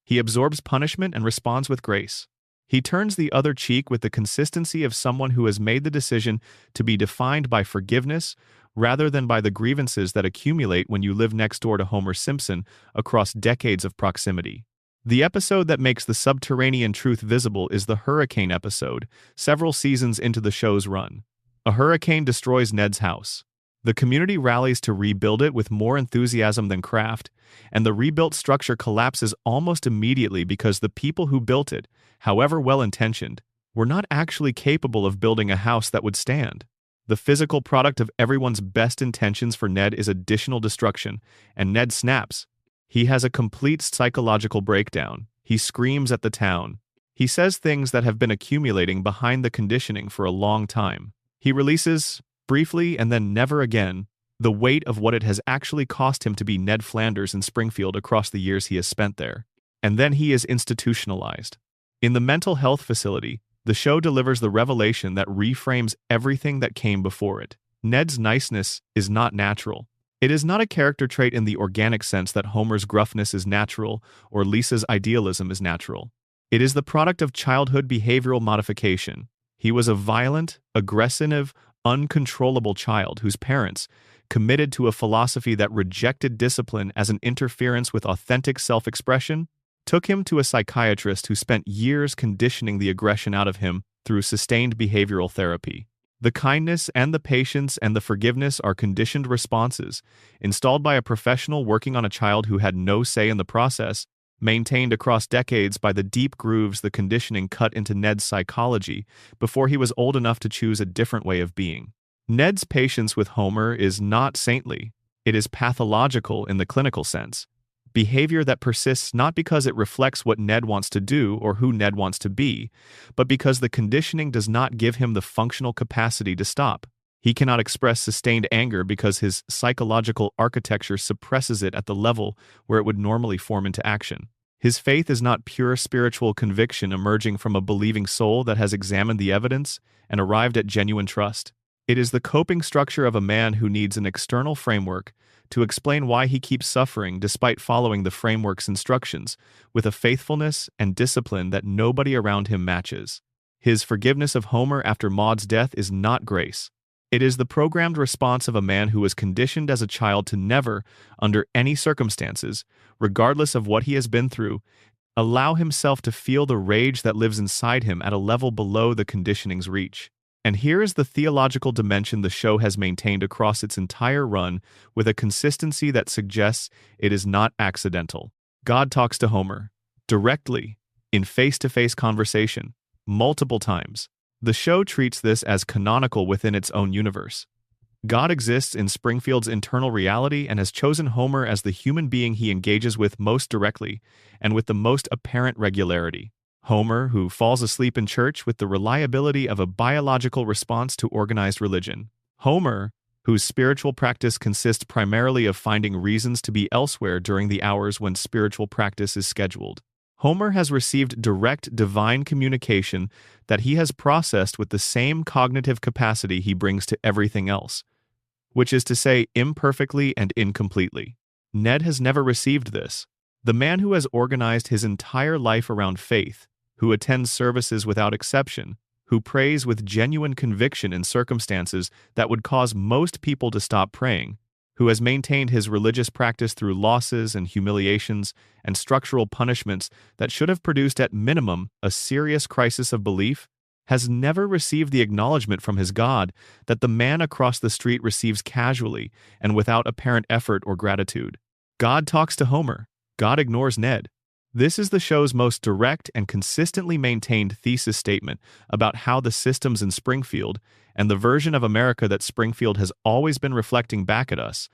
He absorbs punishment and responds with grace. He turns the other cheek with the consistency of someone who has made the decision to be defined by forgiveness rather than by the grievances that accumulate when you live next door to Homer Simpson across decades of proximity. The episode that makes the subterranean truth visible is the hurricane episode, several seasons into the show's run. A hurricane destroys Ned's house. The community rallies to rebuild it with more enthusiasm than craft, and the rebuilt structure collapses almost immediately because the people who built it, however well-intentioned, were not actually capable of building a house that would stand. The physical product of everyone's best intentions for Ned is additional destruction, and Ned snaps. He has a complete psychological breakdown. He screams at the town. He says things that have been accumulating behind the conditioning for a long time. He releases, briefly and then never again, the weight of what it has actually cost him to be Ned Flanders in Springfield across the years he has spent there. And then he is institutionalized. In the mental health facility, the show delivers the revelation that reframes everything that came before it. Ned's niceness is not natural. It is not a character trait in the organic sense that Homer's gruffness is natural or Lisa's idealism is natural. It is the product of childhood behavioral modification. He was a violent, aggressive, uncontrollable child whose parents, committed to a philosophy that rejected discipline as an interference with authentic self-expression, took him to a psychiatrist who spent years conditioning the aggression out of him through sustained behavioral therapy. The kindness and the patience and the forgiveness are conditioned responses, installed by a professional working on a child who had no say in the process, maintained across decades by the deep grooves the conditioning cut into Ned's psychology before he was old enough to choose a different way of being. Ned's patience with Homer is not saintly. It is pathological in the clinical sense. Behavior that persists not because it reflects what Ned wants to do or who Ned wants to be, but because the conditioning does not give him the functional capacity to stop. He cannot express sustained anger because his psychological architecture suppresses it at the level where it would normally form into action. His faith is not pure spiritual conviction emerging from a believing soul that has examined the evidence and arrived at genuine trust. It is the coping structure of a man who needs an external framework to explain why he keeps suffering despite following the framework's instructions, with a faithfulness and discipline that nobody around him matches. His forgiveness of Homer after Maud's death is not grace. It is the programmed response of a man who was conditioned as a child to never, under any circumstances, regardless of what he has been through, allow himself to feel the rage that lives inside him at a level below the conditioning's reach. And here is the theological dimension the show has maintained across its entire run with a consistency that suggests it is not accidental. God talks to Homer, directly, in face-to-face conversation, multiple times. The show treats this as canonical within its own universe. God exists in Springfield's internal reality and has chosen Homer as the human being he engages with most directly and with the most apparent regularity. Homer, who falls asleep in church with the reliability of a biological response to organized religion. Homer, whose spiritual practice consists primarily of finding reasons to be elsewhere during the hours when spiritual practice is scheduled. Homer has received direct divine communication that he has processed with the same cognitive capacity he brings to everything else, which is to say imperfectly and incompletely. Ned has never received this. The man who has organized his entire life around faith, who attends services without exception, who prays with genuine conviction in circumstances that would cause most people to stop praying, who has maintained his religious practice through losses and humiliations and structural punishments that should have produced at minimum a serious crisis of belief, has never received the acknowledgement from his God that the man across the street receives casually and without apparent effort or gratitude. God talks to Homer. God ignores Ned. This is the show's most direct and consistently maintained thesis statement about how the systems in Springfield, and the version of America that Springfield has always been reflecting back at us,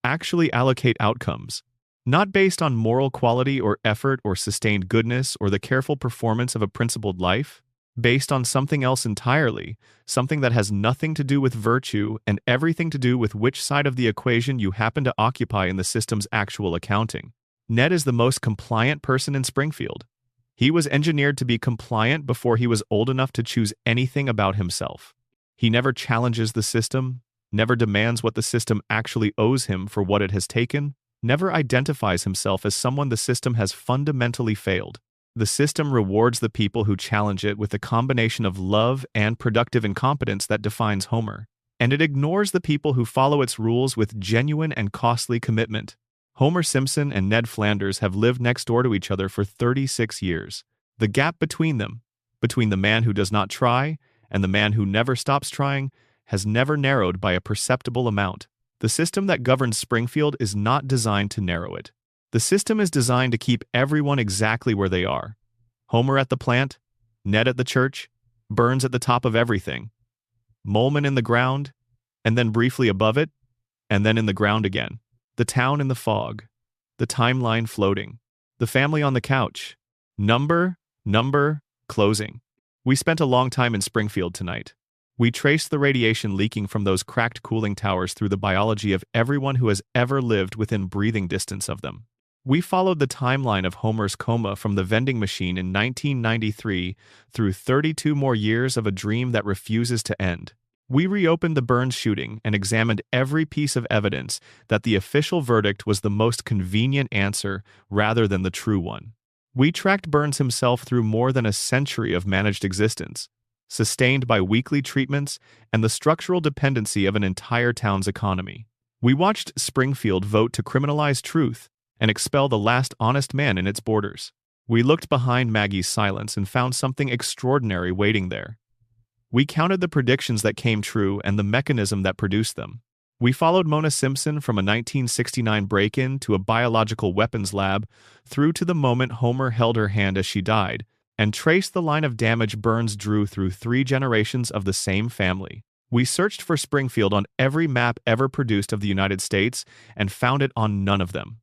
actually allocate outcomes, not based on moral quality or effort or sustained goodness or the careful performance of a principled life, based on something else entirely, something that has nothing to do with virtue and everything to do with which side of the equation you happen to occupy in the system's actual accounting. Ned is the most compliant person in Springfield. He was engineered to be compliant before he was old enough to choose anything about himself. He never challenges the system, never demands what the system actually owes him for what it has taken, never identifies himself as someone the system has fundamentally failed. The system rewards the people who challenge it with a combination of love and productive incompetence that defines Homer. And it ignores the people who follow its rules with genuine and costly commitment. Homer Simpson and Ned Flanders have lived next door to each other for 36 years. The gap between them, between the man who does not try and the man who never stops trying, has never narrowed by a perceptible amount. The system that governs Springfield is not designed to narrow it. The system is designed to keep everyone exactly where they are. Homer at the plant, Ned at the church, Burns at the top of everything, Molman in the ground, and then briefly above it, and then in the ground again. The town in the fog, the timeline floating, the family on the couch. Number, closing. We spent a long time in Springfield tonight. We traced the radiation leaking from those cracked cooling towers through the biology of everyone who has ever lived within breathing distance of them. We followed the timeline of Homer's coma from the vending machine in 1993 through 32 more years of a dream that refuses to end. We reopened the Burns shooting and examined every piece of evidence that the official verdict was the most convenient answer rather than the true one. We tracked Burns himself through more than a century of managed existence, sustained by weekly treatments and the structural dependency of an entire town's economy. We watched Springfield vote to criminalize truth and expel the last honest man in its borders. We looked behind Maggie's silence and found something extraordinary waiting there. We counted the predictions that came true and the mechanism that produced them. We followed Mona Simpson from a 1969 break-in to a biological weapons lab through to the moment Homer held her hand as she died, and traced the line of damage Burns drew through 3 generations of the same family. We searched for Springfield on every map ever produced of the United States and found it on none of them.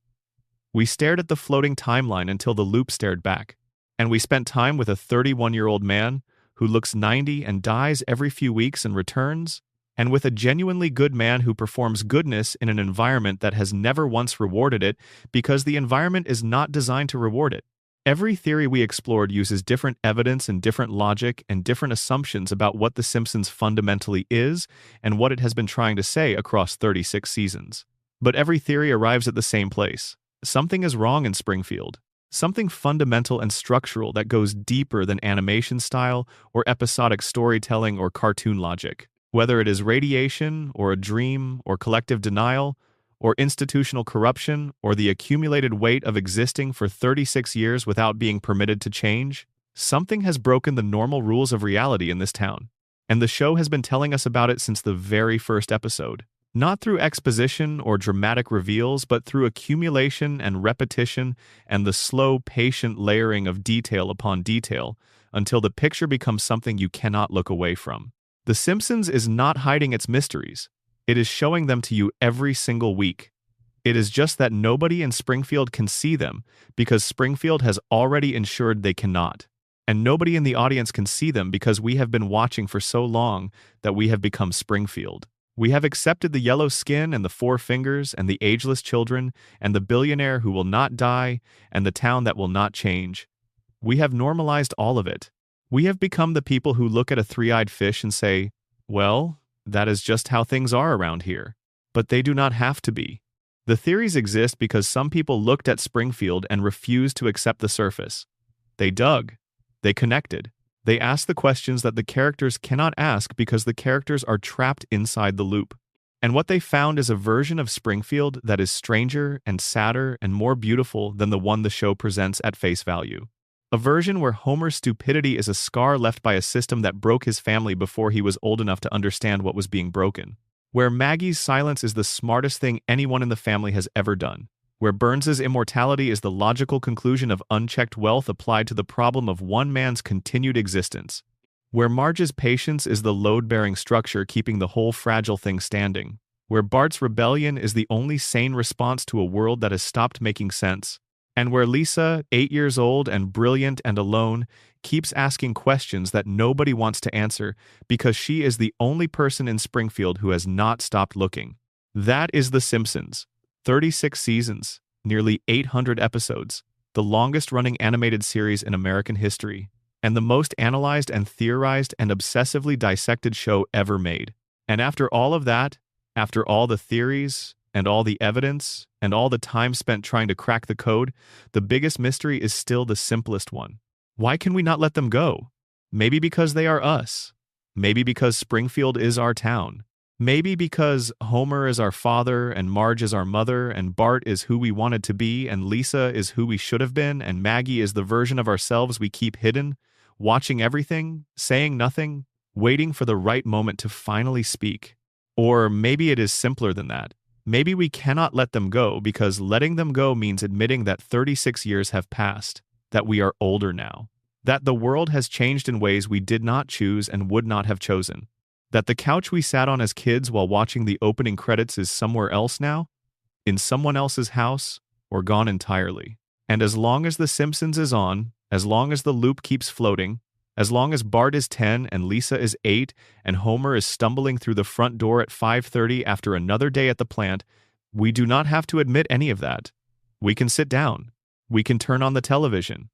We stared at the floating timeline until the loop stared back, and we spent time with a 31-year-old man who looks 90 and dies every few weeks and returns, and with a genuinely good man who performs goodness in an environment that has never once rewarded it because the environment is not designed to reward it. Every theory we explored uses different evidence and different logic and different assumptions about what The Simpsons fundamentally is and what it has been trying to say across 36 seasons. But every theory arrives at the same place. Something is wrong in Springfield. Something fundamental and structural that goes deeper than animation style or episodic storytelling or cartoon logic. Whether it is radiation or a dream or collective denial or institutional corruption or the accumulated weight of existing for 36 years without being permitted to change, something has broken the normal rules of reality in this town. And the show has been telling us about it since the very first episode. Not through exposition or dramatic reveals, but through accumulation and repetition and the slow, patient layering of detail upon detail until the picture becomes something you cannot look away from. The Simpsons is not hiding its mysteries. It is showing them to you every single week. It is just that nobody in Springfield can see them because Springfield has already ensured they cannot. And nobody in the audience can see them because we have been watching for so long that we have become Springfield. We have accepted the yellow skin and the 4 fingers and the ageless children and the billionaire who will not die and the town that will not change. We have normalized all of it. We have become the people who look at a 3-eyed fish and say, well, that is just how things are around here. But they do not have to be. The theories exist because some people looked at Springfield and refused to accept the surface. They dug. They connected. They asked the questions that the characters cannot ask because the characters are trapped inside the loop. And what they found is a version of Springfield that is stranger and sadder and more beautiful than the one the show presents at face value. A version where Homer's stupidity is a scar left by a system that broke his family before he was old enough to understand what was being broken. Where Maggie's silence is the smartest thing anyone in the family has ever done. Where Burns's immortality is the logical conclusion of unchecked wealth applied to the problem of one man's continued existence. Where Marge's patience is the load-bearing structure keeping the whole fragile thing standing. Where Bart's rebellion is the only sane response to a world that has stopped making sense. And where Lisa, 8 years old and brilliant and alone, keeps asking questions that nobody wants to answer because she is the only person in Springfield who has not stopped looking. That is The Simpsons. 36 seasons, nearly 800 episodes, the longest-running animated series in American history, and the most analyzed and theorized and obsessively dissected show ever made. And after all of that, After all the theories, and all the evidence, and all the time spent trying to crack the code, the biggest mystery is still the simplest one. Why can we not let them go? Maybe because they are us. Maybe because Springfield is our town. Maybe because Homer is our father, and Marge is our mother, and Bart is who we wanted to be, and Lisa is who we should have been, and Maggie is the version of ourselves we keep hidden, watching everything, saying nothing, waiting for the right moment to finally speak. Or maybe it is simpler than that. Maybe we cannot let them go because letting them go means admitting that 36 years have passed, that we are older now, that the world has changed in ways we did not choose and would not have chosen, that the couch we sat on as kids while watching the opening credits is somewhere else now, in someone else's house, or gone entirely. And as long as The Simpsons is on, as long as the loop keeps floating, as long as Bart is 10 and Lisa is 8 and Homer is stumbling through the front door at 5:30 after another day at the plant, we do not have to admit any of that. We can sit down. We can turn on the television.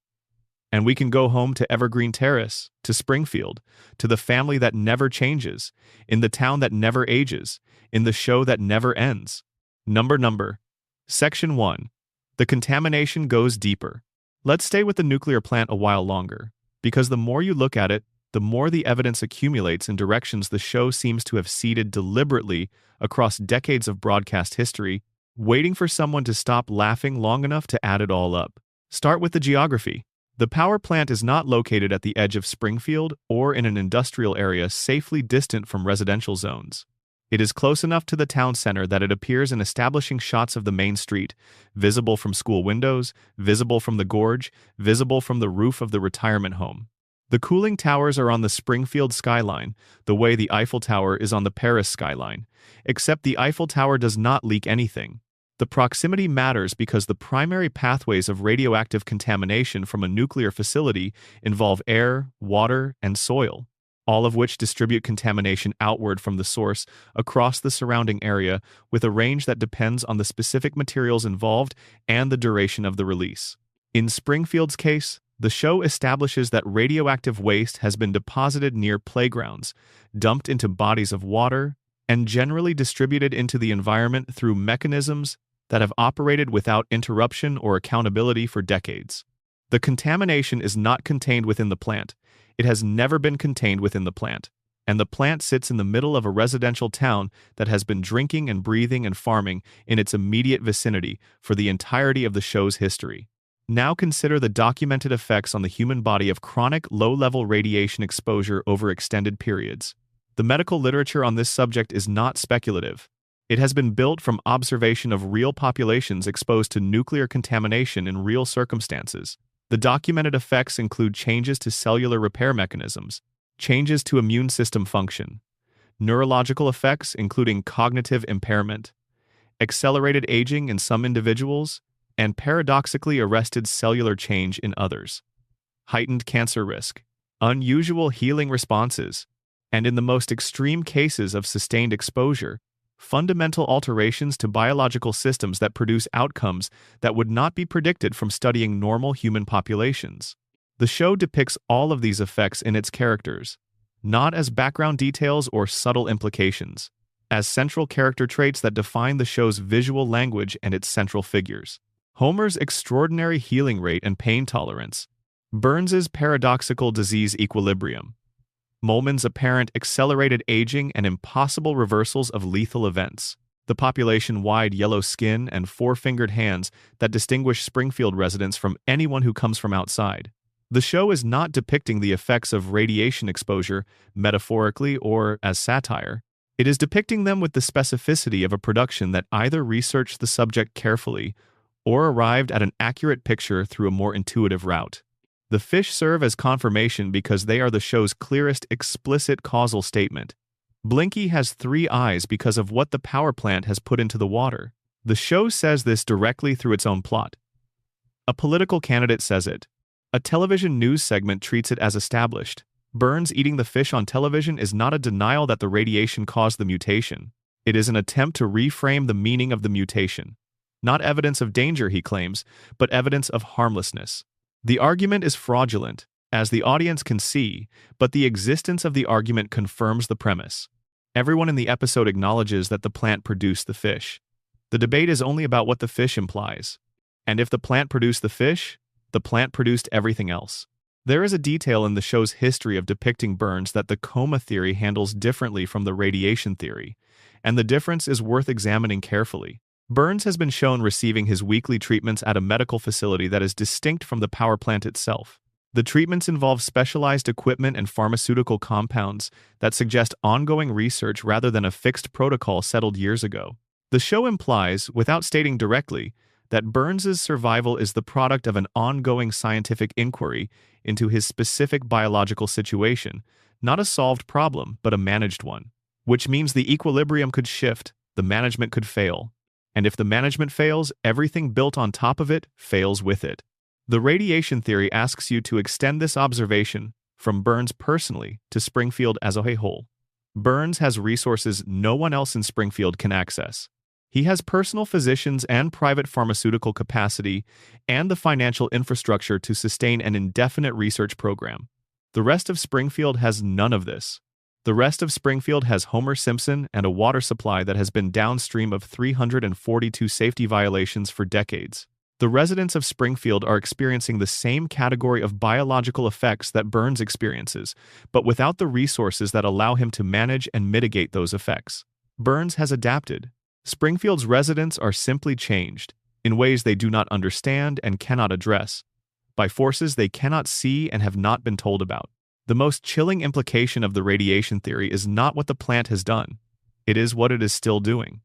And we can go home to Evergreen Terrace, to Springfield, to the family that never changes, in the town that never ages, in the show that never ends. Number. Section 1. The contamination goes deeper. Let's stay with the nuclear plant a while longer, because the more you look at it, the more the evidence accumulates in directions the show seems to have seeded deliberately across decades of broadcast history, waiting for someone to stop laughing long enough to add it all up. Start with the geography. The power plant is not located at the edge of Springfield or in an industrial area safely distant from residential zones. It is close enough to the town center that it appears in establishing shots of the main street, visible from school windows, visible from the gorge, visible from the roof of the retirement home. The cooling towers are on the Springfield skyline, the way the Eiffel Tower is on the Paris skyline, except the Eiffel Tower does not leak anything. The proximity matters because the primary pathways of radioactive contamination from a nuclear facility involve air, water, and soil, all of which distribute contamination outward from the source across the surrounding area with a range that depends on the specific materials involved and the duration of the release. In Springfield's case, the show establishes that radioactive waste has been deposited near playgrounds, dumped into bodies of water, and generally distributed into the environment through mechanisms that have operated without interruption or accountability for decades. The contamination is not contained within the plant. It has never been contained within the plant, and the plant sits in the middle of a residential town that has been drinking and breathing and farming in its immediate vicinity for the entirety of the show's history. Now consider the documented effects on the human body of chronic low-level radiation exposure over extended periods. The medical literature on this subject is not speculative. It has been built from observation of real populations exposed to nuclear contamination in real circumstances. The documented effects include changes to cellular repair mechanisms, changes to immune system function, neurological effects including cognitive impairment, accelerated aging in some individuals, and paradoxically arrested cellular change in others, heightened cancer risk, unusual healing responses, and in the most extreme cases of sustained exposure, fundamental alterations to biological systems that produce outcomes that would not be predicted from studying normal human populations. The show depicts all of these effects in its characters, not as background details or subtle implications, as central character traits that define the show's visual language and its central figures. Homer's extraordinary healing rate and pain tolerance, Burns's paradoxical disease equilibrium, Molman's apparent accelerated aging and impossible reversals of lethal events, the population-wide yellow skin and four-fingered hands that distinguish Springfield residents from anyone who comes from outside. The show is not depicting the effects of radiation exposure metaphorically or as satire. It is depicting them with the specificity of a production that either researched the subject carefully or arrived at an accurate picture through a more intuitive route. The fish serve as confirmation because they are the show's clearest explicit causal statement. Blinky has 3 eyes because of what the power plant has put into the water. The show says this directly through its own plot. A political candidate says it. A television news segment treats it as established. Burns eating the fish on television is not a denial that the radiation caused the mutation. It is an attempt to reframe the meaning of the mutation. Not evidence of danger, he claims, but evidence of harmlessness. The argument is fraudulent, as the audience can see, but the existence of the argument confirms the premise. Everyone in the episode acknowledges that the plant produced the fish. The debate is only about what the fish implies. And if the plant produced the fish, the plant produced everything else. There is a detail in the show's history of depicting burns that the coma theory handles differently from the radiation theory, and the difference is worth examining carefully. Burns has been shown receiving his weekly treatments at a medical facility that is distinct from the power plant itself. The treatments involve specialized equipment and pharmaceutical compounds that suggest ongoing research rather than a fixed protocol settled years ago. The show implies, without stating directly, that Burns's survival is the product of an ongoing scientific inquiry into his specific biological situation, not a solved problem, but a managed one. Which means the equilibrium could shift, the management could fail. And if the management fails, everything built on top of it fails with it. The radiation theory asks you to extend this observation from Burns personally to Springfield as a whole. Burns has resources no one else in Springfield can access. He has personal physicians and private pharmaceutical capacity and the financial infrastructure to sustain an indefinite research program. The rest of Springfield has none of this. The rest of Springfield has Homer Simpson and a water supply that has been downstream of 342 safety violations for decades. The residents of Springfield are experiencing the same category of biological effects that Burns experiences, but without the resources that allow him to manage and mitigate those effects. Burns has adapted. Springfield's residents are simply changed, in ways they do not understand and cannot address, by forces they cannot see and have not been told about. The most chilling implication of the radiation theory is not what the plant has done. It is what it is still doing.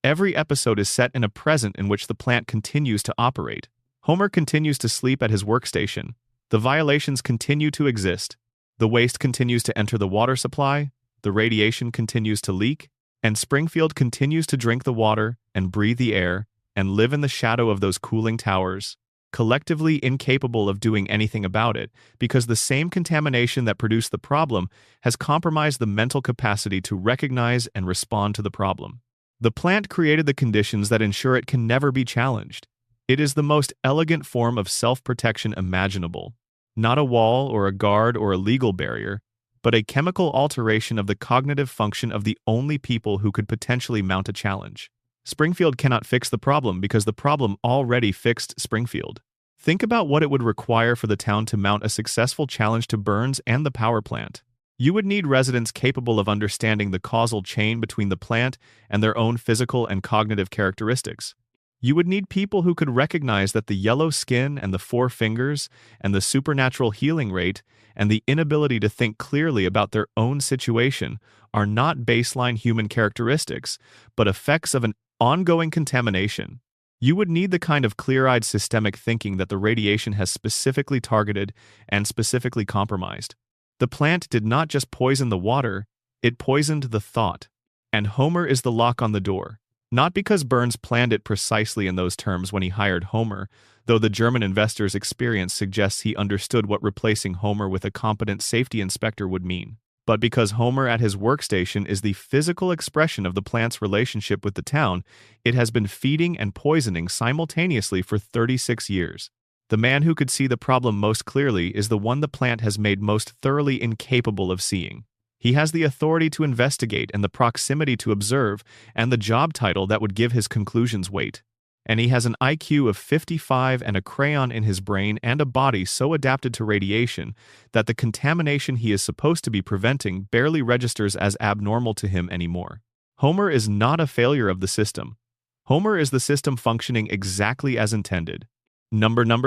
Every episode is set in a present in which the plant continues to operate. Homer continues to sleep at his workstation. The violations continue to exist. The waste continues to enter the water supply. The radiation continues to leak. And Springfield continues to drink the water and breathe the air and live in the shadow of those cooling towers, collectively incapable of doing anything about it because the same contamination that produced the problem has compromised the mental capacity to recognize and respond to the problem. The plant created the conditions that ensure it can never be challenged. It is the most elegant form of self-protection imaginable. Not a wall or a guard or a legal barrier, but a chemical alteration of the cognitive function of the only people who could potentially mount a challenge. Springfield cannot fix the problem because the problem already fixed Springfield. Think about what it would require for the town to mount a successful challenge to Burns and the power plant. You would need residents capable of understanding the causal chain between the plant and their own physical and cognitive characteristics. You would need people who could recognize that the yellow skin and the 4 fingers and the supernatural healing rate and the inability to think clearly about their own situation are not baseline human characteristics, but effects of an ongoing contamination. You would need the kind of clear-eyed systemic thinking that the radiation has specifically targeted and specifically compromised. The plant did not just poison the water, it poisoned the thought. And Homer is the lock on the door. Not because Burns planned it precisely in those terms when he hired Homer, though the German investor's experience suggests he understood what replacing Homer with a competent safety inspector would mean, but because Homer at his workstation is the physical expression of the plant's relationship with the town, it has been feeding and poisoning simultaneously for 36 years. The man who could see the problem most clearly is the one the plant has made most thoroughly incapable of seeing. He has the authority to investigate and the proximity to observe and the job title that would give his conclusions weight. And he has an IQ of 55 and a crayon in his brain and a body so adapted to radiation that the contamination he is supposed to be preventing barely registers as abnormal to him anymore. Homer is not a failure of the system. Homer is the system functioning exactly as intended.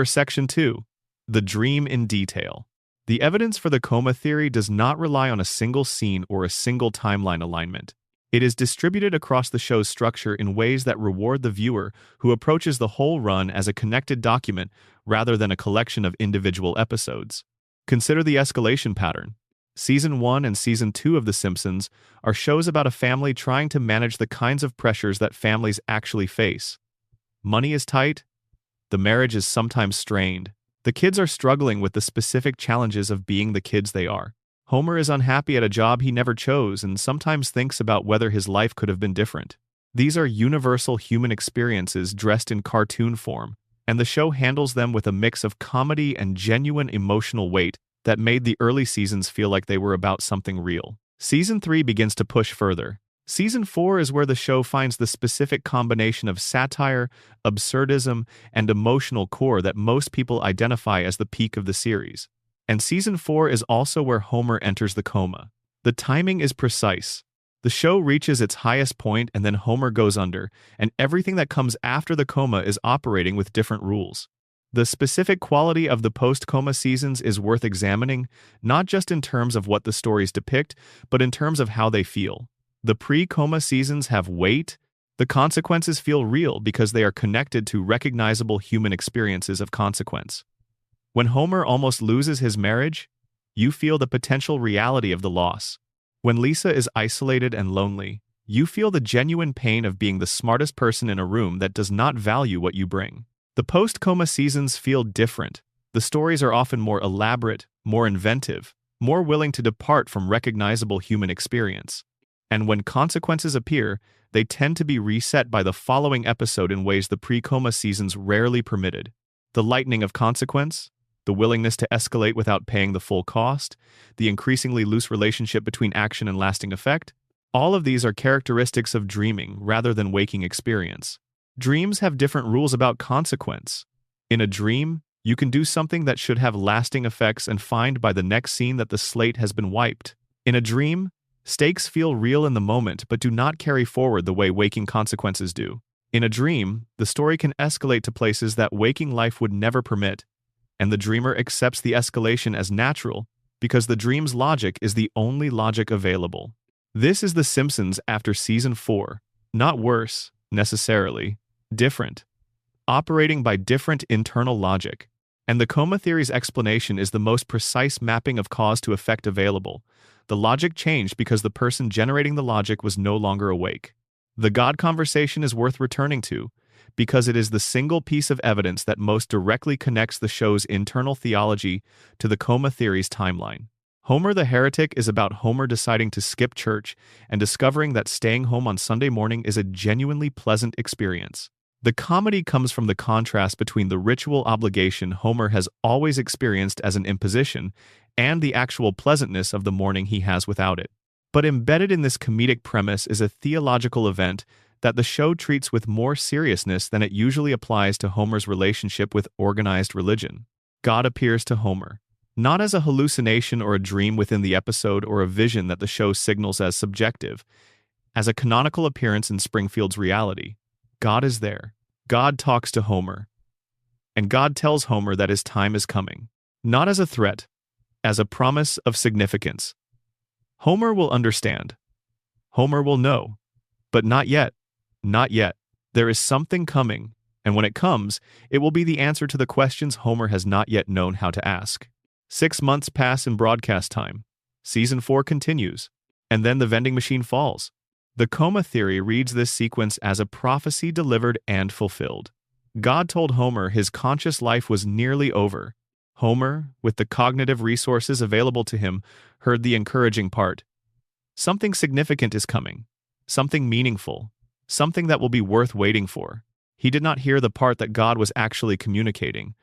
Section 2. The dream in detail. The evidence for the coma theory does not rely on a single scene or a single timeline alignment. It is distributed across the show's structure in ways that reward the viewer who approaches the whole run as a connected document rather than a collection of individual episodes. Consider the escalation pattern. Season 1 and Season 2 of The Simpsons are shows about a family trying to manage the kinds of pressures that families actually face. Money is tight. The marriage is sometimes strained. The kids are struggling with the specific challenges of being the kids they are. Homer is unhappy at a job he never chose and sometimes thinks about whether his life could have been different. These are universal human experiences dressed in cartoon form, and the show handles them with a mix of comedy and genuine emotional weight that made the early seasons feel like they were about something real. Season 3 begins to push further. Season 4 is where the show finds the specific combination of satire, absurdism, and emotional core that most people identify as the peak of the series. And Season 4 is also where Homer enters the coma. The timing is precise. The show reaches its highest point and then Homer goes under, and everything that comes after the coma is operating with different rules. The specific quality of the post-coma seasons is worth examining, not just in terms of what the stories depict, but in terms of how they feel. The pre-coma seasons have weight. The consequences feel real because they are connected to recognizable human experiences of consequence. When Homer almost loses his marriage, you feel the potential reality of the loss. When Lisa is isolated and lonely, you feel the genuine pain of being the smartest person in a room that does not value what you bring. The post-coma seasons feel different. The stories are often more elaborate, more inventive, more willing to depart from recognizable human experience. And when consequences appear, they tend to be reset by the following episode in ways the pre-coma seasons rarely permitted. The lightening of consequence, the willingness to escalate without paying the full cost, the increasingly loose relationship between action and lasting effect, all of these are characteristics of dreaming rather than waking experience. Dreams have different rules about consequence. In a dream, you can do something that should have lasting effects and find by the next scene that the slate has been wiped. In a dream, stakes feel real in the moment but do not carry forward the way waking consequences do. In a dream, the story can escalate to places that waking life would never permit, and the dreamer accepts the escalation as natural because the dream's logic is the only logic available. This is The Simpsons after Season 4. Not worse, necessarily. Different. Operating by different internal logic. And the coma theory's explanation is the most precise mapping of cause to effect available. The logic changed because the person generating the logic was no longer awake. The God conversation is worth returning to, because it is the single piece of evidence that most directly connects the show's internal theology to the coma theory's timeline. Homer the Heretic is about Homer deciding to skip church and discovering that staying home on Sunday morning is a genuinely pleasant experience. The comedy comes from the contrast between the ritual obligation Homer has always experienced as an imposition and the actual pleasantness of the morning he has without it. But embedded in this comedic premise is a theological event that the show treats with more seriousness than it usually applies to Homer's relationship with organized religion. God appears to Homer, not as a hallucination or a dream within the episode or a vision that the show signals as subjective, as a canonical appearance in Springfield's reality. God is there. God talks to Homer. And God tells Homer that his time is coming, not as a threat, as a promise of significance. Homer will understand. Homer will know. But not yet. Not yet. There is something coming, and when it comes, it will be the answer to the questions Homer has not yet known how to ask. 6 months pass in broadcast time. Season 4 continues, and then the vending machine falls. The coma theory reads this sequence as a prophecy delivered and fulfilled. God told Homer his conscious life was nearly over. Homer, with the cognitive resources available to him, heard the encouraging part. Something significant is coming. Something meaningful. Something that will be worth waiting for. He did not hear the part that God was actually communicating,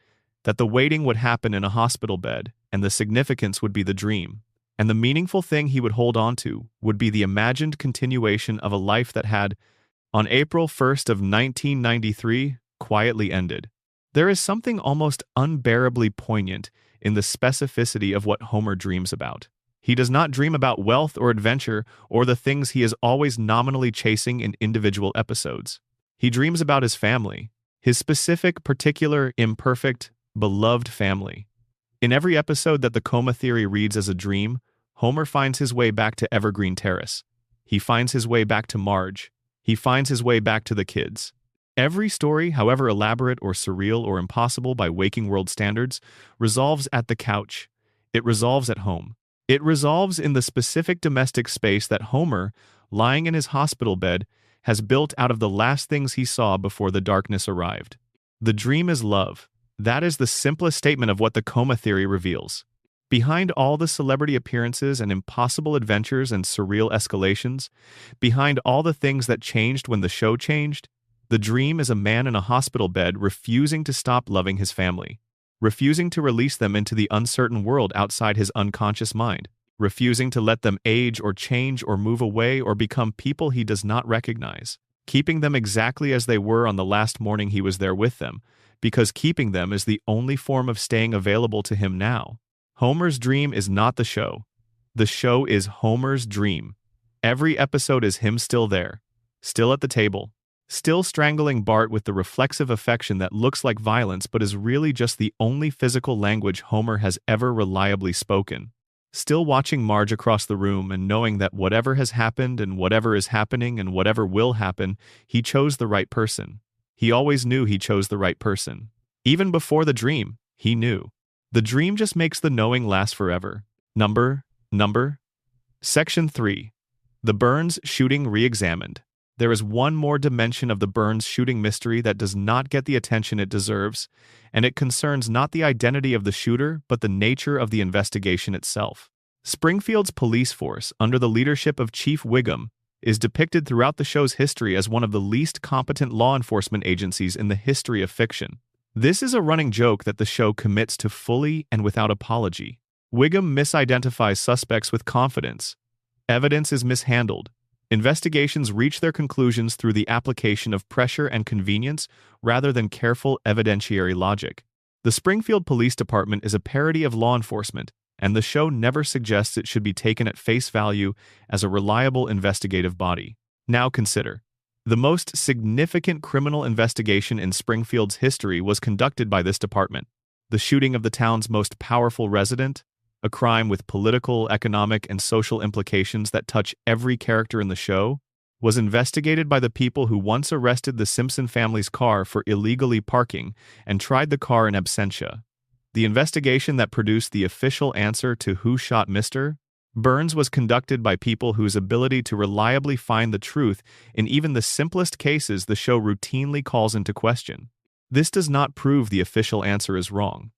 that the waiting would happen in a hospital bed, and the significance would be the dream. And the meaningful thing he would hold on to would be the imagined continuation of a life that had, on April 1st of 1993, quietly ended. There is something almost unbearably poignant in the specificity of what Homer dreams about. He does not dream about wealth or adventure or the things he is always nominally chasing in individual episodes. He dreams about his family, his specific, particular, imperfect, beloved family. In every episode that the coma theory reads as a dream, Homer finds his way back to Evergreen Terrace. He finds his way back to Marge. He finds his way back to the kids. Every story, however elaborate or surreal or impossible by waking world standards, resolves at the couch. It resolves at home. It resolves in the specific domestic space that Homer, lying in his hospital bed, has built out of the last things he saw before the darkness arrived. The dream is love. That is the simplest statement of what the coma theory reveals. Behind all the celebrity appearances and impossible adventures and surreal escalations, behind all the things that changed when the show changed, the dream is a man in a hospital bed refusing to stop loving his family, refusing to release them into the uncertain world outside his unconscious mind. refusing to let them age or change or move away or become people he does not recognize, keeping them exactly as they were on the last morning he was there with them, because keeping them is the only form of staying available to him now. Homer's dream is not the show. The show is Homer's dream. Every episode is him still there, still at the table, still strangling Bart with the reflexive affection that looks like violence but is really just the only physical language Homer has ever reliably spoken. Still watching Marge across the room and knowing that whatever has happened and whatever is happening and whatever will happen, he chose the right person. He always knew he chose the right person. Even before the dream, he knew. The dream just makes the knowing last forever. Number. Section 3. The Burns shooting re-examined. There is one more dimension of the Burns shooting mystery that does not get the attention it deserves, and it concerns not the identity of the shooter but the nature of the investigation itself. Springfield's police force, under the leadership of Chief Wiggum, is depicted throughout the show's history as one of the least competent law enforcement agencies in the history of fiction. This is a running joke that the show commits to fully and without apology. Wiggum misidentifies suspects with confidence. Evidence is mishandled. Investigations reach their conclusions through the application of pressure and convenience rather than careful evidentiary logic. The Springfield Police Department is a parody of law enforcement, and the show never suggests it should be taken at face value as a reliable investigative body. Now consider. The most significant criminal investigation in Springfield's history was conducted by this department. The shooting of the town's most powerful resident, a crime with political, economic, and social implications that touch every character in the show, was investigated by the people who once arrested the Simpson family's car for illegally parking and tried the car in absentia. The investigation that produced the official answer to Who Shot Mr. Burns was conducted by people whose ability to reliably find the truth in even the simplest cases the show routinely calls into question. This does not prove the official answer is wrong,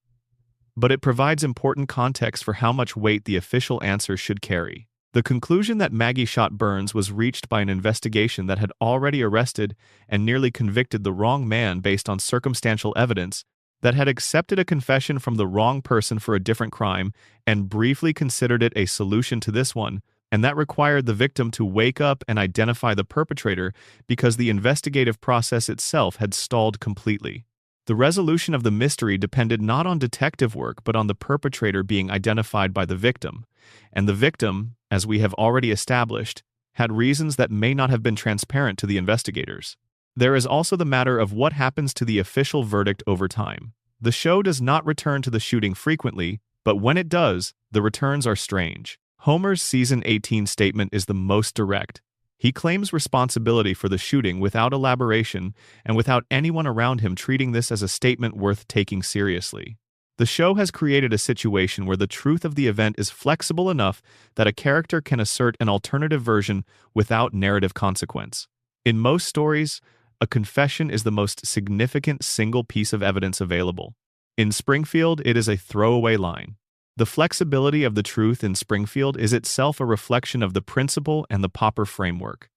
but it provides important context for how much weight the official answer should carry. The conclusion that Maggie shot Burns was reached by an investigation that had already arrested and nearly convicted the wrong man based on circumstantial evidence, that had accepted a confession from the wrong person for a different crime and briefly considered it a solution to this one, and that required the victim to wake up and identify the perpetrator because the investigative process itself had stalled completely. The resolution of the mystery depended not on detective work but on the perpetrator being identified by the victim, and the victim, as we have already established, had reasons that may not have been transparent to the investigators. There is also the matter of what happens to the official verdict over time. The show does not return to the shooting frequently, but when it does, the returns are strange. Homer's Season 18 statement is the most direct. He claims responsibility for the shooting without elaboration and without anyone around him treating this as a statement worth taking seriously. The show has created a situation where the truth of the event is flexible enough that a character can assert an alternative version without narrative consequence. In most stories, a confession is the most significant single piece of evidence available. In Springfield, it is a throwaway line. The flexibility of the truth in Springfield is itself a reflection of the principle and the Popper framework.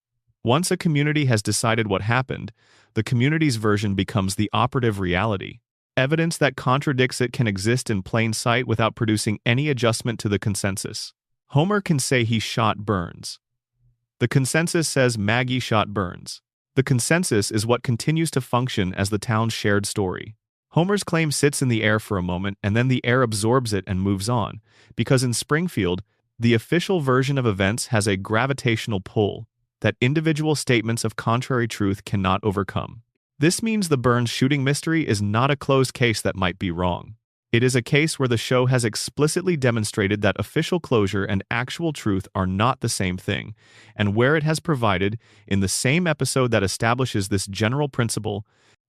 Once a community has decided what happened, the community's version becomes the operative reality. Evidence that contradicts it can exist in plain sight without producing any adjustment to the consensus. Homer can say he shot Burns. The consensus says Maggie shot Burns. The consensus is what continues to function as the town's shared story. Homer's claim sits in the air for a moment and then the air absorbs it and moves on, because in Springfield, the official version of events has a gravitational pull that individual statements of contrary truth cannot overcome. This means the Burns shooting mystery is not a closed case that might be wrong. It is a case where the show has explicitly demonstrated that official closure and actual truth are not the same thing, and where it has provided, in the same episode that establishes this general principle,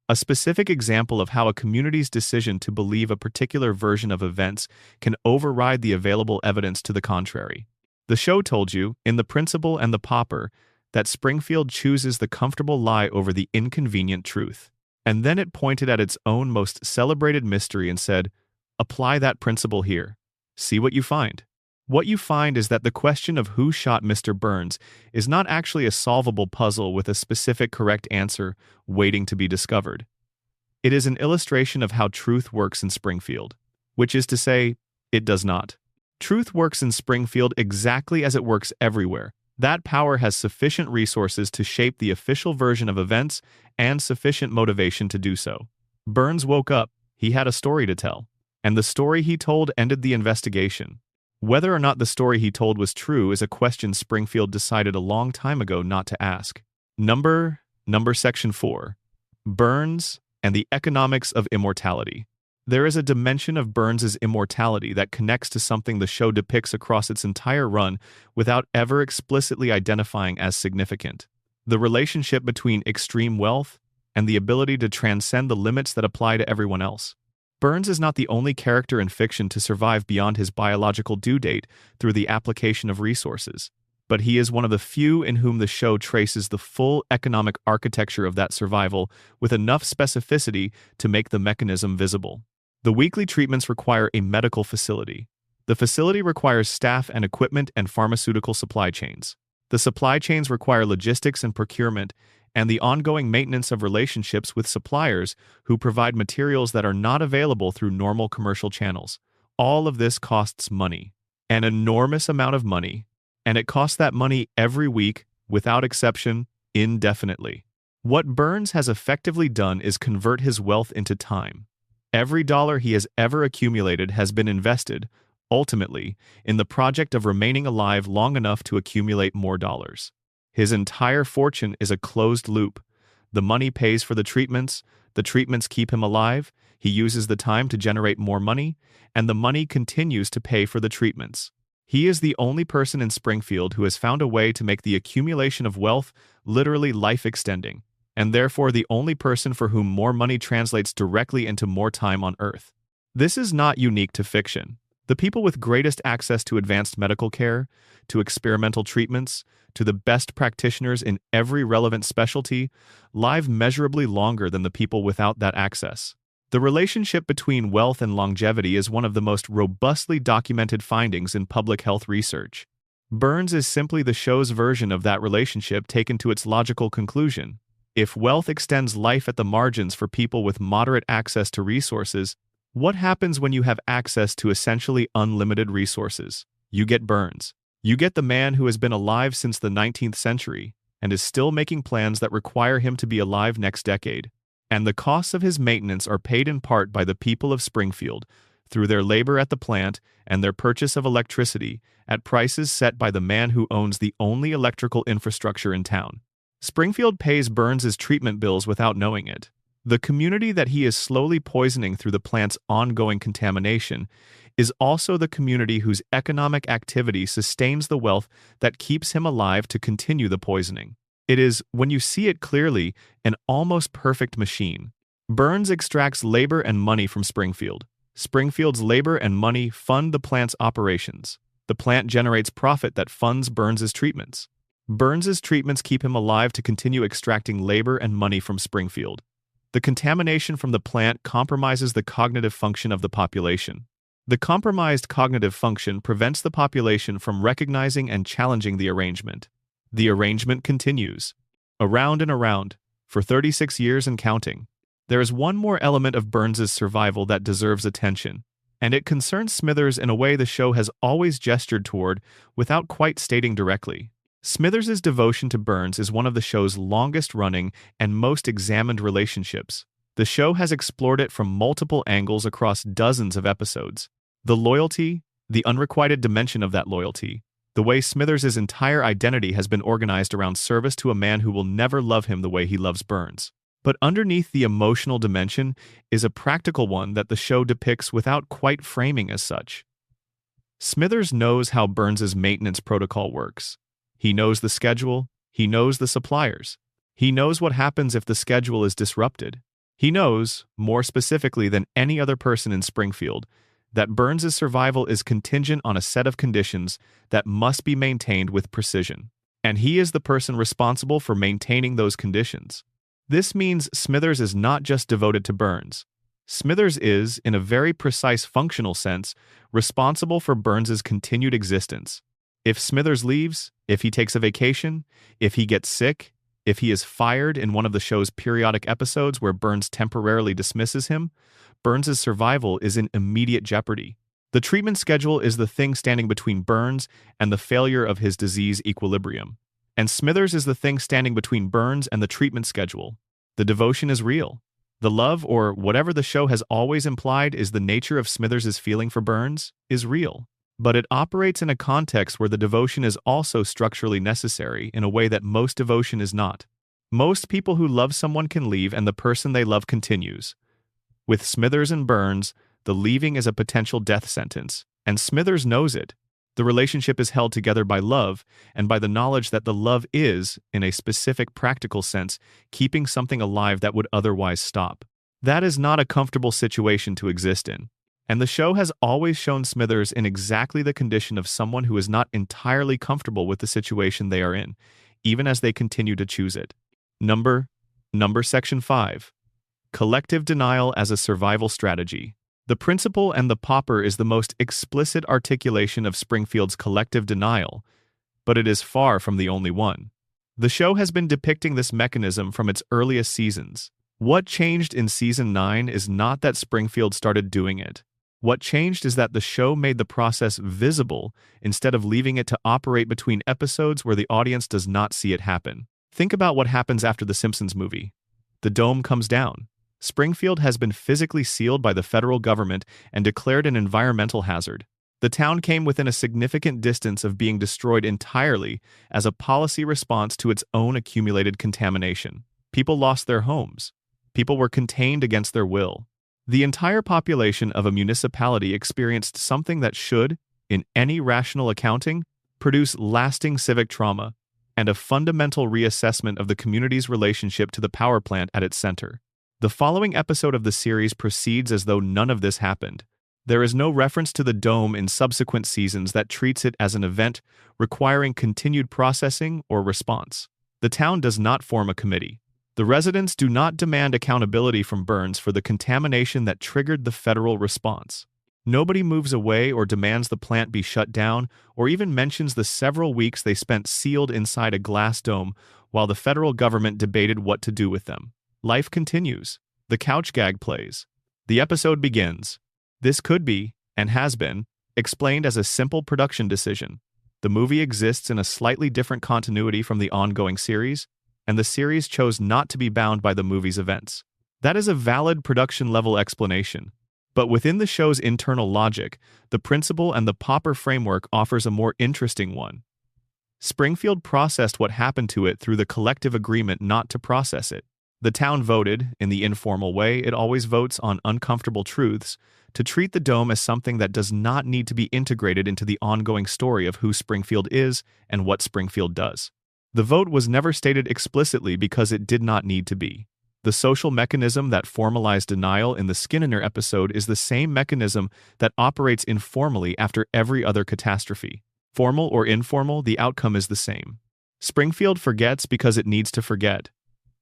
a specific example of how a community's decision to believe a particular version of events can override the available evidence to the contrary. The show told you, in The Principle and the Popper, that Springfield chooses the comfortable lie over the inconvenient truth. And then it pointed at its own most celebrated mystery and said, "Apply that principle here. See what you find." What you find is that the question of who shot Mr. Burns is not actually a solvable puzzle with a specific correct answer waiting to be discovered. It is an illustration of how truth works in Springfield, which is to say, it does not. Truth works in Springfield exactly as it works everywhere. That power has sufficient resources to shape the official version of events and sufficient motivation to do so. Burns woke up. He had a story to tell. And the story he told ended the investigation. Whether or not the story he told was true is a question Springfield decided a long time ago not to ask. Number Section 4. Burns and the Economics of Immortality. There is a dimension of Burns's immortality that connects to something the show depicts across its entire run without ever explicitly identifying as significant. The relationship between extreme wealth and the ability to transcend the limits that apply to everyone else. Burns is not the only character in fiction to survive beyond his biological due date through the application of resources, but he is one of the few in whom the show traces the full economic architecture of that survival with enough specificity to make the mechanism visible. The weekly treatments require a medical facility. The facility requires staff and equipment and pharmaceutical supply chains. The supply chains require logistics and procurement, and the ongoing maintenance of relationships with suppliers who provide materials that are not available through normal commercial channels. All of this costs money, an enormous amount of money, and it costs that money every week, without exception, indefinitely. What Burns has effectively done is convert his wealth into time. Every dollar he has ever accumulated has been invested, ultimately, in the project of remaining alive long enough to accumulate more dollars. His entire fortune is a closed loop. The money pays for the treatments keep him alive, he uses the time to generate more money, and the money continues to pay for the treatments. He is the only person in Springfield who has found a way to make the accumulation of wealth literally life-extending, and therefore the only person for whom more money translates directly into more time on Earth. This is not unique to fiction. The people with greatest access to advanced medical care, to experimental treatments, to the best practitioners in every relevant specialty, live measurably longer than the people without that access. The relationship between wealth and longevity is one of the most robustly documented findings in public health research. Burns is simply the show's version of that relationship taken to its logical conclusion. If wealth extends life at the margins for people with moderate access to resources, what happens when you have access to essentially unlimited resources? You get Burns. You get the man who has been alive since the 19th century and is still making plans that require him to be alive next decade. And the costs of his maintenance are paid in part by the people of Springfield through their labor at the plant and their purchase of electricity at prices set by the man who owns the only electrical infrastructure in town. Springfield pays Burns's treatment bills without knowing it. The community that he is slowly poisoning through the plant's ongoing contamination is also the community whose economic activity sustains the wealth that keeps him alive to continue the poisoning. It is, when you see it clearly, an almost perfect machine. Burns extracts labor and money from Springfield. Springfield's labor and money fund the plant's operations. The plant generates profit that funds Burns's treatments. Burns's treatments keep him alive to continue extracting labor and money from Springfield. The contamination from the plant compromises the cognitive function of the population. The compromised cognitive function prevents the population from recognizing and challenging the arrangement. The arrangement continues, around and around, for 36 years and counting. There is one more element of Burns's survival that deserves attention, and it concerns Smithers in a way the show has always gestured toward without quite stating directly. Smithers's devotion to Burns is one of the show's longest-running and most examined relationships. The show has explored it from multiple angles across dozens of episodes. The loyalty, the unrequited dimension of that loyalty, the way Smithers's entire identity has been organized around service to a man who will never love him the way he loves Burns. But underneath the emotional dimension is a practical one that the show depicts without quite framing as such. Smithers knows how Burns's maintenance protocol works. He knows the schedule, he knows the suppliers. He knows what happens if the schedule is disrupted. He knows, more specifically than any other person in Springfield, that Burns's survival is contingent on a set of conditions that must be maintained with precision. And he is the person responsible for maintaining those conditions. This means Smithers is not just devoted to Burns. Smithers is, in a very precise functional sense, responsible for Burns's continued existence. If Smithers leaves, if he takes a vacation, if he gets sick, if he is fired in one of the show's periodic episodes where Burns temporarily dismisses him, Burns's survival is in immediate jeopardy. The treatment schedule is the thing standing between Burns and the failure of his disease equilibrium. And Smithers is the thing standing between Burns and the treatment schedule. The devotion is real. The love, or whatever the show has always implied is the nature of Smithers' feeling for Burns, is real. But it operates in a context where the devotion is also structurally necessary in a way that most devotion is not. Most people who love someone can leave and the person they love continues. With Smithers and Burns, the leaving is a potential death sentence, and Smithers knows it. The relationship is held together by love, and by the knowledge that the love is, in a specific practical sense, keeping something alive that would otherwise stop. That is not a comfortable situation to exist in. And the show has always shown Smithers in exactly the condition of someone who is not entirely comfortable with the situation they are in, even as they continue to choose it. Number Section 5. Collective denial as a survival strategy. The Principal and the Pauper is the most explicit articulation of Springfield's collective denial, but it is far from the only one. The show has been depicting this mechanism from its earliest seasons. What changed in Season 9 is not that Springfield started doing it. What changed is that the show made the process visible instead of leaving it to operate between episodes where the audience does not see it happen. Think about what happens after the Simpsons movie. The dome comes down. Springfield has been physically sealed by the federal government and declared an environmental hazard. The town came within a significant distance of being destroyed entirely as a policy response to its own accumulated contamination. People lost their homes. People were contained against their will. The entire population of a municipality experienced something that should, in any rational accounting, produce lasting civic trauma and a fundamental reassessment of the community's relationship to the power plant at its center. The following episode of the series proceeds as though none of this happened. There is no reference to the dome in subsequent seasons that treats it as an event requiring continued processing or response. The town does not form a committee. The residents do not demand accountability from Burns for the contamination that triggered the federal response. Nobody moves away or demands the plant be shut down or even mentions the several weeks they spent sealed inside a glass dome while the federal government debated what to do with them. Life continues. The couch gag plays. The episode begins. This could be, and has been, explained as a simple production decision. The movie exists in a slightly different continuity from the ongoing series, and the series chose not to be bound by the movie's events. That is a valid production-level explanation. But within the show's internal logic, the Principal and the Pauper framework offers a more interesting one. Springfield processed what happened to it through the collective agreement not to process it. The town voted, in the informal way it always votes on uncomfortable truths, to treat the dome as something that does not need to be integrated into the ongoing story of who Springfield is and what Springfield does. The vote was never stated explicitly because it did not need to be. The social mechanism that formalized denial in the Skinner episode is the same mechanism that operates informally after every other catastrophe. Formal or informal, the outcome is the same. Springfield forgets because it needs to forget.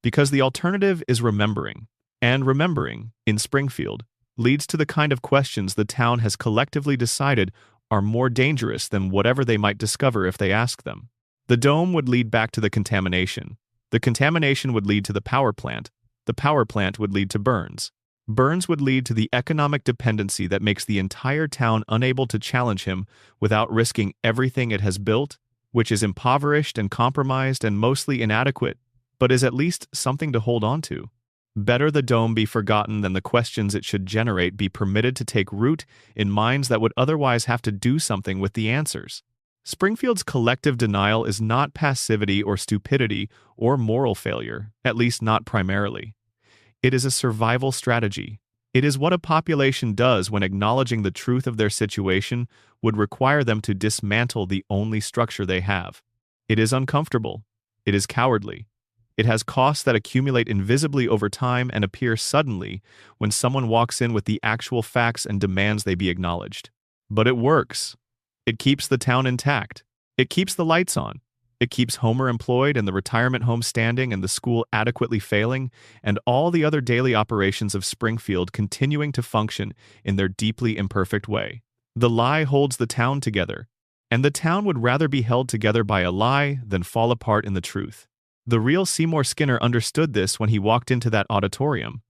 Because the alternative is remembering. And remembering, in Springfield, leads to the kind of questions the town has collectively decided are more dangerous than whatever they might discover if they ask them. The dome would lead back to the contamination. The contamination would lead to the power plant. The power plant would lead to Burns. Burns would lead to the economic dependency that makes the entire town unable to challenge him without risking everything it has built, which is impoverished and compromised and mostly inadequate, but is at least something to hold on to. Better the dome be forgotten than the questions it should generate be permitted to take root in minds that would otherwise have to do something with the answers. Springfield's collective denial is not passivity or stupidity or moral failure, at least not primarily. It is a survival strategy. It is what a population does when acknowledging the truth of their situation would require them to dismantle the only structure they have. It is uncomfortable. It is cowardly. It has costs that accumulate invisibly over time and appear suddenly when someone walks in with the actual facts and demands they be acknowledged. But it works. It keeps the town intact. It keeps the lights on. It keeps Homer employed and the retirement home standing and the school adequately failing and all the other daily operations of Springfield continuing to function in their deeply imperfect way. The lie holds the town together, and the town would rather be held together by a lie than fall apart in the truth. The real Seymour Skinner understood this when he walked into that auditorium.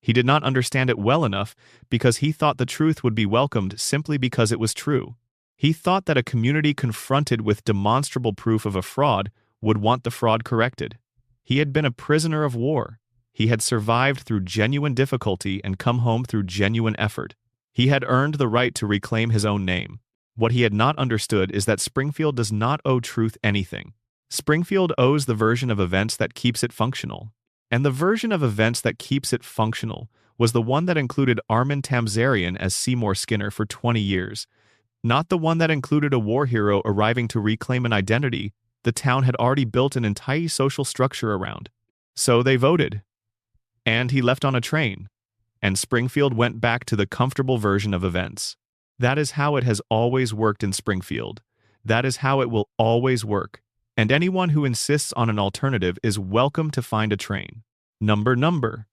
He did not understand it well enough because he thought the truth would be welcomed simply because it was true. He thought that a community confronted with demonstrable proof of a fraud would want the fraud corrected. He had been a prisoner of war. He had survived through genuine difficulty and come home through genuine effort. He had earned the right to reclaim his own name. What he had not understood is that Springfield does not owe truth anything. Springfield owes the version of events that keeps it functional. And the version of events that keeps it functional was the one that included Armin Tamzarian as Seymour Skinner for 20 years, not the one that included a war hero arriving to reclaim an identity the town had already built an entire social structure around. So they voted. And he left on a train. And Springfield went back to the comfortable version of events. That is how it has always worked in Springfield. That is how it will always work. And anyone who insists on an alternative is welcome to find a train. Number.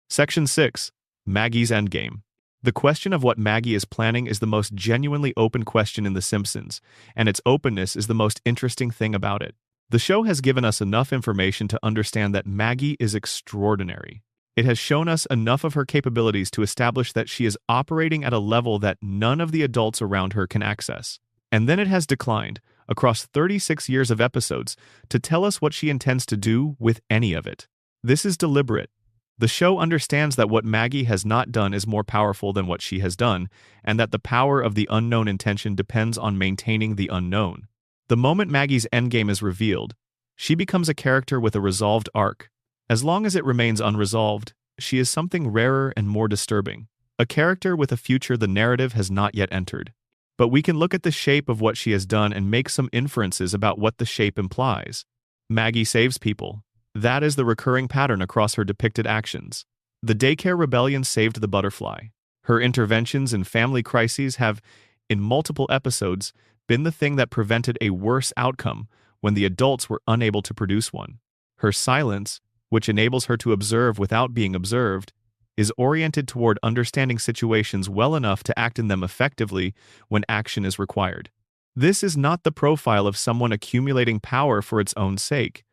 Section 6. Maggie's Endgame. The question of what Maggie is planning is the most genuinely open question in The Simpsons, and its openness is the most interesting thing about it. The show has given us enough information to understand that Maggie is extraordinary. It has shown us enough of her capabilities to establish that she is operating at a level that none of the adults around her can access. And then it has declined, across 36 years of episodes, to tell us what she intends to do with any of it. This is deliberate. The show understands that what Maggie has not done is more powerful than what she has done, and that the power of the unknown intention depends on maintaining the unknown. The moment Maggie's endgame is revealed, she becomes a character with a resolved arc. As long as it remains unresolved, she is something rarer and more disturbing, a character with a future the narrative has not yet entered. But we can look at the shape of what she has done and make some inferences about what the shape implies. Maggie saves people. That is the recurring pattern across her depicted actions. The daycare rebellion saved the butterfly. Her interventions in family crises have, in multiple episodes, been the thing that prevented a worse outcome when the adults were unable to produce one. Her silence, which enables her to observe without being observed, is oriented toward understanding situations well enough to act in them effectively when action is required. This is not the profile of someone accumulating power for its own sake.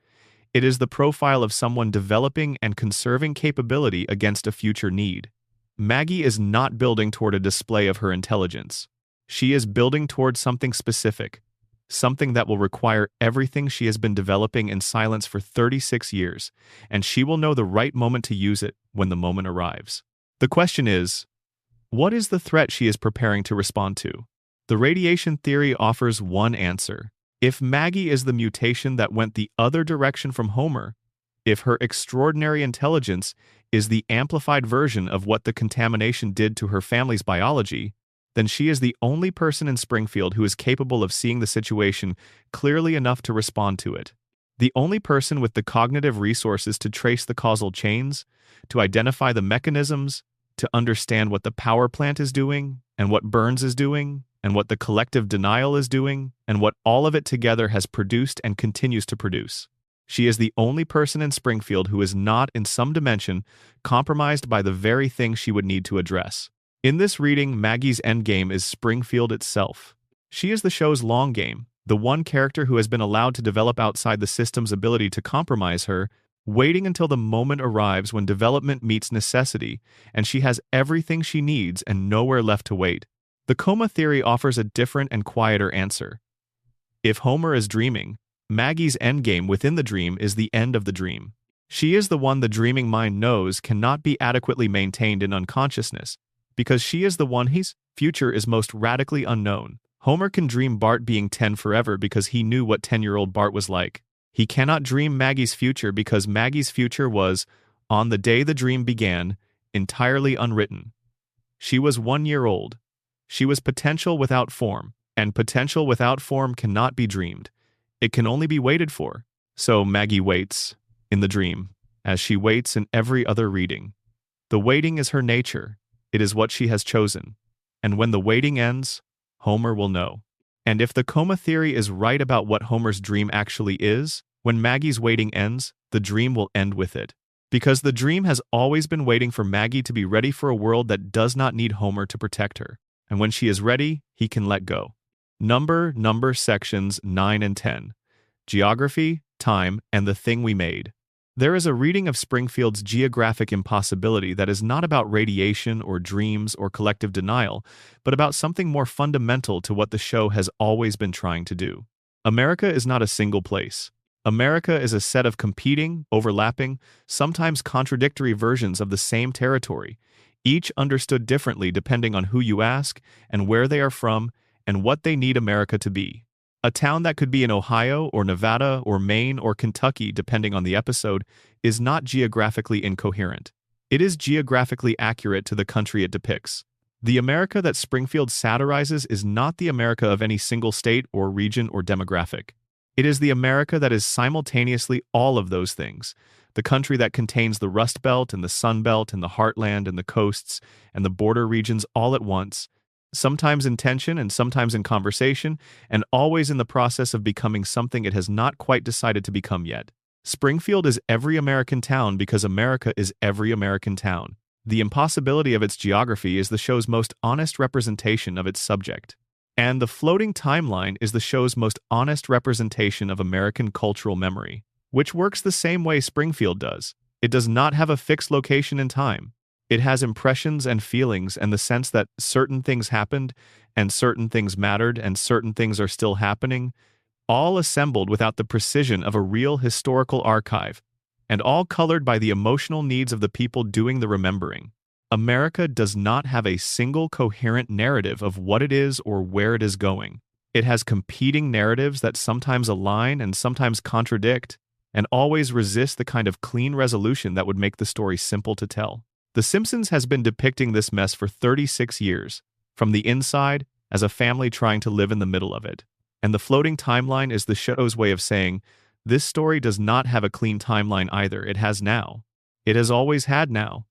It is the profile of someone developing and conserving capability against a future need. Maggie is not building toward a display of her intelligence. She is building toward something specific, something that will require everything she has been developing in silence for 36 years, and she will know the right moment to use it when the moment arrives. The question is, what is the threat she is preparing to respond to? The radiation theory offers one answer. If Maggie is the mutation that went the other direction from Homer, if her extraordinary intelligence is the amplified version of what the contamination did to her family's biology, then she is the only person in Springfield who is capable of seeing the situation clearly enough to respond to it. The only person with the cognitive resources to trace the causal chains, to identify the mechanisms, to understand what the power plant is doing, and what Burns is doing, and what the collective denial is doing, and what all of it together has produced and continues to produce. She is the only person in Springfield who is not, in some dimension, compromised by the very thing she would need to address. In this reading, Maggie's endgame is Springfield itself. She is the show's long game, the one character who has been allowed to develop outside the system's ability to compromise her, waiting until the moment arrives when development meets necessity, and she has everything she needs and nowhere left to wait. The coma theory offers a different and quieter answer. If Homer is dreaming, Maggie's endgame within the dream is the end of the dream. She is the one the dreaming mind knows cannot be adequately maintained in unconsciousness, because she is the one whose future is most radically unknown. Homer can dream Bart being 10 forever because he knew what 10-year-old Bart was like. He cannot dream Maggie's future because Maggie's future was, on the day the dream began, entirely unwritten. She was 1 year old. She was potential without form, and potential without form cannot be dreamed. It can only be waited for. So Maggie waits, in the dream, as she waits in every other reading. The waiting is her nature. It is what she has chosen. And when the waiting ends, Homer will know. And if the coma theory is right about what Homer's dream actually is, when Maggie's waiting ends, the dream will end with it. Because the dream has always been waiting for Maggie to be ready for a world that does not need Homer to protect her. And when she is ready, he can let go. Number sections 9 and 10. Geography, time, and the thing we made. There is a reading of Springfield's geographic impossibility that is not about radiation or dreams or collective denial, but about something more fundamental to what the show has always been trying to do. America is not a single place. America is a set of competing, overlapping, sometimes contradictory versions of the same territory, each understood differently depending on who you ask and where they are from and what they need America to be. A town that could be in Ohio or Nevada or Maine or Kentucky, depending on the episode, is not geographically incoherent. It is geographically accurate to the country it depicts. The America that Springfield satirizes is not the America of any single state or region or demographic. It is the America that is simultaneously all of those things, the country that contains the Rust Belt and the Sun Belt and the Heartland and the coasts and the border regions all at once, sometimes in tension and sometimes in conversation, and always in the process of becoming something it has not quite decided to become yet. Springfield is every American town because America is every American town. The impossibility of its geography is the show's most honest representation of its subject. And the floating timeline is the show's most honest representation of American cultural memory, which works the same way Springfield does. It does not have a fixed location in time. It has impressions and feelings and the sense that certain things happened, and certain things mattered, and certain things are still happening, all assembled without the precision of a real historical archive, and all colored by the emotional needs of the people doing the remembering. America does not have a single coherent narrative of what it is or where it is going. It has competing narratives that sometimes align and sometimes contradict, and always resist the kind of clean resolution that would make the story simple to tell. The Simpsons has been depicting this mess for 36 years, from the inside, as a family trying to live in the middle of it. And the floating timeline is the show's way of saying, this story does not have a clean timeline either. It has now. It has always had now.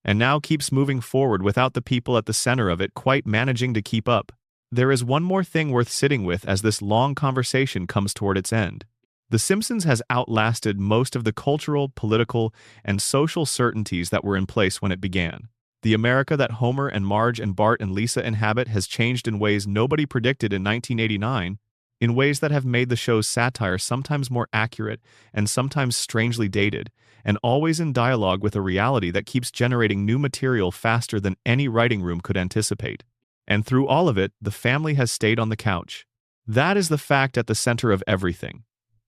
And now keeps moving forward without the people at the center of it quite managing to keep up. There is one more thing worth sitting with as this long conversation comes toward its end. The Simpsons has outlasted most of the cultural, political, and social certainties that were in place when it began. The America that Homer and Marge and Bart and Lisa inhabit has changed in ways nobody predicted in 1989, in ways that have made the show's satire sometimes more accurate and sometimes strangely dated, and always in dialogue with a reality that keeps generating new material faster than any writing room could anticipate. And through all of it, the family has stayed on the couch. That is the fact at the center of everything.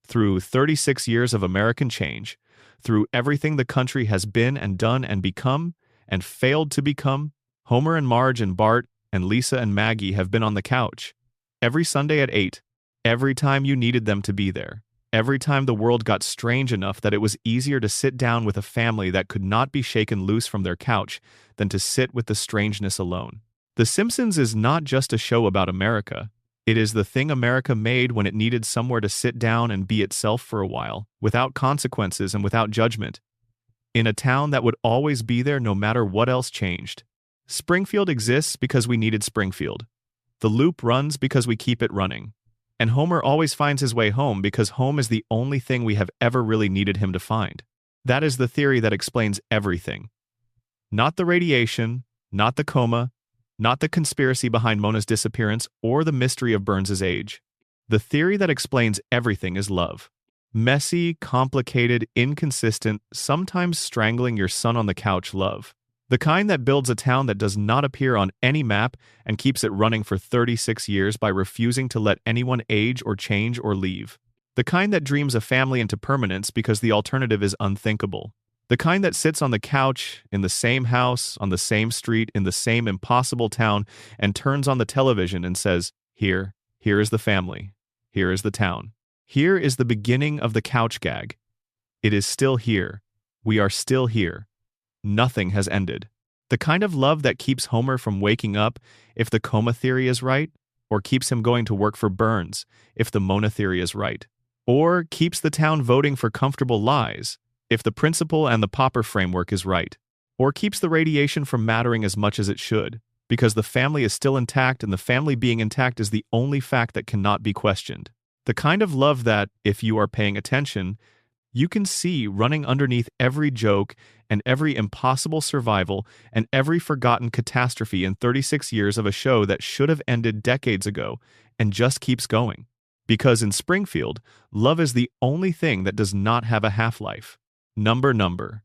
Through 36 years of American change, through everything the country has been and done and become, and failed to become, Homer and Marge and Bart and Lisa and Maggie have been on the couch. Every Sunday at 8, every time you needed them to be there. Every time the world got strange enough that it was easier to sit down with a family that could not be shaken loose from their couch than to sit with the strangeness alone. The Simpsons is not just a show about America. It is the thing America made when it needed somewhere to sit down and be itself for a while, without consequences and without judgment, in a town that would always be there no matter what else changed. Springfield exists because we needed Springfield. The loop runs because we keep it running. And Homer always finds his way home because home is the only thing we have ever really needed him to find. That is the theory that explains everything. Not the radiation, not the coma, not the conspiracy behind Mona's disappearance or the mystery of Burns's age. The theory that explains everything is love. Messy, complicated, inconsistent, sometimes strangling your son on the couch love. The kind that builds a town that does not appear on any map and keeps it running for 36 years by refusing to let anyone age or change or leave. The kind that dreams a family into permanence because the alternative is unthinkable. The kind that sits on the couch, in the same house, on the same street, in the same impossible town, and turns on the television and says, here is the family. Here is the town. Here is the beginning of the couch gag. It is still here. We are still here. Nothing has ended. The kind of love that keeps Homer from waking up if the coma theory is right, or keeps him going to work for Burns if the Mona theory is right, or keeps the town voting for comfortable lies if the principle and the Popper framework is right, or keeps the radiation from mattering as much as it should, because the family is still intact and the family being intact is the only fact that cannot be questioned. The kind of love that, if you are paying attention, you can see running underneath every joke and every impossible survival and every forgotten catastrophe in 36 years of a show that should have ended decades ago and just keeps going. Because in Springfield, love is the only thing that does not have a half-life. Number.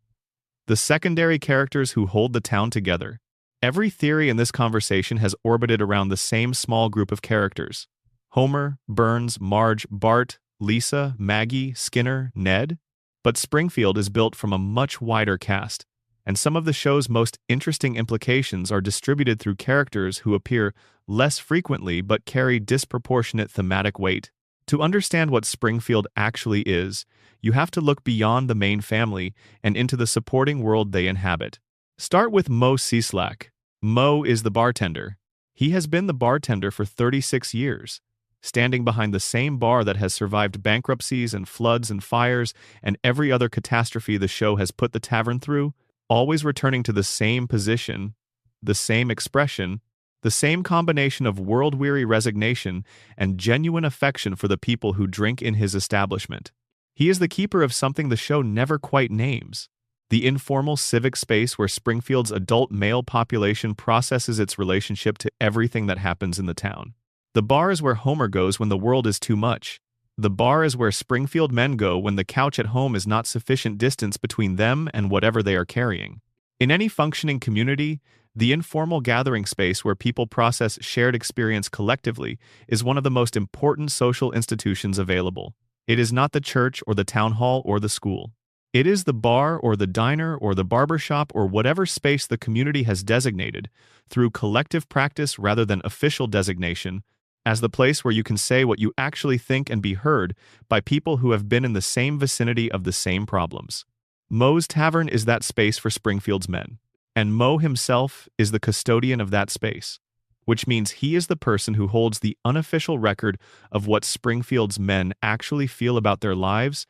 The secondary characters who hold the town together. Every theory in this conversation has orbited around the same small group of characters. Homer, Burns, Marge, Bart, Lisa, Maggie, Skinner, Ned. But Springfield is built from a much wider cast, and some of the show's most interesting implications are distributed through characters who appear less frequently but carry disproportionate thematic weight. To understand what Springfield actually is, you have to look beyond the main family and into the supporting world they inhabit. Start with Mo Cieslak. Mo is the bartender. He has been the bartender for 36 years, standing behind the same bar that has survived bankruptcies and floods and fires and every other catastrophe the show has put the tavern through, always returning to the same position, the same expression, the same combination of world-weary resignation and genuine affection for the people who drink in his establishment. He is the keeper of something the show never quite names: the informal civic space where Springfield's adult male population processes its relationship to everything that happens in the town. The bar is where Homer goes when the world is too much. The bar is where Springfield men go when the couch at home is not sufficient distance between them and whatever they are carrying. In any functioning community, the informal gathering space where people process shared experience collectively is one of the most important social institutions available. It is not the church or the town hall or the school. It is the bar or the diner or the barber shop or whatever space the community has designated, through collective practice rather than official designation, as the place where you can say what you actually think and be heard by people who have been in the same vicinity of the same problems. Moe's Tavern is that space for Springfield's men, and Moe himself is the custodian of that space, which means he is the person who holds the unofficial record of what Springfield's men actually feel about their lives,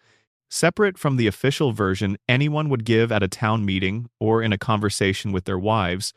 separate from the official version anyone would give at a town meeting or in a conversation with their wives,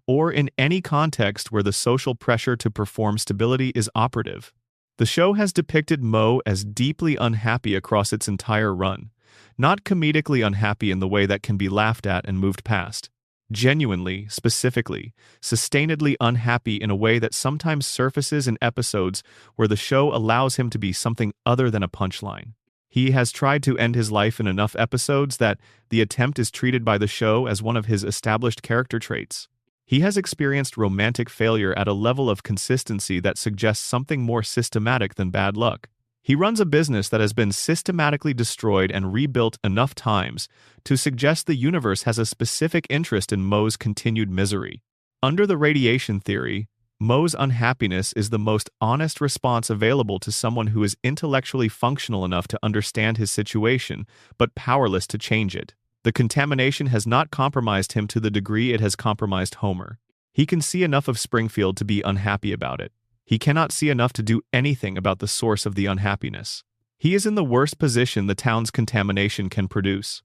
or in any context where the social pressure to perform stability is operative. The show has depicted Moe as deeply unhappy across its entire run, not comedically unhappy in the way that can be laughed at and moved past. Genuinely, specifically, sustainedly unhappy in a way that sometimes surfaces in episodes where the show allows him to be something other than a punchline. He has tried to end his life in enough episodes that the attempt is treated by the show as one of his established character traits. He has experienced romantic failure at a level of consistency that suggests something more systematic than bad luck. He runs a business that has been systematically destroyed and rebuilt enough times to suggest the universe has a specific interest in Moe's continued misery. Under the radiation theory, Moe's unhappiness is the most honest response available to someone who is intellectually functional enough to understand his situation, but powerless to change it. The contamination has not compromised him to the degree it has compromised Homer. He can see enough of Springfield to be unhappy about it. He cannot see enough to do anything about the source of the unhappiness. He is in the worst position the town's contamination can produce.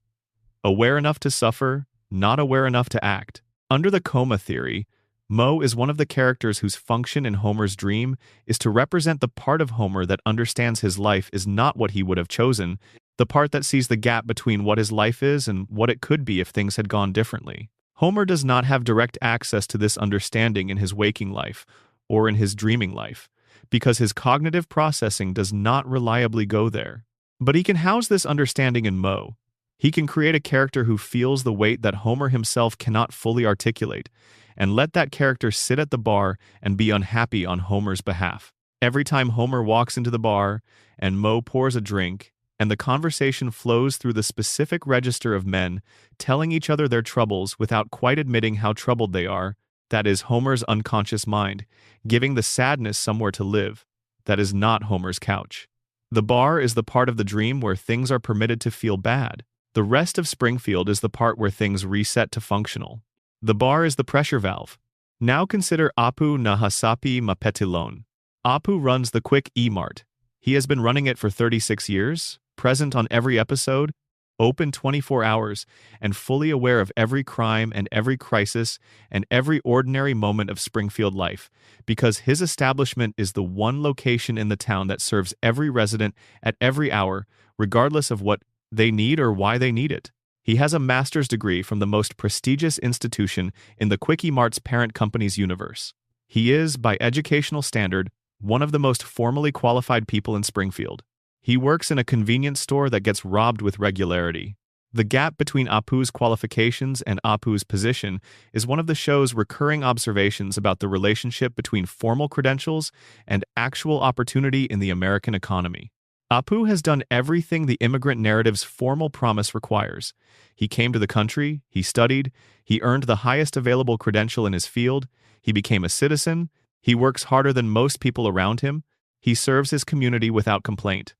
Aware enough to suffer, not aware enough to act. Under the coma theory, Moe is one of the characters whose function in Homer's dream is to represent the part of Homer that understands his life is not what he would have chosen, the part that sees the gap between what his life is and what it could be if things had gone differently. Homer does not have direct access to this understanding in his waking life or in his dreaming life, because his cognitive processing does not reliably go there. But he can house this understanding in Moe. He can create a character who feels the weight that Homer himself cannot fully articulate, and let that character sit at the bar and be unhappy on Homer's behalf. Every time Homer walks into the bar and Moe pours a drink, and the conversation flows through the specific register of men telling each other their troubles without quite admitting how troubled they are, that is Homer's unconscious mind, giving the sadness somewhere to live. That is not Homer's couch. The bar is the part of the dream where things are permitted to feel bad. The rest of Springfield is the part where things reset to functional. The bar is the pressure valve. Now consider Apu Nahasapi Mapetilon. Apu runs the Quick E-Mart. He has been running it for 36 years, present on every episode, open 24 hours, and fully aware of every crime and every crisis and every ordinary moment of Springfield life, because his establishment is the one location in the town that serves every resident at every hour, regardless of what they need or why they need it. He has a master's degree from the most prestigious institution in the Quickie Mart's parent company's universe. He is, by educational standard, one of the most formally qualified people in Springfield. He works in a convenience store that gets robbed with regularity. The gap between Apu's qualifications and Apu's position is one of the show's recurring observations about the relationship between formal credentials and actual opportunity in the American economy. Apu has done everything the immigrant narrative's formal promise requires. He came to the country, he studied, he earned the highest available credential in his field, he became a citizen, he works harder than most people around him, he serves his community without complaint.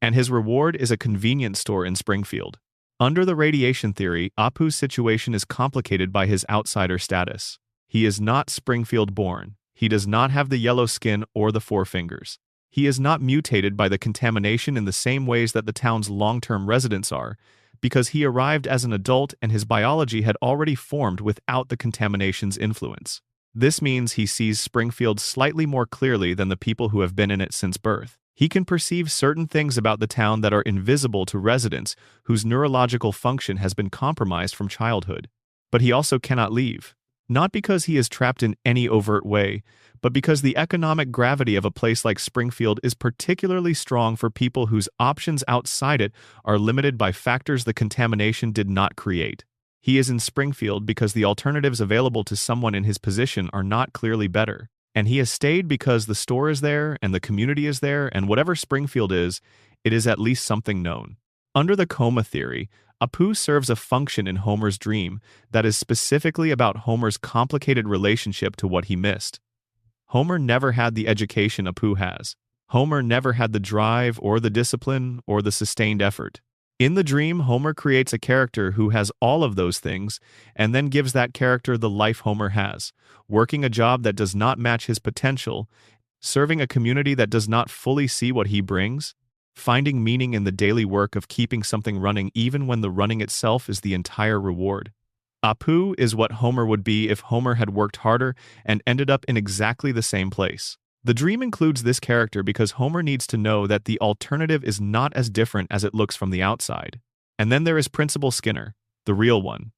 And his reward is a convenience store in Springfield. Under the radiation theory, Apu's situation is complicated by his outsider status. He is not Springfield-born. He does not have the yellow skin or the four fingers. He is not mutated by the contamination in the same ways that the town's long-term residents are, because he arrived as an adult and his biology had already formed without the contamination's influence. This means he sees Springfield slightly more clearly than the people who have been in it since birth. He can perceive certain things about the town that are invisible to residents whose neurological function has been compromised from childhood. But he also cannot leave. Not because he is trapped in any overt way, but because the economic gravity of a place like Springfield is particularly strong for people whose options outside it are limited by factors the contamination did not create. He is in Springfield because the alternatives available to someone in his position are not clearly better. And he has stayed because the store is there, and the community is there, and whatever Springfield is, it is at least something known. Under the coma theory, Apu serves a function in Homer's dream that is specifically about Homer's complicated relationship to what he missed. Homer never had the education Apu has. Homer never had the drive or the discipline or the sustained effort. In the dream, Homer creates a character who has all of those things and then gives that character the life Homer has, working a job that does not match his potential, serving a community that does not fully see what he brings, finding meaning in the daily work of keeping something running even when the running itself is the entire reward. Apu is what Homer would be if Homer had worked harder and ended up in exactly the same place. The dream includes this character because Homer needs to know that the alternative is not as different as it looks from the outside. And then there is Principal Skinner, the real one.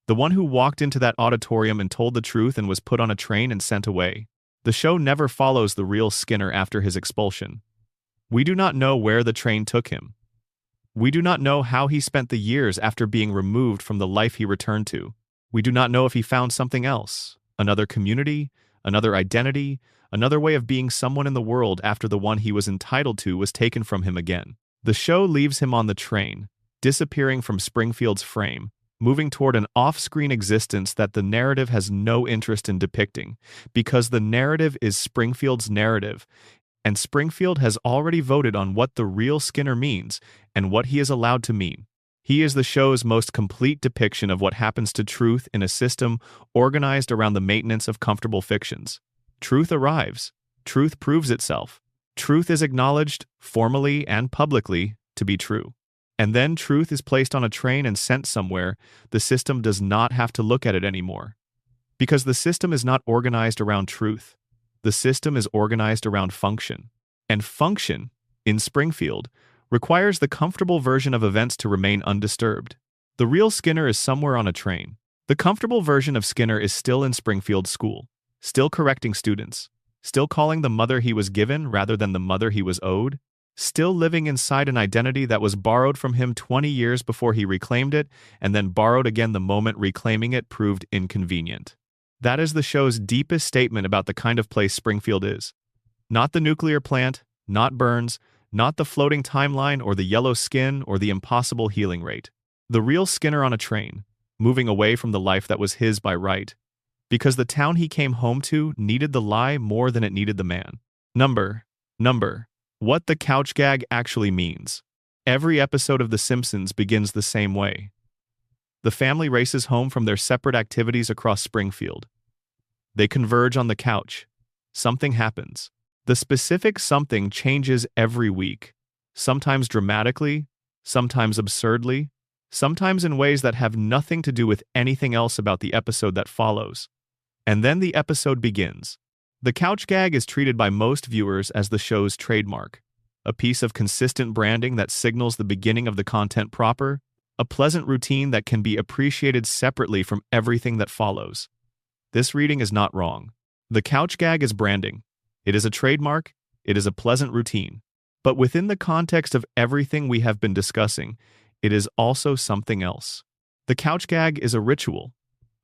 The one who walked into that auditorium and told the truth and was put on a train and sent away. The show never follows the real Skinner after his expulsion. We do not know where the train took him. We do not know how he spent the years after being removed from the life he returned to. We do not know if he found something else, another community, another identity, another way of being someone in the world after the one he was entitled to was taken from him again. The show leaves him on the train, disappearing from Springfield's frame, moving toward an off-screen existence that the narrative has no interest in depicting, because the narrative is Springfield's narrative, and Springfield has already voted on what the real Skinner means and what he is allowed to mean. He is the show's most complete depiction of what happens to truth in a system organized around the maintenance of comfortable fictions. Truth arrives. Truth proves itself. Truth is acknowledged, formally and publicly, to be true. And then truth is placed on a train and sent somewhere. The system does not have to look at it anymore. Because the system is not organized around truth. The system is organized around function. And function, in Springfield, requires the comfortable version of events to remain undisturbed. The real Skinner is somewhere on a train. The comfortable version of Skinner is still in Springfield School, still correcting students, still calling the mother he was given rather than the mother he was owed, still living inside an identity that was borrowed from him 20 years before he reclaimed it, and then borrowed again the moment reclaiming it proved inconvenient. That is the show's deepest statement about the kind of place Springfield is. Not the nuclear plant, not Burns, not the floating timeline or the yellow skin or the impossible healing rate. The real Skinner on a train, moving away from the life that was his by right, because the town he came home to needed the lie more than it needed the man. Number. What the couch gag actually means. Every episode of The Simpsons begins the same way. The family races home from their separate activities across Springfield. They converge on the couch. Something happens. The specific something changes every week, sometimes dramatically, sometimes absurdly, sometimes in ways that have nothing to do with anything else about the episode that follows. And then the episode begins. The couch gag is treated by most viewers as the show's trademark, a piece of consistent branding that signals the beginning of the content proper, a pleasant routine that can be appreciated separately from everything that follows. This reading is not wrong. The couch gag is branding. It is a trademark. It is a pleasant routine. But within the context of everything we have been discussing, it is also something else. The couch gag is a ritual,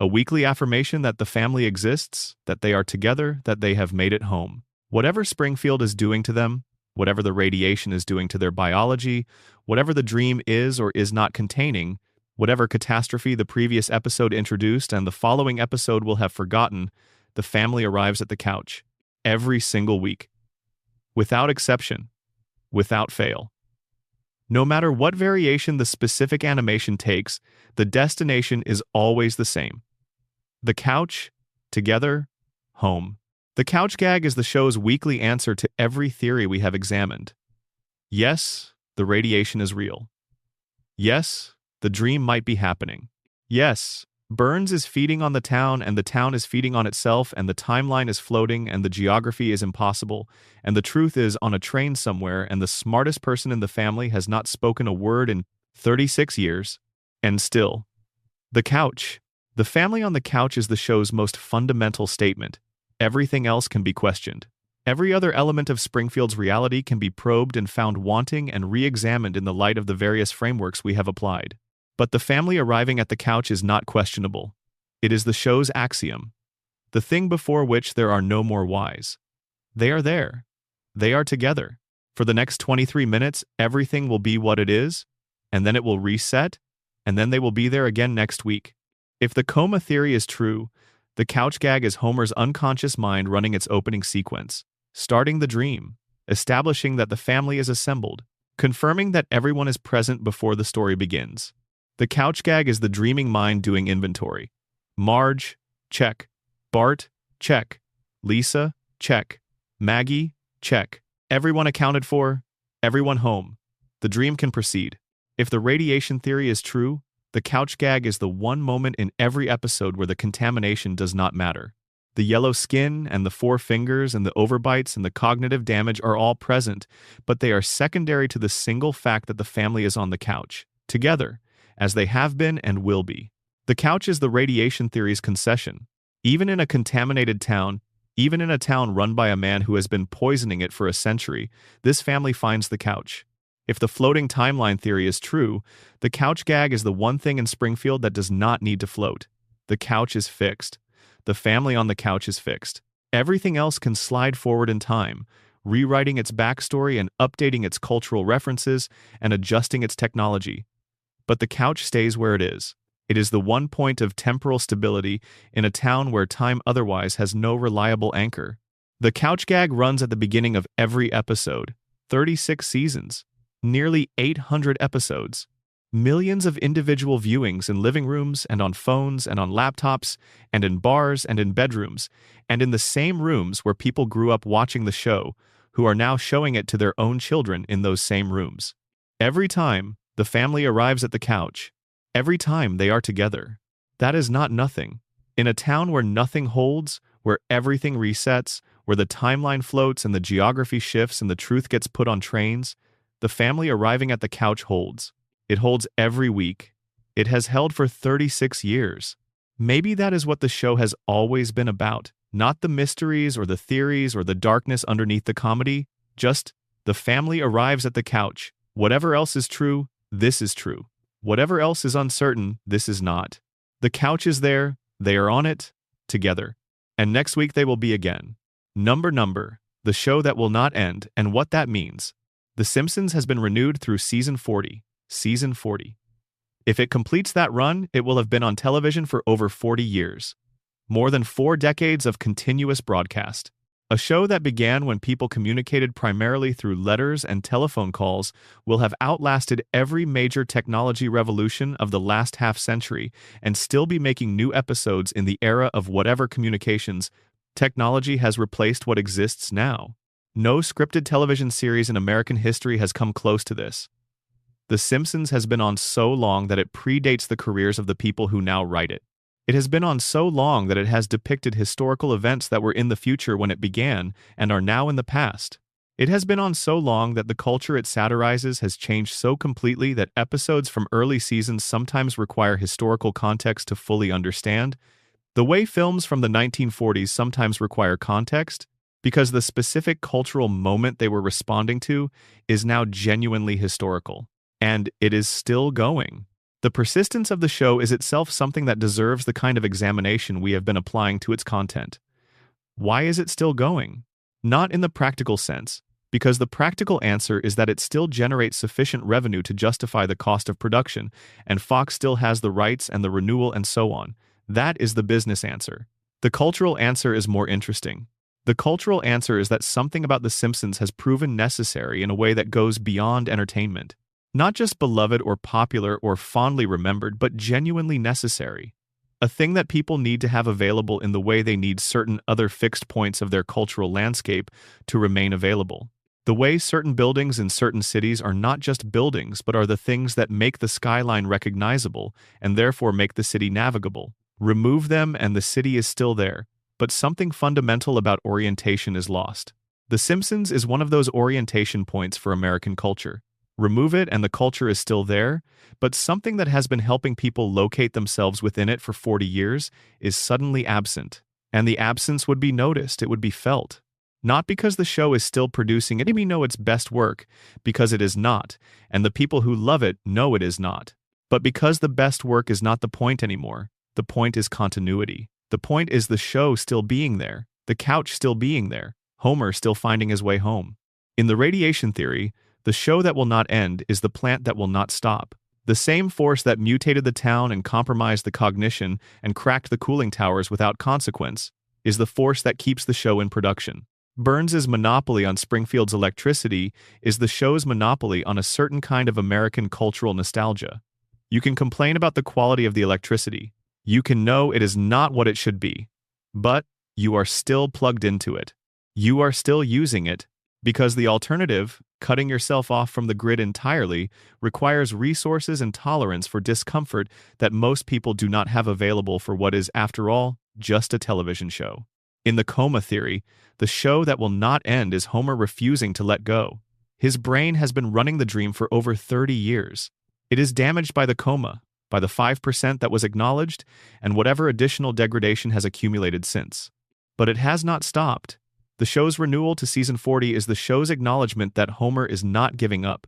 a weekly affirmation that the family exists, that they are together, that they have made it home. Whatever Springfield is doing to them, whatever the radiation is doing to their biology, whatever the dream is or is not containing, whatever catastrophe the previous episode introduced and the following episode will have forgotten, the family arrives at the couch. Every single week. Without exception. Without fail. No matter what variation the specific animation takes, the destination is always the same. The couch, together, home. The couch gag is the show's weekly answer to every theory we have examined. Yes, the radiation is real. Yes, the dream might be happening. Yes, Burns is feeding on the town and the town is feeding on itself and the timeline is floating and the geography is impossible and the truth is on a train somewhere and the smartest person in the family has not spoken a word in 36 years. And still, the couch. The family on the couch is the show's most fundamental statement. Everything else can be questioned. Every other element of Springfield's reality can be probed and found wanting and re-examined in the light of the various frameworks we have applied. But the family arriving at the couch is not questionable. It is the show's axiom, the thing before which there are no more whys. They are there. They are together. For the next 23 minutes, everything will be what it is, and then it will reset, and then they will be there again next week. If the coma theory is true, the couch gag is Homer's unconscious mind running its opening sequence, starting the dream, establishing that the family is assembled, confirming that everyone is present before the story begins. The couch gag is the dreaming mind doing inventory. Marge, check. Bart, check. Lisa, check. Maggie, check. Everyone accounted for, everyone home. The dream can proceed. If the radiation theory is true, the couch gag is the one moment in every episode where the contamination does not matter. The yellow skin and the four fingers and the overbites and the cognitive damage are all present, but they are secondary to the single fact that the family is on the couch, together, as they have been and will be. The couch is the radiation theory's concession. Even in a contaminated town, even in a town run by a man who has been poisoning it for a century, this family finds the couch. If the floating timeline theory is true, the couch gag is the one thing in Springfield that does not need to float. The couch is fixed. The family on the couch is fixed. Everything else can slide forward in time, rewriting its backstory and updating its cultural references and adjusting its technology. But the couch stays where it is. It is the one point of temporal stability in a town where time otherwise has no reliable anchor. The couch gag runs at the beginning of every episode. 36 seasons. Nearly 800 episodes. Millions of individual viewings in living rooms and on phones and on laptops and in bars and in bedrooms and in the same rooms where people grew up watching the show, who are now showing it to their own children in those same rooms. Every time the family arrives at the couch, every time they are together. That is not nothing. In a town where nothing holds, where everything resets, where the timeline floats and the geography shifts and the truth gets put on trains, the family arriving at the couch holds. It holds every week. It has held for 36 years. Maybe that is what the show has always been about. Not the mysteries or the theories or the darkness underneath the comedy, just the family arrives at the couch. Whatever else is true, this is true. Whatever else is uncertain, this is not. The couch is there, they are on it, together. And next week they will be again. Number, the show that will not end, and what that means. The Simpsons has been renewed through season 40. Season 40. If it completes that run, it will have been on television for over 40 years. More than 4 decades of continuous broadcast. A show that began when people communicated primarily through letters and telephone calls will have outlasted every major technology revolution of the last half-century and still be making new episodes in the era of whatever communications technology has replaced what exists now. No scripted television series in American history has come close to this. The Simpsons has been on so long that it predates the careers of the people who now write it. It has been on so long that it has depicted historical events that were in the future when it began and are now in the past. It has been on so long that the culture it satirizes has changed so completely that episodes from early seasons sometimes require historical context to fully understand, the way films from the 1940s sometimes require context, because the specific cultural moment they were responding to is now genuinely historical. And it is still going. The persistence of the show is itself something that deserves the kind of examination we have been applying to its content. Why is it still going? Not in the practical sense, because the practical answer is that it still generates sufficient revenue to justify the cost of production, and Fox still has the rights and the renewal and so on. That is the business answer. The cultural answer is more interesting. The cultural answer is that something about The Simpsons has proven necessary in a way that goes beyond entertainment. Not just beloved or popular or fondly remembered, but genuinely necessary. A thing that people need to have available in the way they need certain other fixed points of their cultural landscape to remain available. The way certain buildings in certain cities are not just buildings, but are the things that make the skyline recognizable and therefore make the city navigable. Remove them and the city is still there, but something fundamental about orientation is lost. The Simpsons is one of those orientation points for American culture. Remove it and the culture is still there, but something that has been helping people locate themselves within it for 40 years is suddenly absent. And the absence would be noticed, it would be felt. Not because the show is still producing it, we know its best work, because it is not, and the people who love it know it is not. But because the best work is not the point anymore, the point is continuity. The point is the show still being there, the couch still being there, Homer still finding his way home. In the radiation theory, the show that will not end is the plant that will not stop. The same force that mutated the town and compromised the cognition and cracked the cooling towers without consequence is the force that keeps the show in production. Burns's monopoly on Springfield's electricity is the show's monopoly on a certain kind of American cultural nostalgia. You can complain about the quality of the electricity. You can know it is not what it should be. But you are still plugged into it. You are still using it, because the alternative, cutting yourself off from the grid entirely, requires resources and tolerance for discomfort that most people do not have available for what is, after all, just a television show. In the coma theory, the show that will not end is Homer refusing to let go. His brain has been running the dream for over 30 years. It is damaged by the coma, by the 5% that was acknowledged, and whatever additional degradation has accumulated since. But it has not stopped. The show's renewal to season 40 is the show's acknowledgement that Homer is not giving up.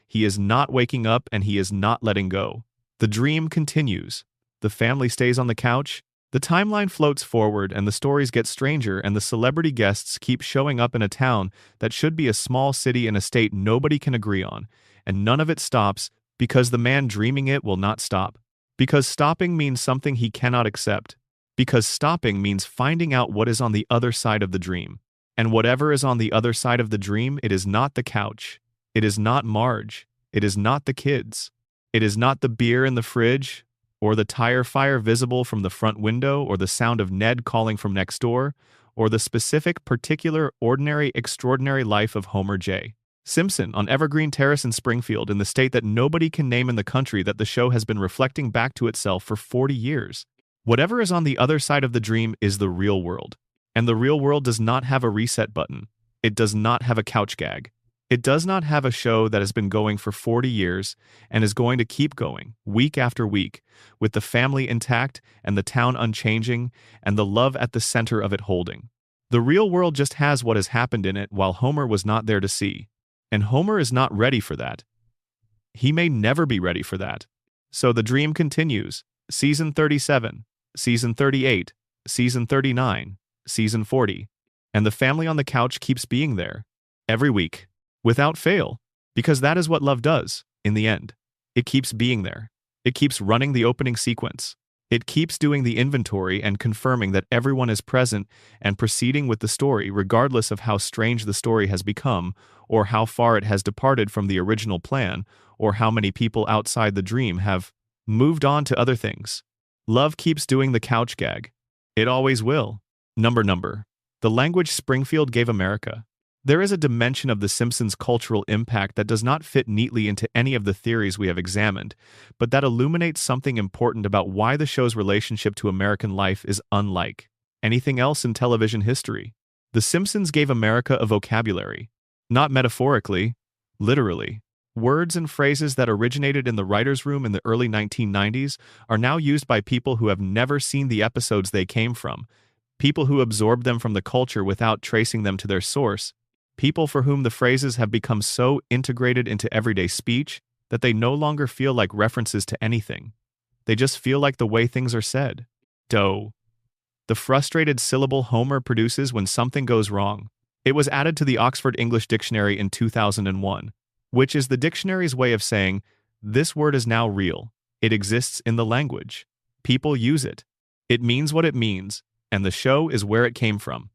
He is not waking up and he is not letting go. The dream continues. The family stays on the couch. The timeline floats forward and the stories get stranger and the celebrity guests keep showing up in a town that should be a small city in a state nobody can agree on. And none of it stops because the man dreaming it will not stop. Because stopping means something he cannot accept. Because stopping means finding out what is on the other side of the dream. And whatever is on the other side of the dream, it is not the couch. It is not Marge. It is not the kids. It is not the beer in the fridge, or the tire fire visible from the front window, or the sound of Ned calling from next door, or the specific, particular, ordinary, extraordinary life of Homer J. Simpson on Evergreen Terrace in Springfield in the state that nobody can name in the country that the show has been reflecting back to itself for 40 years. Whatever is on the other side of the dream is the real world. And the real world does not have a reset button. It does not have a couch gag. It does not have a show that has been going for 40 years and is going to keep going, week after week, with the family intact and the town unchanging and the love at the center of it holding. The real world just has what has happened in it while Homer was not there to see. And Homer is not ready for that. He may never be ready for that. So the dream continues. Season 37, Season 38, Season 39, Season 40. And the family on the couch keeps being there. Every week. Without fail. Because that is what love does, in the end. It keeps being there. It keeps running the opening sequence. It keeps doing the inventory and confirming that everyone is present and proceeding with the story regardless of how strange the story has become, or how far it has departed from the original plan, or how many people outside the dream have moved on to other things. Love keeps doing the couch gag. It always will. Number. The language Springfield gave America. There is a dimension of The Simpsons' cultural impact that does not fit neatly into any of the theories we have examined, but that illuminates something important about why the show's relationship to American life is unlike anything else in television history. The Simpsons gave America a vocabulary. Not metaphorically, literally. Words and phrases that originated in the writer's room in the early 1990s are now used by people who have never seen the episodes they came from, people who absorbed them from the culture without tracing them to their source, people for whom the phrases have become so integrated into everyday speech that they no longer feel like references to anything. They just feel like the way things are said. Doe. The frustrated syllable Homer produces when something goes wrong. It was added to the Oxford English Dictionary in 2001, which is the dictionary's way of saying, this word is now real. It exists in the language. People use it. It means what it means, and the show is where it came from.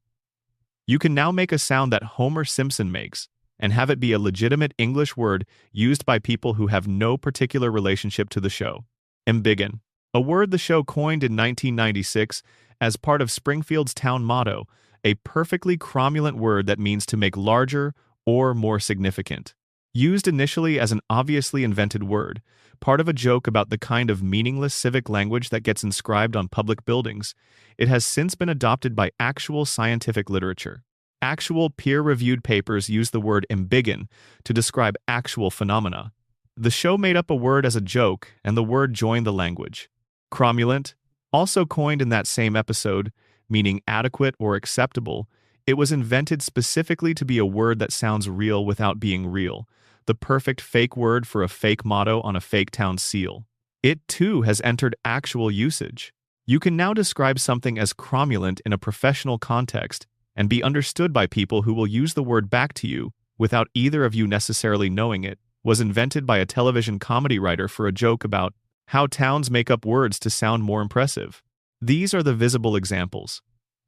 You can now make a sound that Homer Simpson makes, and have it be a legitimate English word used by people who have no particular relationship to the show. Embiggen, a word the show coined in 1996 as part of Springfield's town motto, a perfectly cromulent word that means to make larger or more significant. Used initially as an obviously invented word, part of a joke about the kind of meaningless civic language that gets inscribed on public buildings, it has since been adopted by actual scientific literature. Actual peer-reviewed papers use the word embiggen to describe actual phenomena. The show made up a word as a joke, and the word joined the language. Cromulent, also coined in that same episode, meaning adequate or acceptable, it was invented specifically to be a word that sounds real without being real, the perfect fake word for a fake motto on a fake town seal. It, too, has entered actual usage. You can now describe something as cromulent in a professional context and be understood by people who will use the word back to you without either of you necessarily knowing it. Was invented by a television comedy writer for a joke about how towns make up words to sound more impressive. These are the visible examples.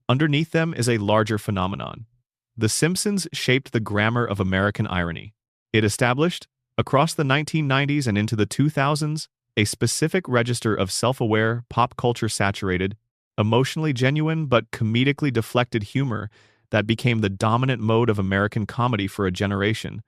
Underneath them is a larger phenomenon. The Simpsons shaped the grammar of American irony. It established, across the 1990s and into the 2000s, a specific register of self-aware, pop culture-saturated, emotionally genuine but comedically deflected humor that became the dominant mode of American comedy for a generation,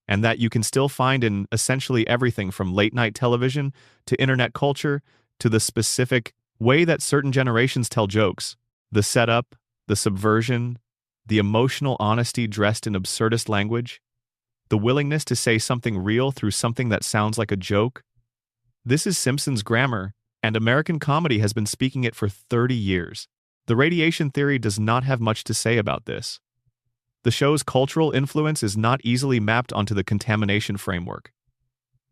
and that you can still find in essentially everything from late-night television to internet culture to the specific way that certain generations tell jokes. The setup, the subversion, the emotional honesty dressed in absurdist language, the willingness to say something real through something that sounds like a joke. This is Simpsons grammar, and American comedy has been speaking it for 30 years. The radiation theory does not have much to say about this. The show's cultural influence is not easily mapped onto the contamination framework.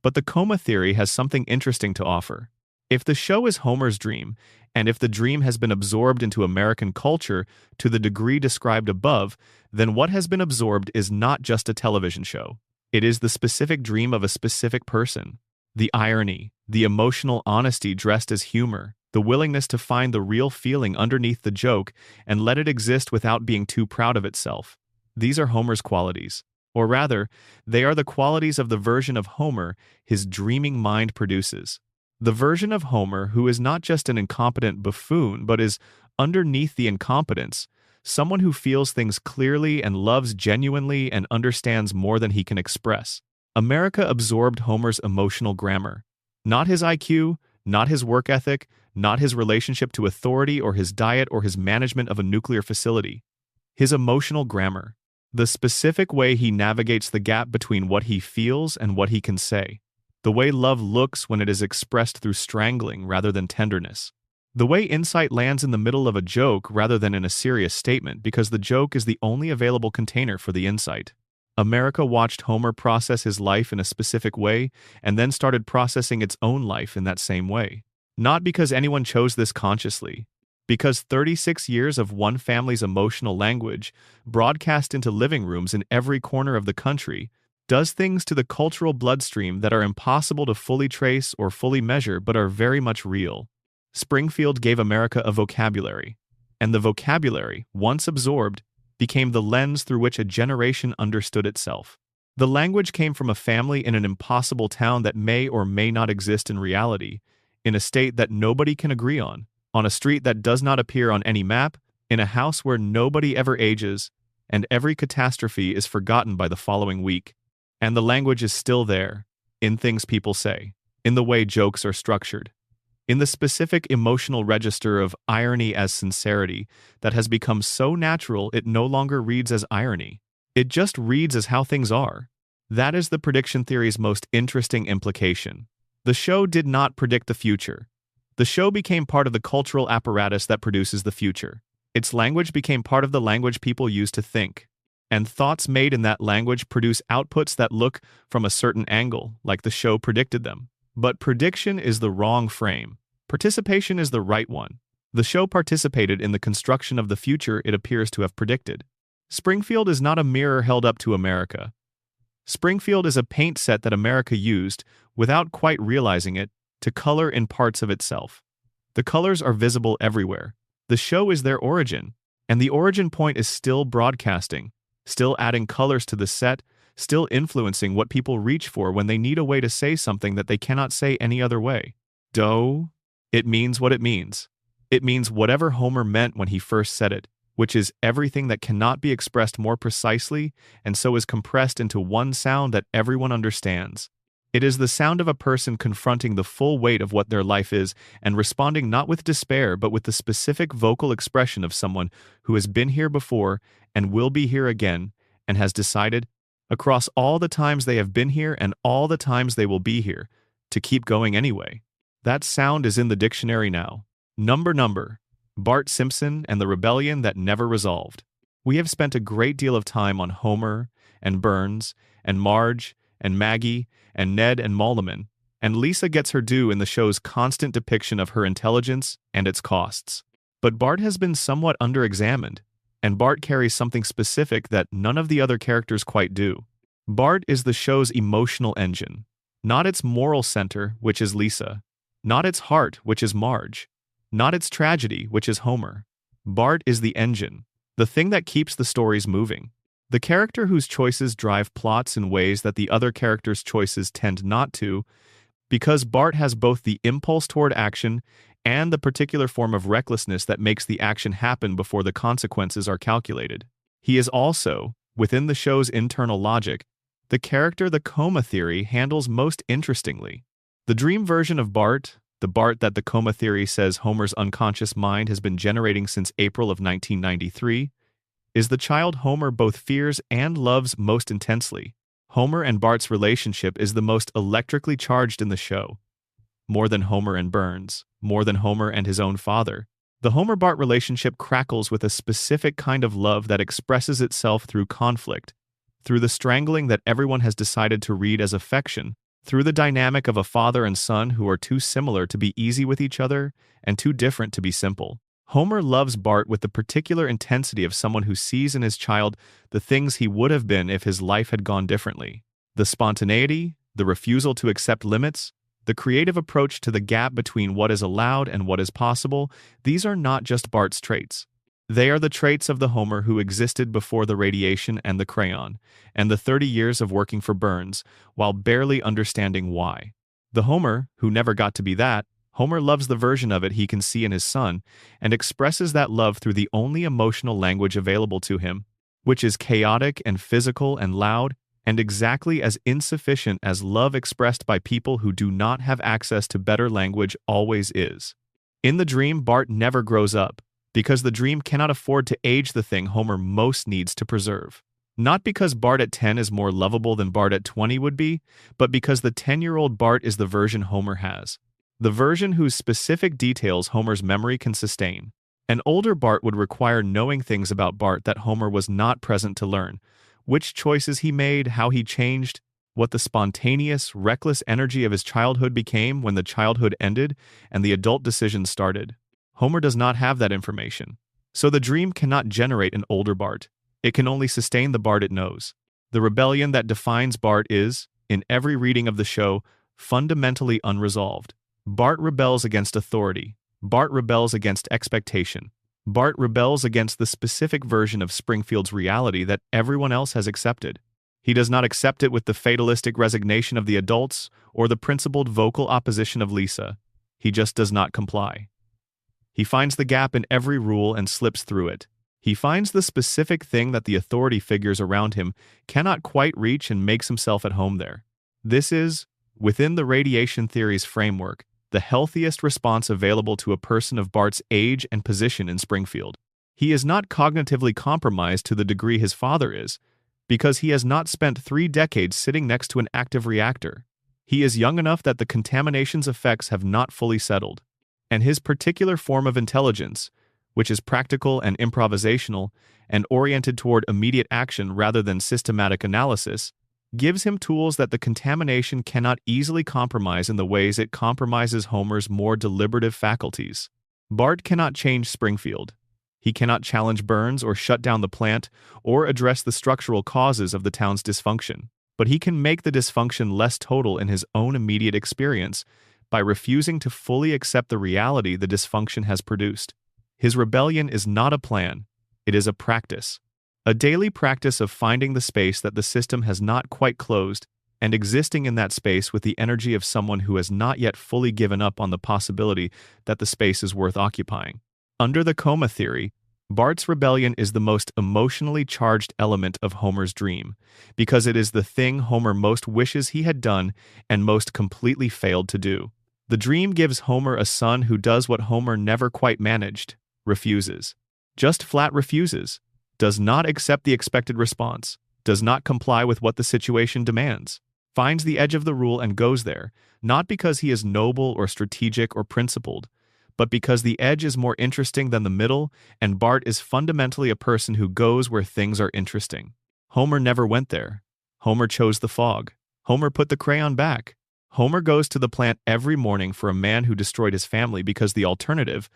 But the coma theory has something interesting to offer. If the show is Homer's dream, and if the dream has been absorbed into American culture to the degree described above, then what has been absorbed is not just a television show. It is the specific dream of a specific person. The irony, the emotional honesty dressed as humor, the willingness to find the real feeling underneath the joke and let it exist without being too proud of itself. These are Homer's qualities. Or rather, they are the qualities of the version of Homer his dreaming mind produces. The version of Homer who is not just an incompetent buffoon, but is, underneath the incompetence, someone who feels things clearly and loves genuinely and understands more than he can express. America absorbed Homer's emotional grammar. Not his IQ, not his work ethic, not his relationship to authority or his diet or his management of a nuclear facility. His emotional grammar. The specific way he navigates the gap between what he feels and what he can say. The way love looks when it is expressed through strangling rather than tenderness. The way insight lands in the middle of a joke rather than in a serious statement because the joke is the only available container for the insight. America watched Homer process his life in a specific way and then started processing its own life in that same way. Not because anyone chose this consciously, because 36 years of one family's emotional language, broadcast into living rooms in every corner of the country, does things to the cultural bloodstream that are impossible to fully trace or fully measure but are very much real. Springfield gave America a vocabulary, and the vocabulary, once absorbed, became the lens through which a generation understood itself. The language came from a family in an impossible town that may or may not exist in reality, in a state that nobody can agree on a street that does not appear on any map, in a house where nobody ever ages, and every catastrophe is forgotten by the following week. And the language is still there, in things people say, in the way jokes are structured, in the specific emotional register of irony as sincerity that has become so natural it no longer reads as irony. It just reads as how things are. That is the prediction theory's most interesting implication. The show did not predict the future. The show became part of the cultural apparatus that produces the future. Its language became part of the language people use to think. And thoughts made in that language produce outputs that look from a certain angle, like the show predicted them. But prediction is the wrong frame. Participation is the right one. The show participated in the construction of the future it appears to have predicted. Springfield is not a mirror held up to America. Springfield is a paint set that America used, without quite realizing it, to color in parts of itself. The colors are visible everywhere. The show is their origin, and the origin point is still broadcasting, still adding colors to the set, still influencing what people reach for when they need a way to say something that they cannot say any other way. It means what it means. It means whatever Homer meant when he first said it, which is everything that cannot be expressed more precisely and so is compressed into one sound that everyone understands. It is the sound of a person confronting the full weight of what their life is and responding not with despair but with the specific vocal expression of someone who has been here before and will be here again and has decided, across all the times they have been here and all the times they will be here, to keep going anyway. That sound is in the dictionary now. Number. Bart Simpson and the rebellion that never resolved. We have spent a great deal of time on Homer and Burns and Marge and Maggie and Ned and Molleman, and Lisa gets her due in the show's constant depiction of her intelligence and its costs. But Bart has been somewhat underexamined, and Bart carries something specific that none of the other characters quite do. Bart is the show's emotional engine, not its moral center, which is Lisa, not its heart, which is Marge, not its tragedy, which is Homer. Bart is the engine, the thing that keeps the stories moving. The character whose choices drive plots in ways that the other characters' choices tend not to, because Bart has both the impulse toward action and the particular form of recklessness that makes the action happen before the consequences are calculated. He is also, within the show's internal logic, the character the coma theory handles most interestingly. The dream version of Bart, the Bart that the coma theory says Homer's unconscious mind has been generating since April of 1993, is the child Homer both fears and loves most intensely. Homer and Bart's relationship is the most electrically charged in the show. More than Homer and Burns, more than Homer and his own father. The Homer-Bart relationship crackles with a specific kind of love that expresses itself through conflict, through the strangling that everyone has decided to read as affection, through the dynamic of a father and son who are too similar to be easy with each other and too different to be simple. Homer loves Bart with the particular intensity of someone who sees in his child the things he would have been if his life had gone differently. The spontaneity, the refusal to accept limits, the creative approach to the gap between what is allowed and what is possible, these are not just Bart's traits. They are the traits of the Homer who existed before the radiation and the crayon, and the 30 years of working for Burns, while barely understanding why. The Homer, who never got to be that, Homer loves the version of it he can see in his son, and expresses that love through the only emotional language available to him, which is chaotic and physical and loud, and exactly as insufficient as love expressed by people who do not have access to better language always is. In the dream, Bart never grows up, because the dream cannot afford to age the thing Homer most needs to preserve. Not because Bart at 10 is more lovable than Bart at 20 would be, but because the 10-year-old Bart is the version Homer has. The version whose specific details Homer's memory can sustain. An older Bart would require knowing things about Bart that Homer was not present to learn. Which choices he made, how he changed, what the spontaneous, reckless energy of his childhood became when the childhood ended and the adult decisions started. Homer does not have that information. So the dream cannot generate an older Bart. It can only sustain the Bart it knows. The rebellion that defines Bart is, in every reading of the show, fundamentally unresolved. Bart rebels against authority. Bart rebels against expectation. Bart rebels against the specific version of Springfield's reality that everyone else has accepted. He does not accept it with the fatalistic resignation of the adults or the principled vocal opposition of Lisa. He just does not comply. He finds the gap in every rule and slips through it. He finds the specific thing that the authority figures around him cannot quite reach and makes himself at home there. This is, within the radiation theory's framework, the healthiest response available to a person of Bart's age and position in Springfield. He is not cognitively compromised to the degree his father is, because he has not spent 3 decades sitting next to an active reactor. He is young enough that the contamination's effects have not fully settled. And his particular form of intelligence, which is practical and improvisational and oriented toward immediate action rather than systematic analysis, gives him tools that the contamination cannot easily compromise in the ways it compromises Homer's more deliberative faculties. Bart cannot change Springfield. He cannot challenge Burns or shut down the plant or address the structural causes of the town's dysfunction. But he can make the dysfunction less total in his own immediate experience by refusing to fully accept the reality the dysfunction has produced. His rebellion is not a plan, it is a practice. A daily practice of finding the space that the system has not quite closed and existing in that space with the energy of someone who has not yet fully given up on the possibility that the space is worth occupying. Under the coma theory, Bart's rebellion is the most emotionally charged element of Homer's dream, because it is the thing Homer most wishes he had done and most completely failed to do. The dream gives Homer a son who does what Homer never quite managed, refuses. Just flat refuses. Does not accept the expected response. Does not comply with what the situation demands. Finds the edge of the rule and goes there, not because he is noble or strategic or principled, but because the edge is more interesting than the middle, and Bart is fundamentally a person who goes where things are interesting. Homer never went there. Homer chose the fog. Homer put the crayon back. Homer goes to the plant every morning for a man who destroyed his family because the alternative,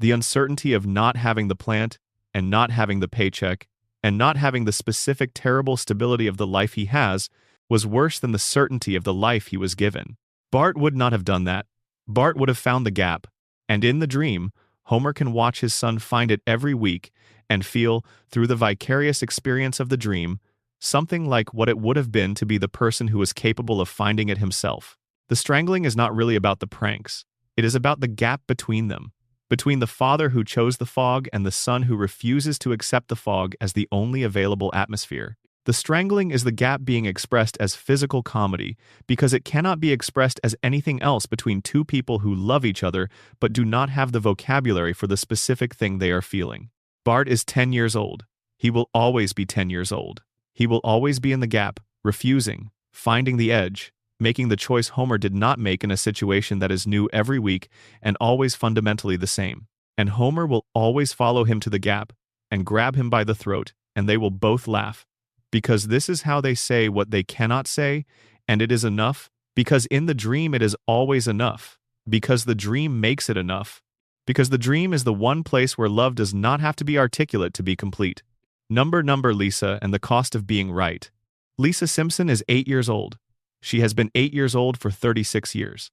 the uncertainty of not having the plant and not having the paycheck and not having the specific terrible stability of the life he has, was worse than the certainty of the life he was given. Bart would not have done that. Bart would have found the gap. And in the dream, Homer can watch his son find it every week and feel, through the vicarious experience of the dream, something like what it would have been to be the person who was capable of finding it himself. The strangling is not really about the pranks. It is about the gap between them, between the father who chose the fog and the son who refuses to accept the fog as the only available atmosphere. The strangling is the gap being expressed as physical comedy because it cannot be expressed as anything else between two people who love each other but do not have the vocabulary for the specific thing they are feeling. Bart is 10 years old. He will always be 10 years old. He will always be in the gap, refusing, finding the edge, making the choice Homer did not make in a situation that is new every week and always fundamentally the same. And Homer will always follow him to the gap and grab him by the throat, and they will both laugh. Because this is how they say what they cannot say, and it is enough, because in the dream it is always enough, because the dream makes it enough, because the dream is the one place where love does not have to be articulate to be complete. Number Lisa and the cost of being right. Lisa Simpson is 8 years old. She has been 8 years old for 36 years.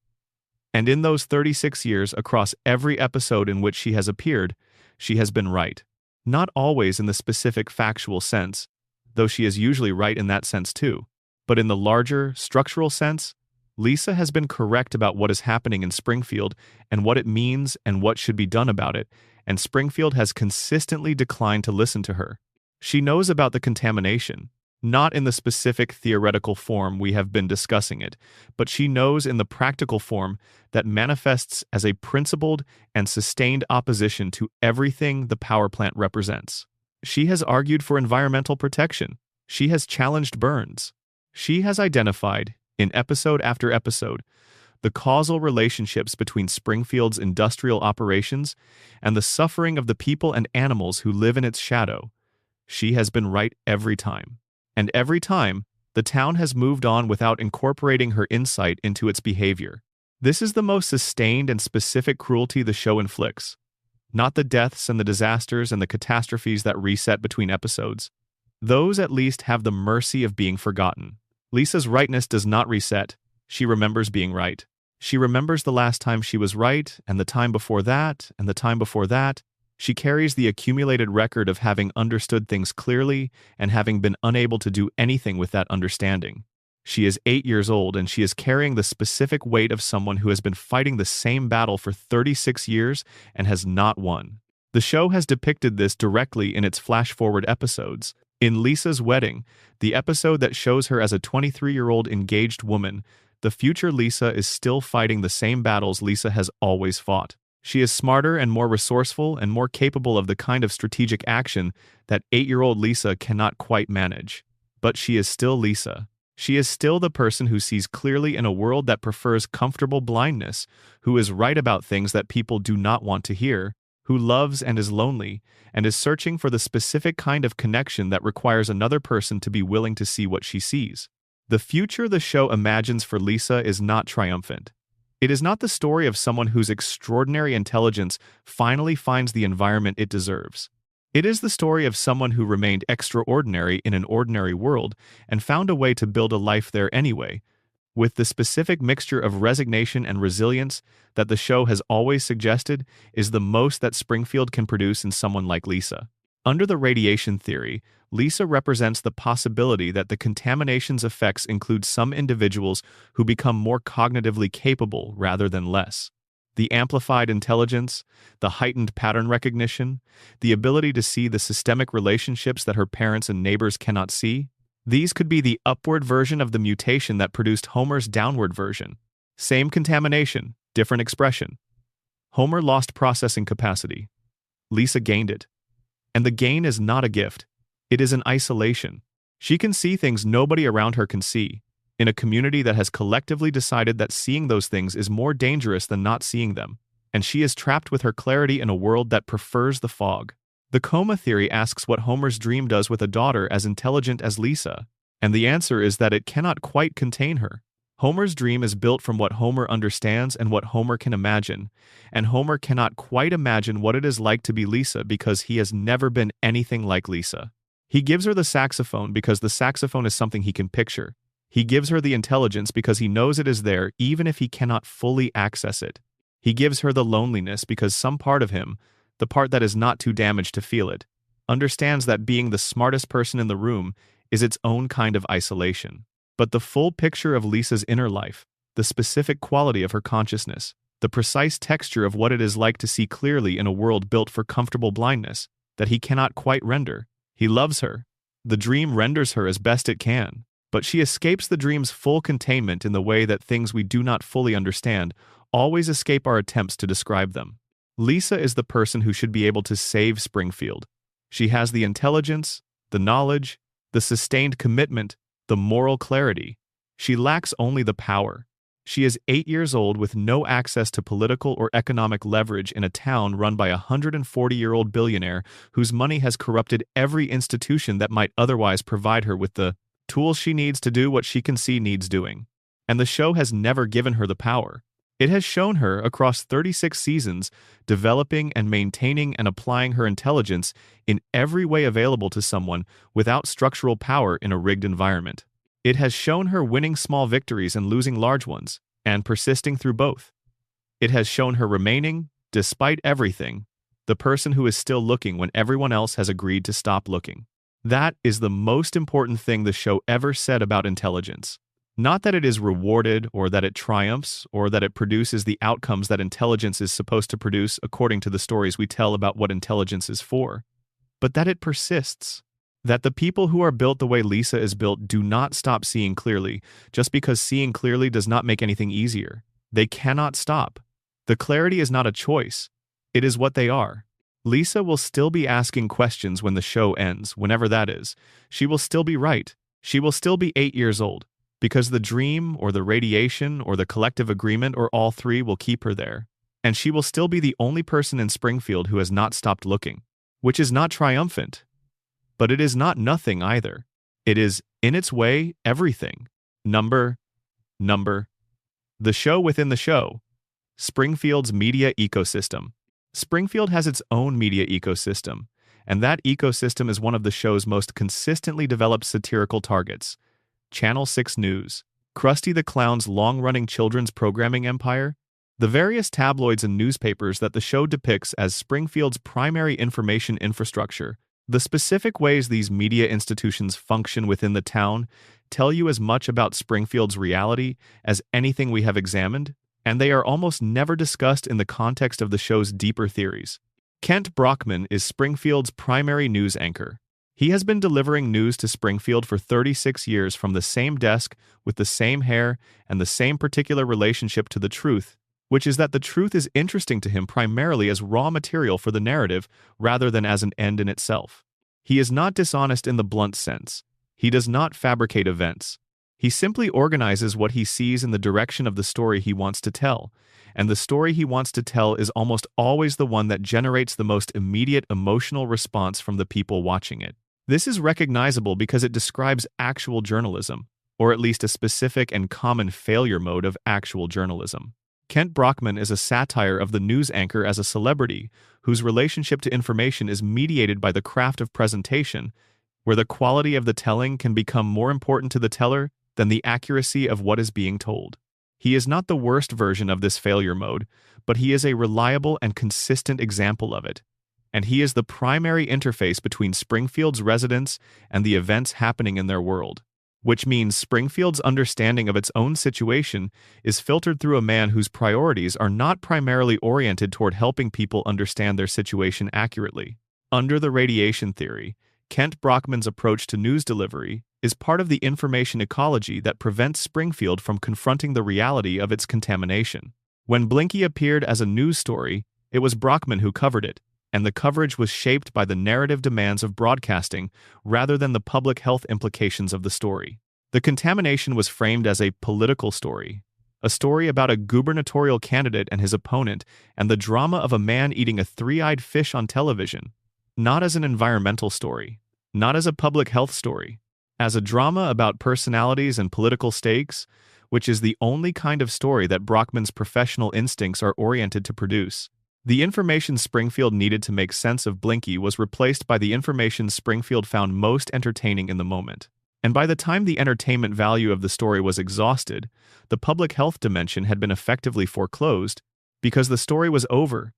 And in those 36 years, across every episode in which she has appeared, she has been right. Not always in the specific factual sense, though she is usually right in that sense too. But in the larger, structural sense, Lisa has been correct about what is happening in Springfield and what it means and what should be done about it, and Springfield has consistently declined to listen to her. She knows about the contamination, not in the specific theoretical form we have been discussing it, but she knows in the practical form that manifests as a principled and sustained opposition to everything the power plant represents. She has argued for environmental protection. She has challenged Burns. She has identified, in episode after episode, the causal relationships between Springfield's industrial operations and the suffering of the people and animals who live in its shadow. She has been right every time. And every time, the town has moved on without incorporating her insight into its behavior. This is the most sustained and specific cruelty the show inflicts. Not the deaths and the disasters and the catastrophes that reset between episodes. Those at least have the mercy of being forgotten. Lisa's rightness does not reset. She remembers being right. She remembers the last time she was right, and the time before that, and the time before that. She carries the accumulated record of having understood things clearly and having been unable to do anything with that understanding. She is 8 years old, and she is carrying the specific weight of someone who has been fighting the same battle for 36 years and has not won. The show has depicted this directly in its flash-forward episodes. In Lisa's Wedding, the episode that shows her as a 23-year-old engaged woman, the future Lisa is still fighting the same battles Lisa has always fought. She is smarter and more resourceful and more capable of the kind of strategic action that 8-year-old Lisa cannot quite manage. But she is still Lisa. She is still the person who sees clearly in a world that prefers comfortable blindness, who is right about things that people do not want to hear, who loves and is lonely, and is searching for the specific kind of connection that requires another person to be willing to see what she sees. The future the show imagines for Lisa is not triumphant. It is not the story of someone whose extraordinary intelligence finally finds the environment it deserves. It is the story of someone who remained extraordinary in an ordinary world and found a way to build a life there anyway, with the specific mixture of resignation and resilience that the show has always suggested is the most that Springfield can produce in someone like Lisa. Under the radiation theory, Lisa represents the possibility that the contamination's effects include some individuals who become more cognitively capable rather than less. The amplified intelligence, the heightened pattern recognition, the ability to see the systemic relationships that her parents and neighbors cannot see, these could be the upward version of the mutation that produced Homer's downward version. Same contamination, different expression. Homer lost processing capacity. Lisa gained it. And the gain is not a gift. It is an isolation. She can see things nobody around her can see, in a community that has collectively decided that seeing those things is more dangerous than not seeing them, and she is trapped with her clarity in a world that prefers the fog. The coma theory asks what Homer's dream does with a daughter as intelligent as Lisa, and the answer is that it cannot quite contain her. Homer's dream is built from what Homer understands and what Homer can imagine, and Homer cannot quite imagine what it is like to be Lisa because he has never been anything like Lisa. He gives her the saxophone because the saxophone is something he can picture. He gives her the intelligence because he knows it is there even if he cannot fully access it. He gives her the loneliness because some part of him, the part that is not too damaged to feel it, understands that being the smartest person in the room is its own kind of isolation. But the full picture of Lisa's inner life, the specific quality of her consciousness, the precise texture of what it is like to see clearly in a world built for comfortable blindness, that he cannot quite render. He loves her. The dream renders her as best it can, but she escapes the dream's full containment in the way that things we do not fully understand always escape our attempts to describe them. Lisa is the person who should be able to save Springfield. She has the intelligence, the knowledge, the sustained commitment, the moral clarity. She lacks only the power. She is 8 years old with no access to political or economic leverage in a town run by a 140-year-old billionaire whose money has corrupted every institution that might otherwise provide her with the tools she needs to do what she can see needs doing. And the show has never given her the power. It has shown her, across 36 seasons, developing and maintaining and applying her intelligence in every way available to someone without structural power in a rigged environment. It has shown her winning small victories and losing large ones, and persisting through both. It has shown her remaining, despite everything, the person who is still looking when everyone else has agreed to stop looking. That is the most important thing the show ever said about intelligence. Not that it is rewarded, or that it triumphs, or that it produces the outcomes that intelligence is supposed to produce according to the stories we tell about what intelligence is for, but that it persists. That the people who are built the way Lisa is built do not stop seeing clearly, just because seeing clearly does not make anything easier. They cannot stop. The clarity is not a choice. It is what they are. Lisa will still be asking questions when the show ends, whenever that is. She will still be right. She will still be 8 years old. Because the dream, or the radiation, or the collective agreement, or all three will keep her there. And she will still be the only person in Springfield who has not stopped looking. Which is not triumphant. But it is not nothing either. It is, in its way, everything. Number. The show within the show. Springfield's media ecosystem. Springfield has its own media ecosystem, and that ecosystem is one of the show's most consistently developed satirical targets. Channel 6 News, Krusty the Clown's long-running children's programming empire, the various tabloids and newspapers that the show depicts as Springfield's primary information infrastructure, the specific ways these media institutions function within the town tell you as much about Springfield's reality as anything we have examined, and they are almost never discussed in the context of the show's deeper theories. Kent Brockman is Springfield's primary news anchor. He has been delivering news to Springfield for 36 years from the same desk, with the same hair, and the same particular relationship to the truth, which is that the truth is interesting to him primarily as raw material for the narrative rather than as an end in itself. He is not dishonest in the blunt sense. He does not fabricate events. He simply organizes what he sees in the direction of the story he wants to tell, and the story he wants to tell is almost always the one that generates the most immediate emotional response from the people watching it. This is recognizable because it describes actual journalism, or at least a specific and common failure mode of actual journalism. Kent Brockman is a satire of the news anchor as a celebrity whose relationship to information is mediated by the craft of presentation, where the quality of the telling can become more important to the teller than the accuracy of what is being told. He is not the worst version of this failure mode, but he is a reliable and consistent example of it, and he is the primary interface between Springfield's residents and the events happening in their world, which means Springfield's understanding of its own situation is filtered through a man whose priorities are not primarily oriented toward helping people understand their situation accurately. Under the radiation theory, Kent Brockman's approach to news delivery is part of the information ecology that prevents Springfield from confronting the reality of its contamination. When Blinky appeared as a news story, it was Brockman who covered it, and the coverage was shaped by the narrative demands of broadcasting rather than the public health implications of the story. The contamination was framed as a political story, a story about a gubernatorial candidate and his opponent, and the drama of a man eating a three-eyed fish on television, not as an environmental story, not as a public health story, as a drama about personalities and political stakes, which is the only kind of story that Brockman's professional instincts are oriented to produce. The information Springfield needed to make sense of Blinky was replaced by the information Springfield found most entertaining in the moment. And by the time the entertainment value of the story was exhausted, the public health dimension had been effectively foreclosed because the story was over,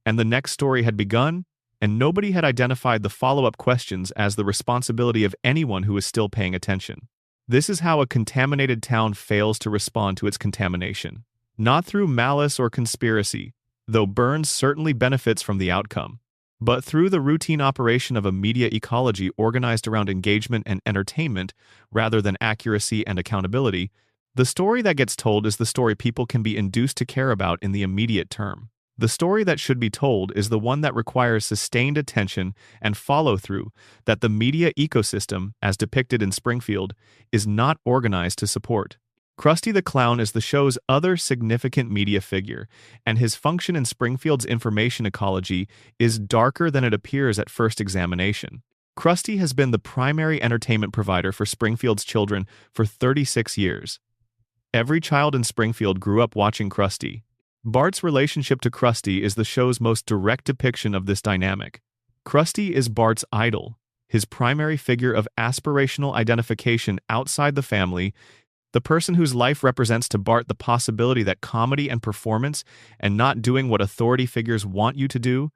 and the next story had begun, and nobody had identified the follow-up questions as the responsibility of anyone who is still paying attention. This is how a contaminated town fails to respond to its contamination. Not through malice or conspiracy, though Burns certainly benefits from the outcome, but through the routine operation of a media ecology organized around engagement and entertainment rather than accuracy and accountability. The story that gets told is the story people can be induced to care about in the immediate term. The story that should be told is the one that requires sustained attention and follow-through that the media ecosystem, as depicted in Springfield, is not organized to support. Krusty the Clown is the show's other significant media figure, and his function in Springfield's information ecology is darker than it appears at first examination. Krusty has been the primary entertainment provider for Springfield's children for 36 years. Every child in Springfield grew up watching Krusty. Bart's relationship to Krusty is the show's most direct depiction of this dynamic. Krusty is Bart's idol, his primary figure of aspirational identification outside the family, the person whose life represents to Bart the possibility that comedy and performance, and not doing what authority figures want you to do,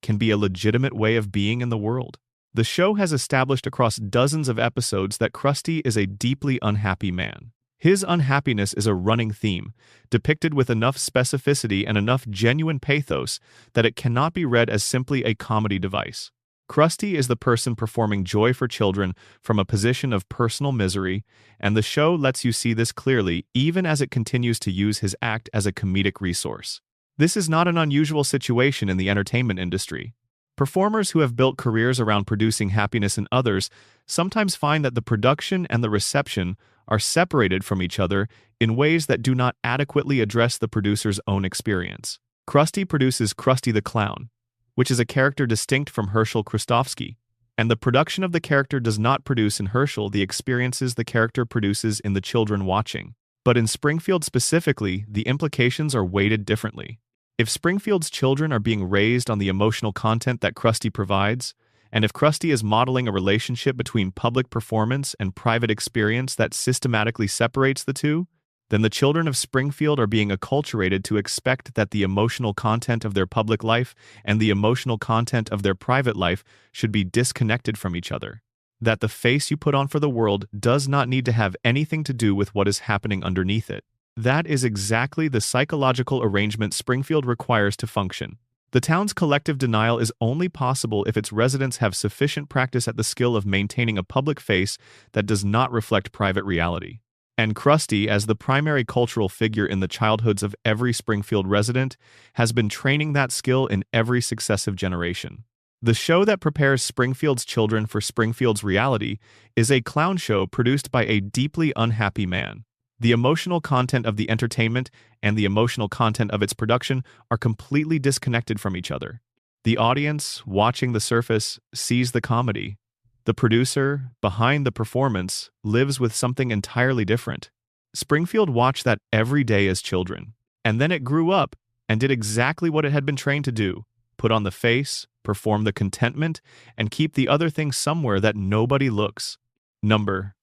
can be a legitimate way of being in the world. The show has established across dozens of episodes that Krusty is a deeply unhappy man. His unhappiness is a running theme, depicted with enough specificity and enough genuine pathos that it cannot be read as simply a comedy device. Krusty is the person performing joy for children from a position of personal misery, and the show lets you see this clearly even as it continues to use his act as a comedic resource. This is not an unusual situation in the entertainment industry. Performers who have built careers around producing happiness in others sometimes find that the production and the reception are separated from each other in ways that do not adequately address the producer's own experience. Krusty produces Krusty the Clown, which is a character distinct from Herschel Krustofsky, and the production of the character does not produce in Herschel the experiences the character produces in the children watching. But in Springfield specifically, the implications are weighted differently. If Springfield's children are being raised on the emotional content that Krusty provides, and if Krusty is modeling a relationship between public performance and private experience that systematically separates the two, then the children of Springfield are being acculturated to expect that the emotional content of their public life and the emotional content of their private life should be disconnected from each other. That the face you put on for the world does not need to have anything to do with what is happening underneath it. That is exactly the psychological arrangement Springfield requires to function. The town's collective denial is only possible if its residents have sufficient practice at the skill of maintaining a public face that does not reflect private reality. And Krusty, as the primary cultural figure in the childhoods of every Springfield resident, has been training that skill in every successive generation. The show that prepares Springfield's children for Springfield's reality is a clown show produced by a deeply unhappy man. The emotional content of the entertainment and the emotional content of its production are completely disconnected from each other. The audience, watching the surface, sees the comedy. The producer, behind the performance, lives with something entirely different. Springfield watched that every day as children, and then it grew up and did exactly what it had been trained to do: put on the face, perform the contentment, and keep the other things somewhere that nobody looks. Number.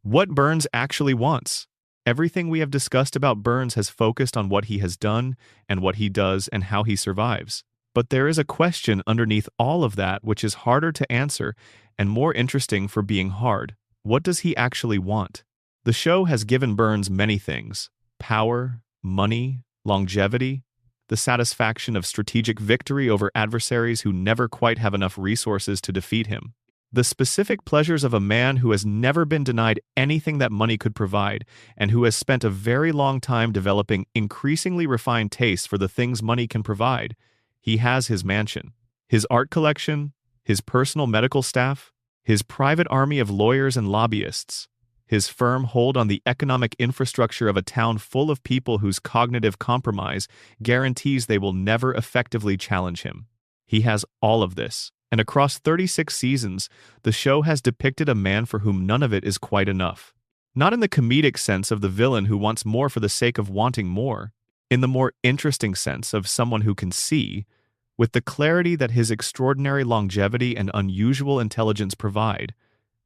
What Burns actually wants. Everything we have discussed about Burns has focused on what he has done and what he does and how he survives. But there is a question underneath all of that which is harder to answer and more interesting for being hard. What does he actually want? The show has given Burns many things: power, money, longevity, the satisfaction of strategic victory over adversaries who never quite have enough resources to defeat him, the specific pleasures of a man who has never been denied anything that money could provide and who has spent a very long time developing increasingly refined tastes for the things money can provide. He has his mansion, his art collection, his personal medical staff, his private army of lawyers and lobbyists, his firm hold on the economic infrastructure of a town full of people whose cognitive compromise guarantees they will never effectively challenge him. He has all of this, and across 36 seasons, the show has depicted a man for whom none of it is quite enough. Not in the comedic sense of the villain who wants more for the sake of wanting more, in the more interesting sense of someone who can see, with the clarity that his extraordinary longevity and unusual intelligence provide,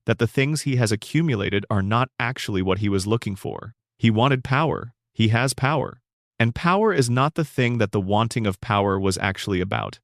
that the things he has accumulated are not actually what he was looking for. He wanted power. He has power. And power is not the thing that the wanting of power was actually about.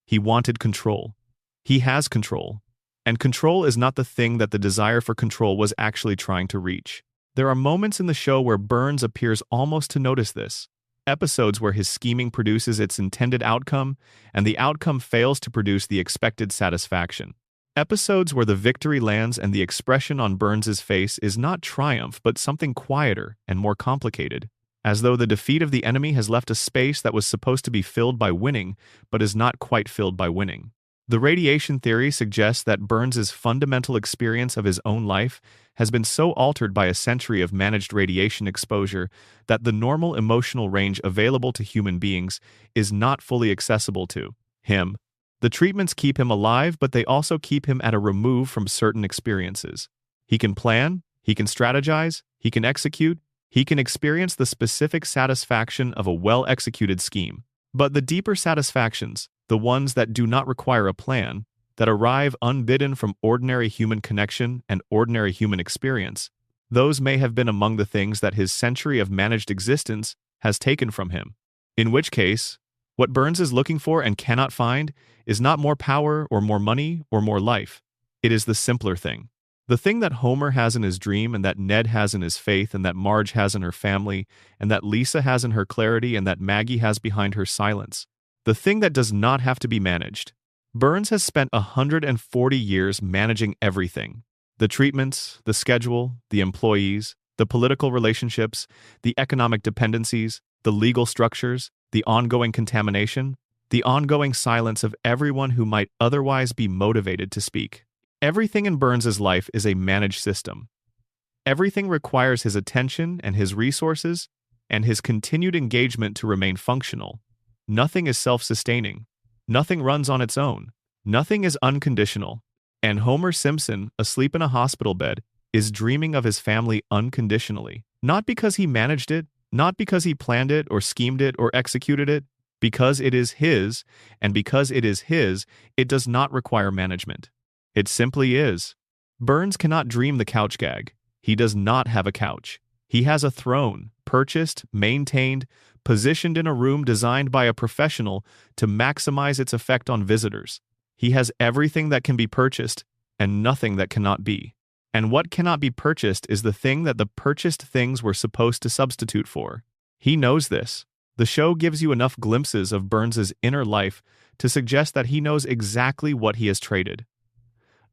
He wanted control. He has control. And control is not the thing that the desire for control was actually trying to reach. There are moments in the show where Burns appears almost to notice this. Episodes where his scheming produces its intended outcome, and the outcome fails to produce the expected satisfaction. Episodes where the victory lands and the expression on Burns's face is not triumph but something quieter and more complicated, as though the defeat of the enemy has left a space that was supposed to be filled by winning but is not quite filled by winning. The radiation theory suggests that Burns's fundamental experience of his own life has been so altered by a century of managed radiation exposure that the normal emotional range available to human beings is not fully accessible to him. The treatments keep him alive, but they also keep him at a remove from certain experiences. He can plan, he can strategize, he can execute, he can experience the specific satisfaction of a well-executed scheme. But the deeper satisfactions, the ones that do not require a plan, that arrive unbidden from ordinary human connection and ordinary human experience, those may have been among the things that his century of managed existence has taken from him. In which case, what Burns is looking for and cannot find is not more power or more money or more life. It is the simpler thing. The thing that Homer has in his dream and that Ned has in his faith and that Marge has in her family and that Lisa has in her clarity and that Maggie has behind her silence. The thing that does not have to be managed. Burns has spent 140 years managing everything. The treatments, the schedule, the employees, the political relationships, the economic dependencies, the legal structures, the ongoing contamination, the ongoing silence of everyone who might otherwise be motivated to speak. Everything in Burns's life is a managed system. Everything requires his attention and his resources and his continued engagement to remain functional. Nothing is self-sustaining. Nothing runs on its own. Nothing is unconditional. And Homer Simpson, asleep in a hospital bed, is dreaming of his family unconditionally. Not because he managed it, not because he planned it or schemed it or executed it, because it is his, and because it is his, it does not require management. It simply is. Burns cannot dream the couch gag. He does not have a couch. He has a throne, purchased, maintained, positioned in a room designed by a professional to maximize its effect on visitors. He has everything that can be purchased and nothing that cannot be. And what cannot be purchased is the thing that the purchased things were supposed to substitute for. He knows this. The show gives you enough glimpses of Burns's inner life to suggest that he knows exactly what he has traded.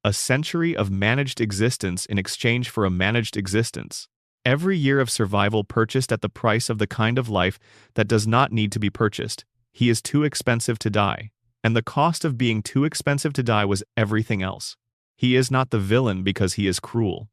A century of managed existence in exchange for a managed existence. Every year of survival purchased at the price of the kind of life that does not need to be purchased. He is too expensive to die. and the cost of being too expensive to die was everything else. He is not the villain because he is cruel.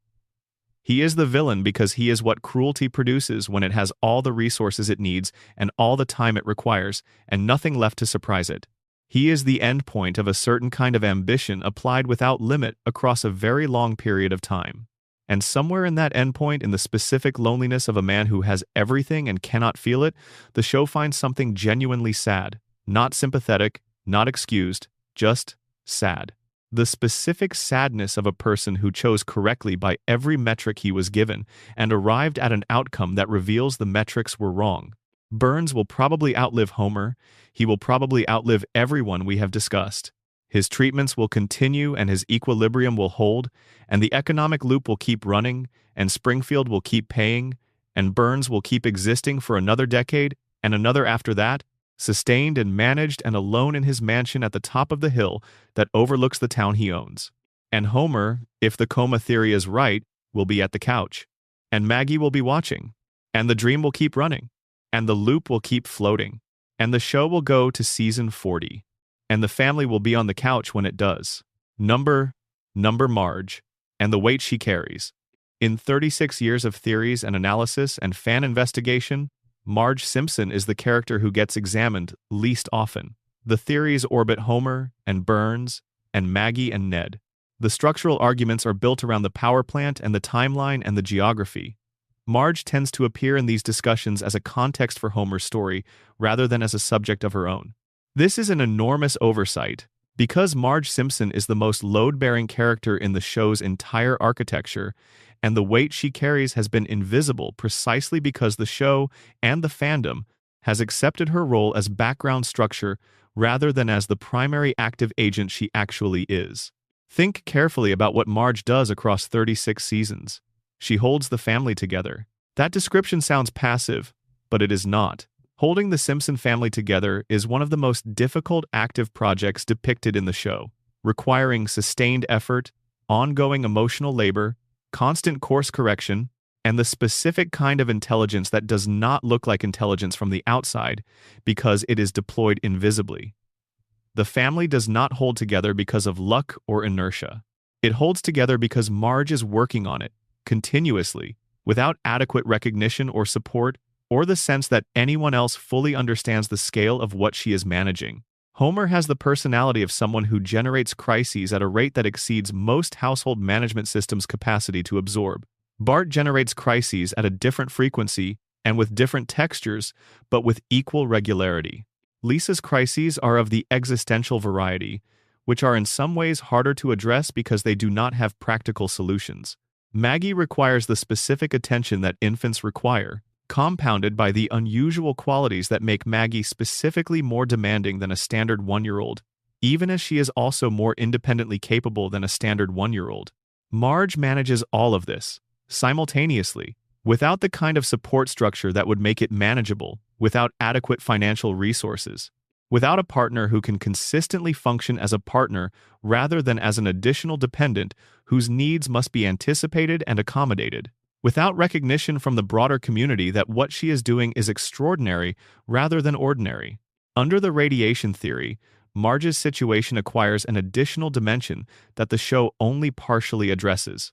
He is the villain because he is what cruelty produces when it has all the resources it needs and all the time it requires, and nothing left to surprise it. He is the end point of a certain kind of ambition applied without limit across a very long period of time. And somewhere in that endpoint, in the specific loneliness of a man who has everything and cannot feel it, the show finds something genuinely sad, not sympathetic, not excused, just sad. The specific sadness of a person who chose correctly by every metric he was given and arrived at an outcome that reveals the metrics were wrong. Burns will probably outlive Homer. He will probably outlive everyone we have discussed. His treatments will continue and his equilibrium will hold, and the economic loop will keep running, and Springfield will keep paying, and Burns will keep existing for another decade and another after that, sustained and managed and alone in his mansion at the top of the hill that overlooks the town he owns. And Homer, if the coma theory is right, will be at the couch. And Maggie will be watching. And the dream will keep running. And the loop will keep floating. And the show will go to season 40. And the family will be on the couch when it does. Number Marge, and the weight she carries. In 36 years of theories and analysis and fan investigation, Marge Simpson is the character who gets examined least often. The theories orbit Homer and Burns and Maggie and Ned. The structural arguments are built around the power plant and the timeline and the geography. Marge tends to appear in these discussions as a context for Homer's story rather than as a subject of her own. This is an enormous oversight. Because Marge Simpson is the most load-bearing character in the show's entire architecture, and the weight she carries has been invisible precisely because the show and the fandom has accepted her role as background structure rather than as the primary active agent she actually is. Think carefully about what Marge does across 36 seasons. She holds the family together. That description sounds passive, but it is not. Holding the Simpson family together is one of the most difficult active projects depicted in the show, requiring sustained effort, ongoing emotional labor, constant course correction, and the specific kind of intelligence that does not look like intelligence from the outside because it is deployed invisibly. The family does not hold together because of luck or inertia. It holds together because Marge is working on it, continuously, without adequate recognition or support, or the sense that anyone else fully understands the scale of what she is managing. Homer has the personality of someone who generates crises at a rate that exceeds most household management systems' capacity to absorb. Bart generates crises at a different frequency and with different textures, but with equal regularity. Lisa's crises are of the existential variety, which are in some ways harder to address because they do not have practical solutions. Maggie requires the specific attention that infants require, compounded by the unusual qualities that make Maggie specifically more demanding than a standard one-year-old, even as she is also more independently capable than a standard one-year-old. Marge manages all of this, simultaneously, without the kind of support structure that would make it manageable, without adequate financial resources, without a partner who can consistently function as a partner rather than as an additional dependent whose needs must be anticipated and accommodated, without recognition from the broader community that what she is doing is extraordinary rather than ordinary. Under the radiation theory, Marge's situation acquires an additional dimension that the show only partially addresses.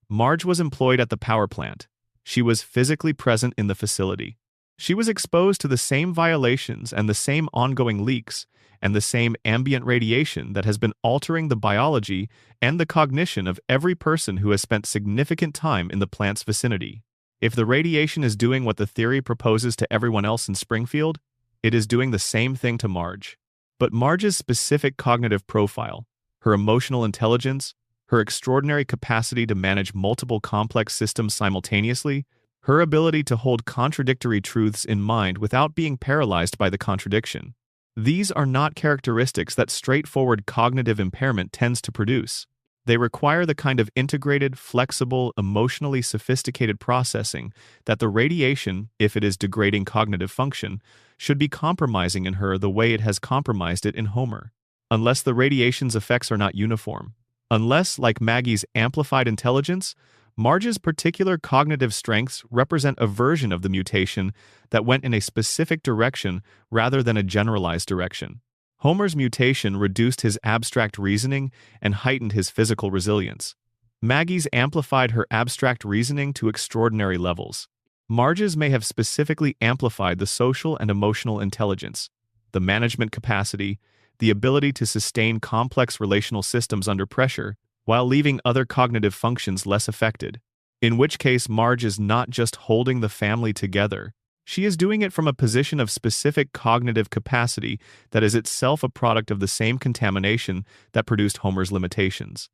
Marge was employed at the power plant. She was physically present in the facility. She was exposed to the same violations and the same ongoing leaks and the same ambient radiation that has been altering the biology and the cognition of every person who has spent significant time in the plant's vicinity. If the radiation is doing what the theory proposes to everyone else in Springfield, it is doing the same thing to Marge. But Marge's specific cognitive profile, her emotional intelligence, her extraordinary capacity to manage multiple complex systems simultaneously, her ability to hold contradictory truths in mind without being paralyzed by the contradiction. These are not characteristics that straightforward cognitive impairment tends to produce. They require the kind of integrated, flexible, emotionally sophisticated processing that the radiation, if it is degrading cognitive function, should be compromising in her the way it has compromised it in Homer. Unless the radiation's effects are not uniform. Unless, like Maggie's amplified intelligence, Marge's particular cognitive strengths represent a version of the mutation that went in a specific direction rather than a generalized direction. Homer's mutation reduced his abstract reasoning and heightened his physical resilience. Maggie's amplified her abstract reasoning to extraordinary levels. Marge's may have specifically amplified the social and emotional intelligence, the management capacity, the ability to sustain complex relational systems under pressure, while leaving other cognitive functions less affected. In which case, Marge is not just holding the family together, she is doing it from a position of specific cognitive capacity that is itself a product of the same contamination that produced Homer's limitations.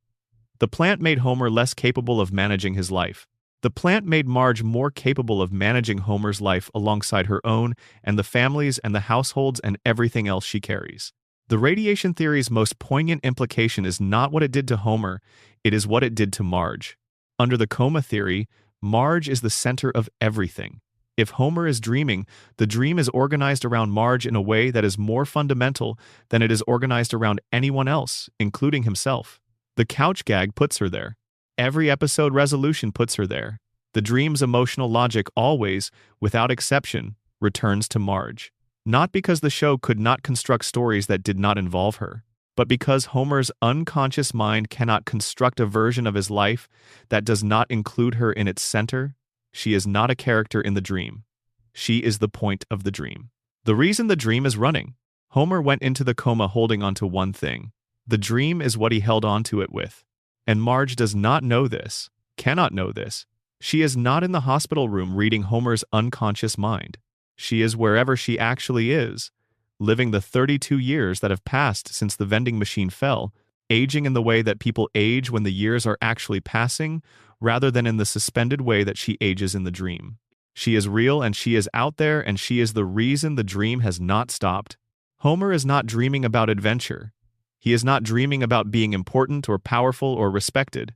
The plant made Homer less capable of managing his life. The plant made Marge more capable of managing Homer's life alongside her own and the family's and the households and everything else she carries. The radiation theory's most poignant implication is not what it did to Homer, it is what it did to Marge. Under the coma theory, Marge is the center of everything. If Homer is dreaming, the dream is organized around Marge in a way that is more fundamental than it is organized around anyone else, including himself. The couch gag puts her there. Every episode resolution puts her there. The dream's emotional logic always, without exception, returns to Marge. Not because the show could not construct stories that did not involve her, but because Homer's unconscious mind cannot construct a version of his life that does not include her in its center. She is not a character in the dream. She is the point of the dream. The reason the dream is running. Homer went into the coma holding onto one thing. The dream is what he held onto it with. And Marge does not know this, cannot know this. She is not in the hospital room reading Homer's unconscious mind. She is wherever she actually is, living the 32 years that have passed since the vending machine fell, aging in the way that people age when the years are actually passing, rather than in the suspended way that she ages in the dream. She is real and she is out there and she is the reason the dream has not stopped. Homer is not dreaming about adventure. He is not dreaming about being important or powerful or respected.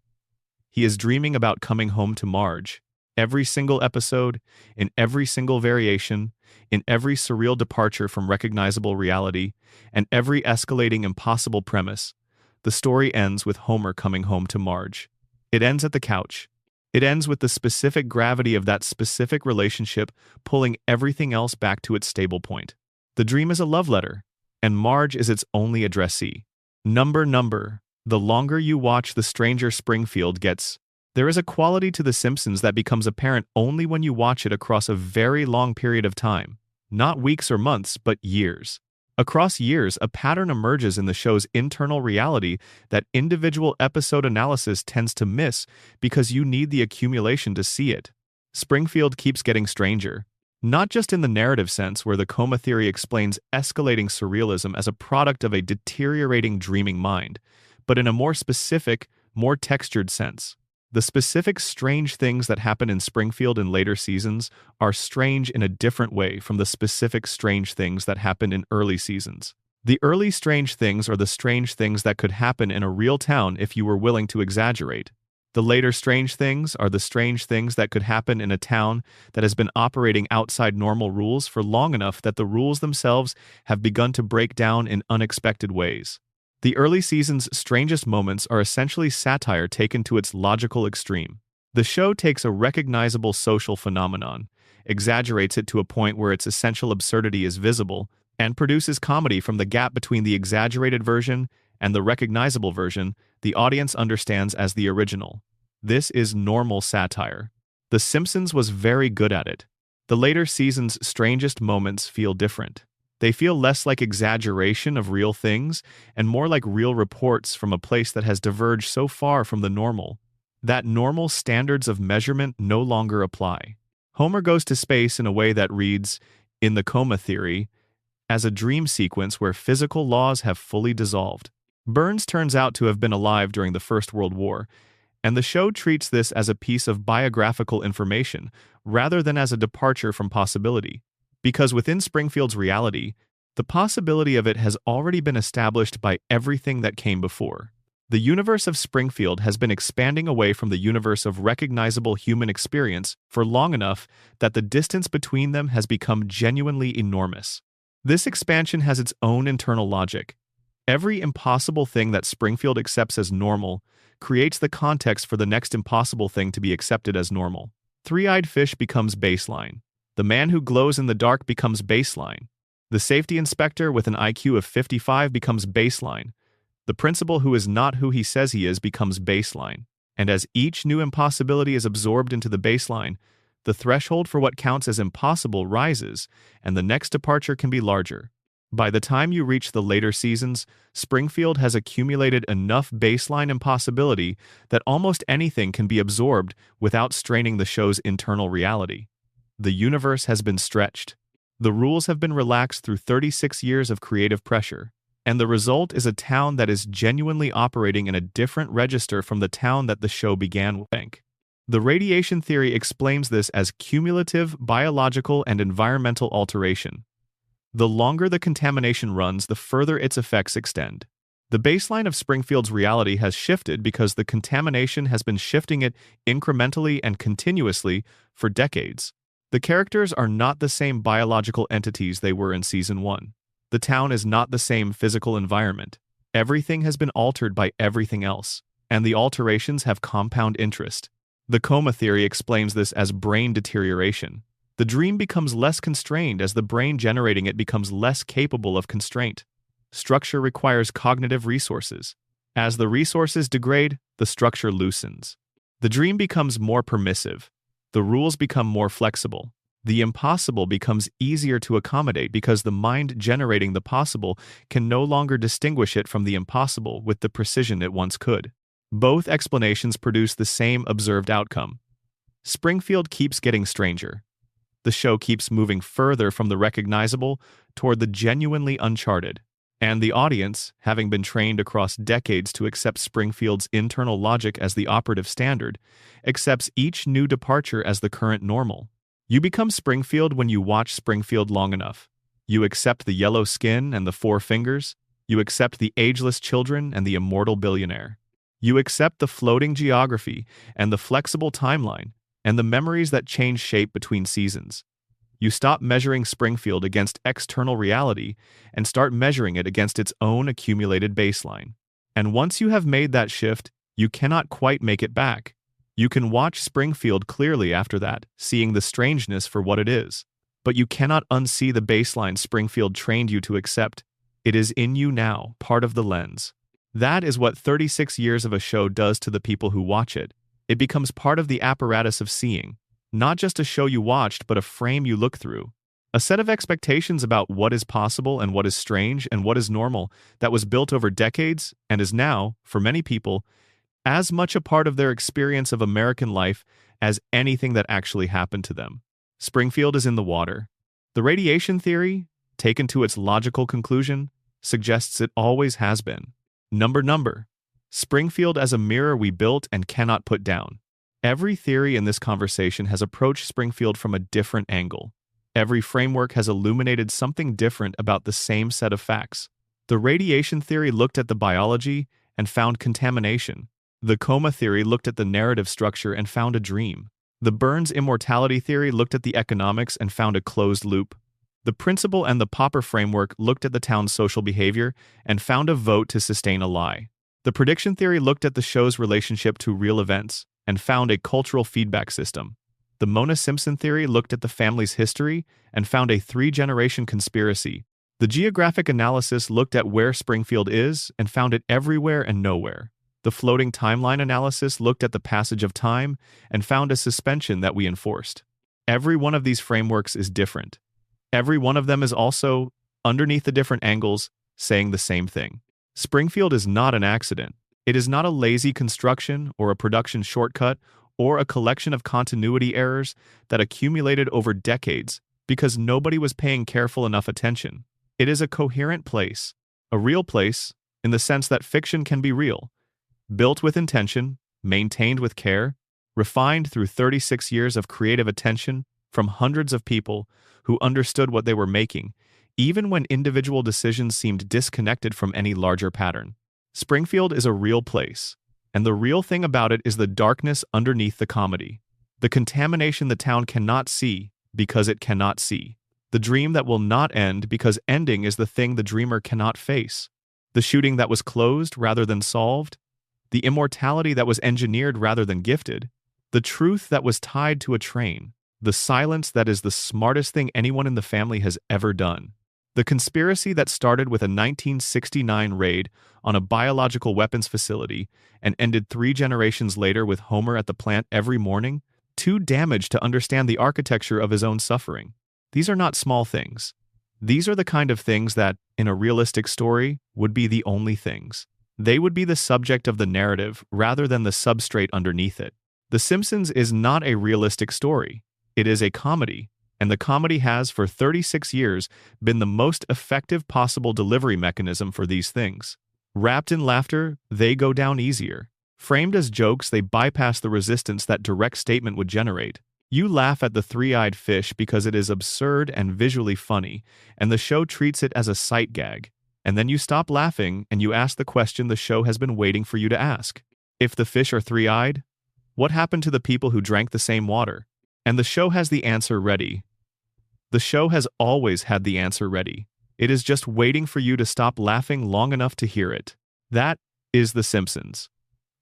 He is dreaming about coming home to Marge. Every single episode, in every single variation, in every surreal departure from recognizable reality, and every escalating impossible premise, the story ends with Homer coming home to Marge. It ends at the couch. It ends with the specific gravity of that specific relationship pulling everything else back to its stable point. The dream is a love letter, and Marge is its only addressee. Number. The longer you watch, the stranger Springfield gets. There is a quality to The Simpsons that becomes apparent only when you watch it across a very long period of time. Not weeks or months, but years. Across years, a pattern emerges in the show's internal reality that individual episode analysis tends to miss because you need the accumulation to see it. Springfield keeps getting stranger. Not just in the narrative sense where the coma theory explains escalating surrealism as a product of a deteriorating dreaming mind, but in a more specific, more textured sense. The specific strange things that happen in Springfield in later seasons are strange in a different way from the specific strange things that happen in early seasons. The early strange things are the strange things that could happen in a real town if you were willing to exaggerate. The later strange things are the strange things that could happen in a town that has been operating outside normal rules for long enough that the rules themselves have begun to break down in unexpected ways. The early season's strangest moments are essentially satire taken to its logical extreme. The show takes a recognizable social phenomenon, exaggerates it to a point where its essential absurdity is visible, and produces comedy from the gap between the exaggerated version and the recognizable version the audience understands as the original. This is normal satire. The Simpsons was very good at it. The later season's strangest moments feel different. They feel less like exaggeration of real things and more like real reports from a place that has diverged so far from the normal that normal standards of measurement no longer apply. Homer goes to space in a way that reads, in the coma theory, as a dream sequence where physical laws have fully dissolved. Burns turns out to have been alive during the First World War, and the show treats this as a piece of biographical information rather than as a departure from possibility. Because within Springfield's reality, the possibility of it has already been established by everything that came before. The universe of Springfield has been expanding away from the universe of recognizable human experience for long enough that the distance between them has become genuinely enormous. This expansion has its own internal logic. Every impossible thing that Springfield accepts as normal creates the context for the next impossible thing to be accepted as normal. Three-eyed fish becomes baseline. The man who glows in the dark becomes baseline. The safety inspector with an IQ of 55 becomes baseline. The principal who is not who he says he is becomes baseline. And as each new impossibility is absorbed into the baseline, the threshold for what counts as impossible rises, and the next departure can be larger. By the time you reach the later seasons, Springfield has accumulated enough baseline impossibility that almost anything can be absorbed without straining the show's internal reality. The universe has been stretched. The rules have been relaxed through 36 years of creative pressure. And the result is a town that is genuinely operating in a different register from the town that the show began with. The radiation theory explains this as cumulative biological and environmental alteration. The longer the contamination runs, the further its effects extend. The baseline of Springfield's reality has shifted because the contamination has been shifting it incrementally and continuously for decades. The characters are not the same biological entities they were in Season 1. The town is not the same physical environment. Everything has been altered by everything else, and the alterations have compound interest. The coma theory explains this as brain deterioration. The dream becomes less constrained as the brain generating it becomes less capable of constraint. Structure requires cognitive resources. As the resources degrade, the structure loosens. The dream becomes more permissive. The rules become more flexible. The impossible becomes easier to accommodate because the mind generating the possible can no longer distinguish it from the impossible with the precision it once could. Both explanations produce the same observed outcome. Springfield keeps getting stranger. The show keeps moving further from the recognizable toward the genuinely uncharted. And the audience, having been trained across decades to accept Springfield's internal logic as the operative standard, accepts each new departure as the current normal. You become Springfield when you watch Springfield long enough. You accept the yellow skin and the four fingers. You accept the ageless children and the immortal billionaire. You accept the floating geography and the flexible timeline and the memories that change shape between seasons. You stop measuring Springfield against external reality and start measuring it against its own accumulated baseline. And once you have made that shift, you cannot quite make it back. You can watch Springfield clearly after that, seeing the strangeness for what it is. But you cannot unsee the baseline Springfield trained you to accept. It is in you now, part of the lens. That is what 36 years of a show does to the people who watch it. It becomes part of the apparatus of seeing. Not just a show you watched, but a frame you look through. A set of expectations about what is possible and what is strange and what is normal that was built over decades and is now, for many people, as much a part of their experience of American life as anything that actually happened to them. Springfield is in the water. The radiation theory, taken to its logical conclusion, suggests it always has been. Number. Springfield as a mirror we built and cannot put down. Every theory in this conversation has approached Springfield from a different angle. Every framework has illuminated something different about the same set of facts. The radiation theory looked at the biology and found contamination. The coma theory looked at the narrative structure and found a dream. The Burns immortality theory looked at the economics and found a closed loop. The principle and the Popper framework looked at the town's social behavior and found a vote to sustain a lie. The prediction theory looked at the show's relationship to real events and found a cultural feedback system. The Mona Simpson theory looked at the family's history and found a 3-generation conspiracy. The geographic analysis looked at where Springfield is and found it everywhere and nowhere. The floating timeline analysis looked at the passage of time and found a suspension that we enforced. Every one of these frameworks is different. Every one of them is also, underneath the different angles, saying the same thing. Springfield is not an accident. It is not a lazy construction or a production shortcut or a collection of continuity errors that accumulated over decades because nobody was paying careful enough attention. It is a coherent place, a real place, in the sense that fiction can be real. Built with intention, maintained with care, refined through 36 years of creative attention from hundreds of people who understood what they were making, even when individual decisions seemed disconnected from any larger pattern. Springfield is a real place, and the real thing about it is the darkness underneath the comedy. The contamination the town cannot see because it cannot see. The dream that will not end because ending is the thing the dreamer cannot face. The shooting that was closed rather than solved. The immortality that was engineered rather than gifted. The truth that was tied to a train. The silence that is the smartest thing anyone in the family has ever done. The conspiracy that started with a 1969 raid on a biological weapons facility and ended 3 generations later with Homer at the plant every morning, too damaged to understand the architecture of his own suffering. These are not small things. These are the kind of things that, in a realistic story, would be the only things. They would be the subject of the narrative rather than the substrate underneath it. The Simpsons is not a realistic story. It is a comedy, and the comedy has for 36 years been the most effective possible delivery mechanism for these things. Wrapped in laughter, they go down easier. Framed as jokes, they bypass the resistance that direct statement would generate. You laugh at the three-eyed fish because it is absurd and visually funny, and the show treats it as a sight gag. And then you stop laughing and you ask the question the show has been waiting for you to ask. If the fish are three-eyed, what happened to the people who drank the same water? And the show has the answer ready. The show has always had the answer ready. It is just waiting for you to stop laughing long enough to hear it. That is The Simpsons.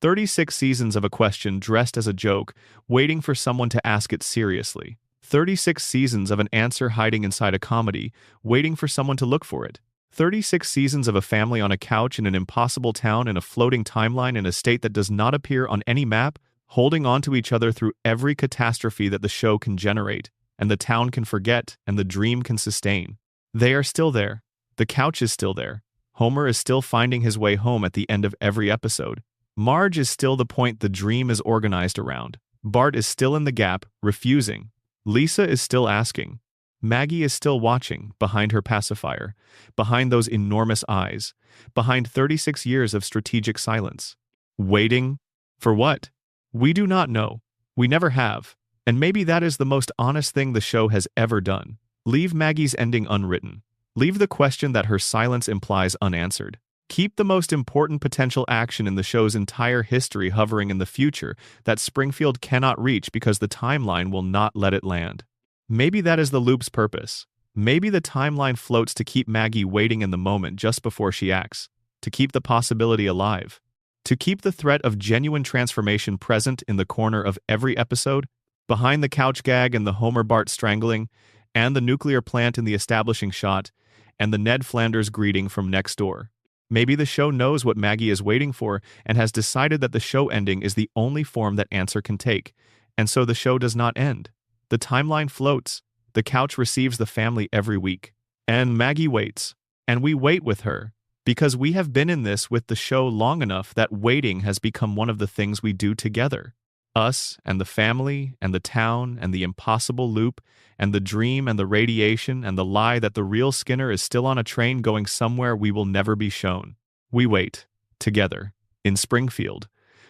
36 seasons of a question dressed as a joke, waiting for someone to ask it seriously. 36 seasons of an answer hiding inside a comedy, waiting for someone to look for it. 36 seasons of a family on a couch in an impossible town in a floating timeline in a state that does not appear on any map, holding on to each other through every catastrophe that the show can generate, and the town can forget, and the dream can sustain. They are still there. The couch is still there. Homer is still finding his way home at the end of every episode. Marge is still the point the dream is organized around. Bart is still in the gap, refusing. Lisa is still asking. Maggie is still watching, behind her pacifier, behind those enormous eyes, behind 36 years of strategic silence. Waiting? For what? We do not know. We never have. And maybe that is the most honest thing the show has ever done. Leave Maggie's ending unwritten. Leave the question that her silence implies unanswered. Keep the most important potential action in the show's entire history hovering in the future that Springfield cannot reach because the timeline will not let it land. Maybe that is the loop's purpose. Maybe the timeline floats to keep Maggie waiting in the moment just before she acts, to keep the possibility alive, to keep the threat of genuine transformation present in the corner of every episode, behind the couch gag and the Homer Bart strangling, and the nuclear plant in the establishing shot, and the Ned Flanders greeting from next door. Maybe the show knows what Maggie is waiting for and has decided that the show ending is the only form that answer can take, and so the show does not end. The timeline floats, the couch receives the family every week, and Maggie waits, and we wait with her, because we have been in this with the show long enough that waiting has become one of the things we do together. Us and the family and the town and the impossible loop and the dream and the radiation and the lie that the real Skinner is still on a train going somewhere we will never be shown. We wait, together, in Springfield,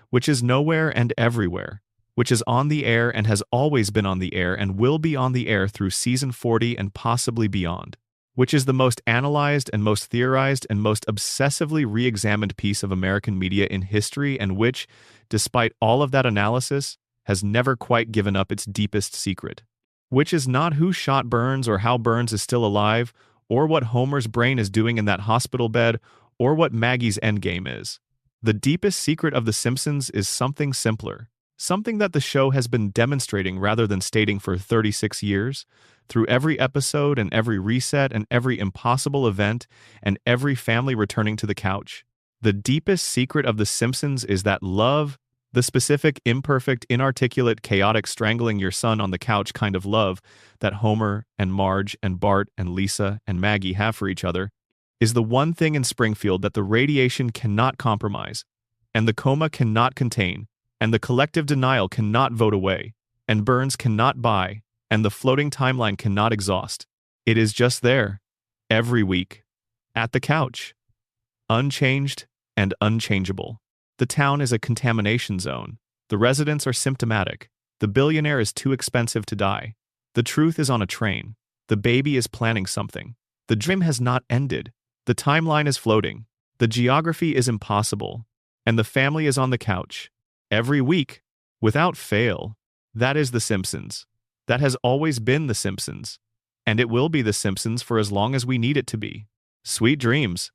which is nowhere and everywhere, which is on the air and has always been on the air and will be on the air through season 40 and possibly beyond, which is the most analyzed and most theorized and most obsessively re-examined piece of American media in history and which, despite all of that analysis, has never quite given up its deepest secret. Which is not who shot Burns or how Burns is still alive, or what Homer's brain is doing in that hospital bed, or what Maggie's endgame is. The deepest secret of The Simpsons is something simpler, something that the show has been demonstrating rather than stating for 36 years, through every episode and every reset and every impossible event and every family returning to the couch. The deepest secret of The Simpsons is that love, the specific, imperfect, inarticulate, chaotic strangling your son on the couch kind of love that Homer and Marge and Bart and Lisa and Maggie have for each other, is the one thing in Springfield that the radiation cannot compromise, and the coma cannot contain, and the collective denial cannot vote away, and Burns cannot buy, and the floating timeline cannot exhaust. It is just there, every week, at the couch, unchanged and unchangeable. The town is a contamination zone. The residents are symptomatic. The billionaire is too expensive to die. The truth is on a train. The baby is planning something. The dream has not ended. The timeline is floating. The geography is impossible. And the family is on the couch. Every week, without fail. That is The Simpsons. That has always been The Simpsons. And it will be The Simpsons for as long as we need it to be. Sweet dreams.